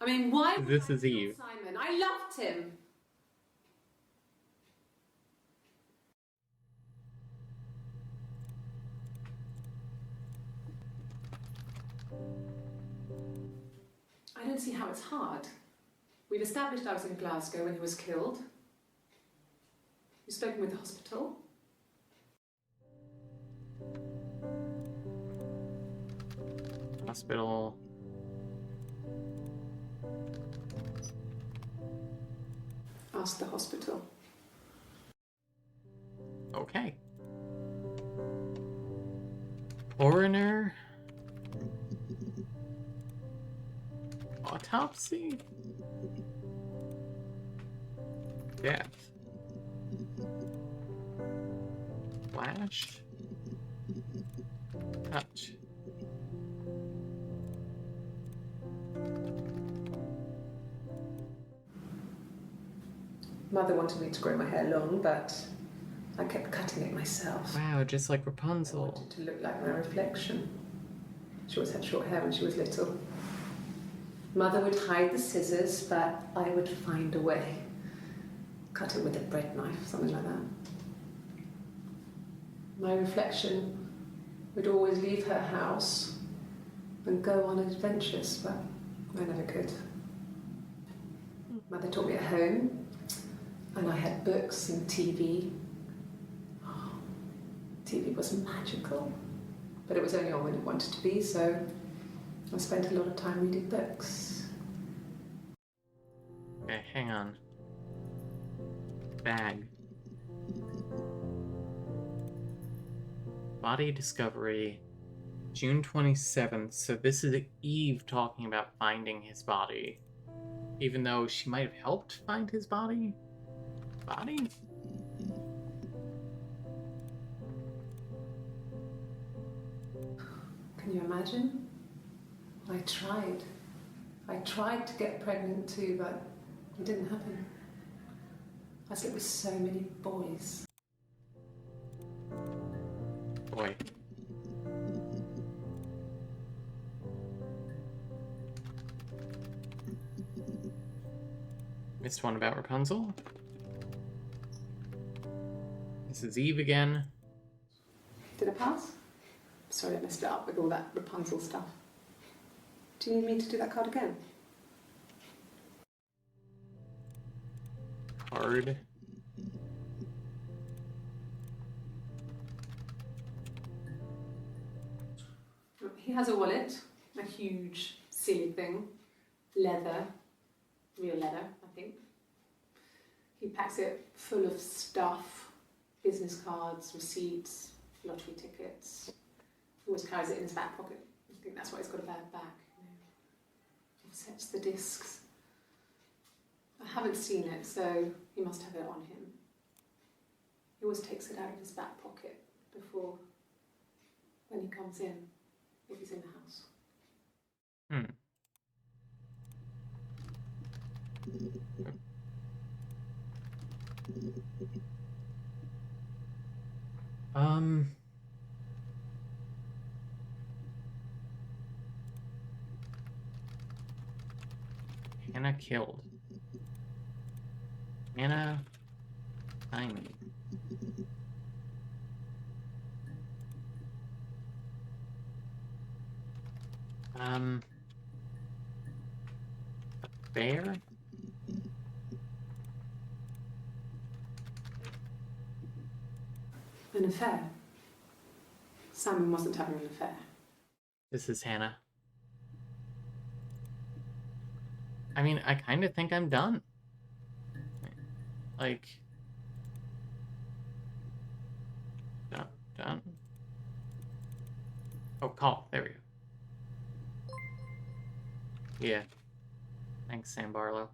I mean, why would This I is kill Eve. Simon? I loved him. I don't see how it's hard. We've established I was in Glasgow when he was killed. You've spoken with the hospital. Hospital. Ask the hospital. Okay. Coroner. Autopsy. Death. Flash. Touch. Mother wanted me to grow my hair long, but I kept cutting it myself. Wow, just like I Rapunzel. wanted to look like my reflection. She always had short hair when she was little. Mother would hide the scissors, but I would find a way. Cut it with a bread knife, something like that. My reflection would always leave her house and go on adventures, but I never could. Mother taught me at home, and I had books and TV. TV was magical, but it was only on when it wanted to be, so I spent a lot of time reading books. Okay, hang on. Bag. Body discovery, June 27th. So this is Eve talking about finding his body. Even though she might have helped find his body? Body? Can you imagine? I tried. I tried to get pregnant too, but it didn't happen. I slept with so many boys. Boy. Missed one about Rapunzel. This is Eve again. Did I pass? Sorry, I messed it up with all that Rapunzel stuff. Do you need me to do that card again? Card. He has a wallet, a huge, silly thing, leather, real leather, I think. He packs it full of stuff, business cards, receipts, lottery tickets. He always carries it in his back pocket. I think that's why he's got a bad back. Offsets the discs. I haven't seen it, so he must have it on him. He always takes it out of his back pocket before, when he comes in, if he's in the house. Hannah killed. Hannah Simon. Bear? An affair. Simon wasn't having an affair. This is Hannah. I mean, I kind of think I'm done. Like... Done? Oh, call. There we go. Yeah. Thanks, Sam Barlow.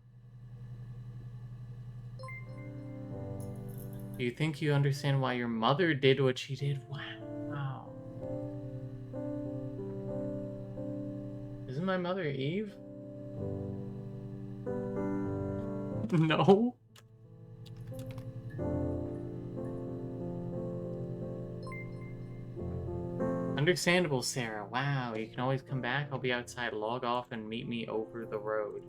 Do you think you understand why your mother did what she did? Wow. Isn't my mother Eve? No. Understandable, Sarah. Wow, you can always come back. I'll be outside. Log off and meet me over the road.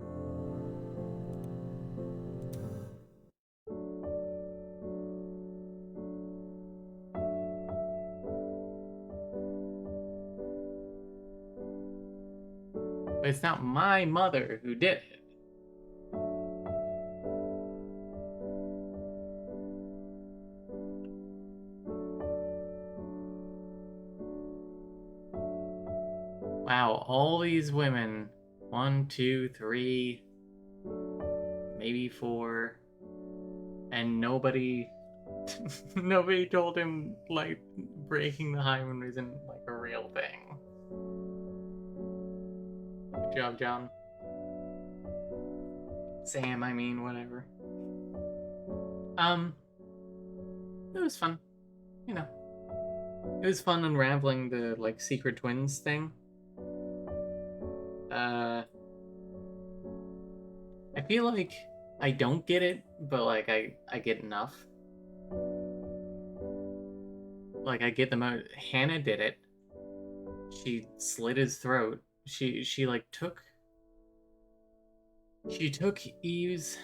But it's not my mother who did it. Wow, all these women, 1, 2, 3, maybe 4, and nobody told him, like, breaking the hymen isn't, like, a real thing. Good job, John. Sam, I mean, whatever. It was fun, you know. It was fun unraveling the, like, secret twins thing. I feel like I don't get it, but like I get enough. Like I get the most. Hannah did it. She slit his throat. She like took Eve's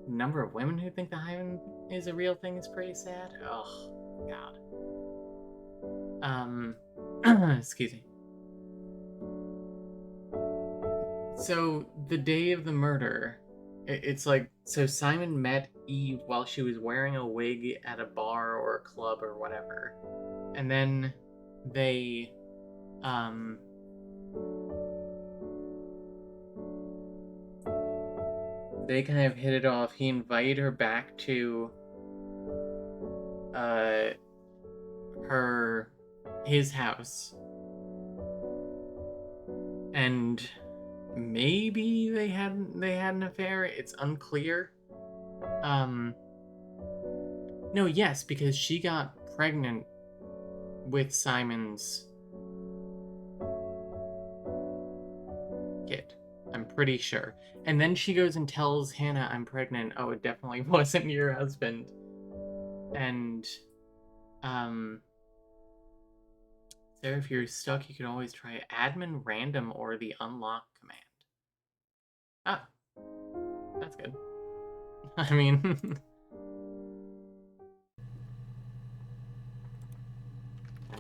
number of women who think the hymen is a real thing is pretty sad. Oh God. excuse me. So the day of the murder, it's like, so Simon met Eve while she was wearing a wig at a bar or a club or whatever. And then they, they kind of hit it off. He invited her back to, his house. And maybe they had an affair. It's unclear. No, yes, because she got pregnant with Simon's kid. I'm pretty sure. And then she goes and tells Hannah, I'm pregnant. Oh, it definitely wasn't your husband. And Sarah, if you're stuck, you can always try admin random or the unlock command. Ah, that's good. I mean,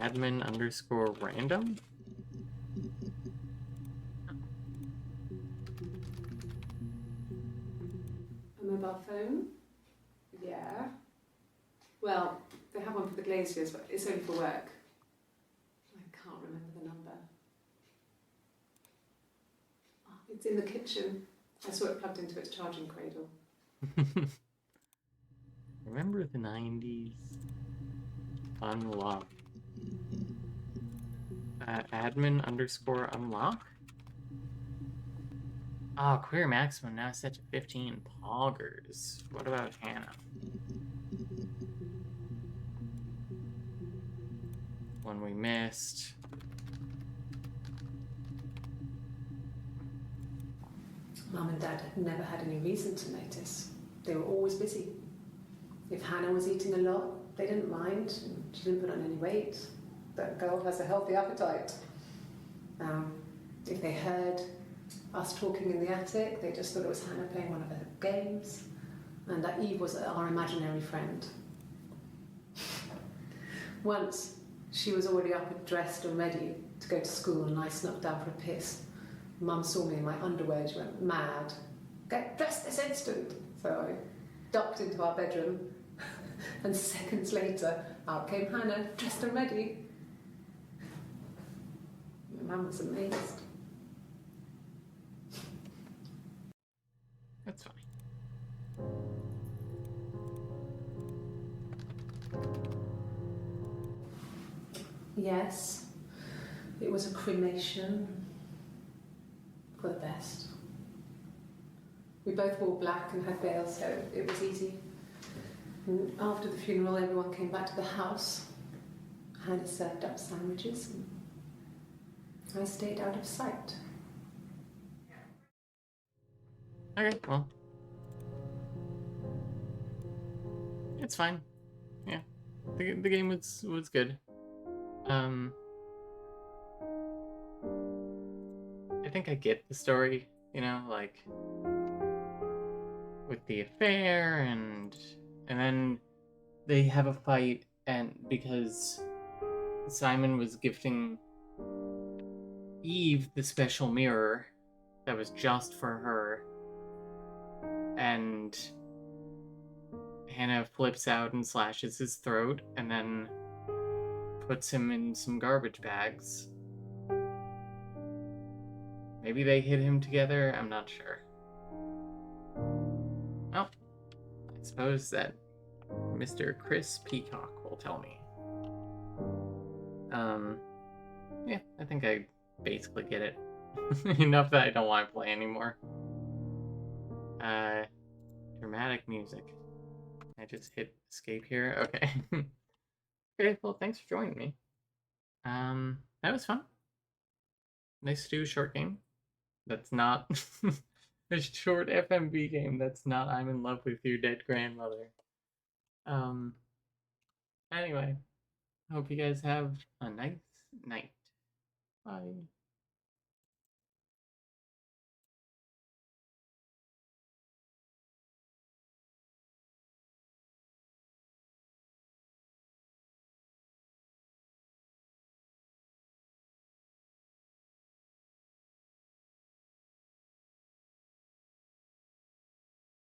admin underscore random? A mobile phone? Yeah. Well, they have one for the Glaziers, but it's only for work. I can't remember the number. Oh, it's in the kitchen. I saw it plugged into its charging cradle. Remember the 90s? Unlock. Admin underscore unlock? Oh, query maximum now set to 15 poggers. What about Hannah? One we missed. Mum and Dad had never had any reason to notice. They were always busy. If Hannah was eating a lot, they didn't mind. She didn't put on any weight. That girl has a healthy appetite. If they heard us talking in the attic, they just thought it was Hannah playing one of her games, and that Eve was our imaginary friend. Once, she was already up and dressed and ready to go to school, and I snuck down for a piss. Mum saw me in my underwear, she went mad. Get dressed this instant! So I ducked into our bedroom, and seconds later, out came Hannah, dressed and ready. Mum was amazed. That's funny. Yes, it was a cremation for the best. We both wore black and had veils, so it was easy. And after the funeral, everyone came back to the house. Hannah served up sandwiches, and I stayed out of sight. Okay, well. It's fine. Yeah. The game was good. I think I get the story, you know, like with the affair and then they have a fight, and because Simon was gifting Eve the special mirror that was just for her, and Hannah flips out and slashes his throat and then puts him in some garbage bags. Maybe they hid him together, I'm not sure. Well, I suppose that Mr. Chris Peacock will tell me. Yeah, I think I basically get it. Enough that I don't want to play anymore. Dramatic music. I just hit escape here. Okay. Okay, well, thanks for joining me. That was fun. Nice to do a short game. That's not a short FMV game. That's not I'm in love with your dead grandmother. Anyway, hope you guys have a nice night. Bye.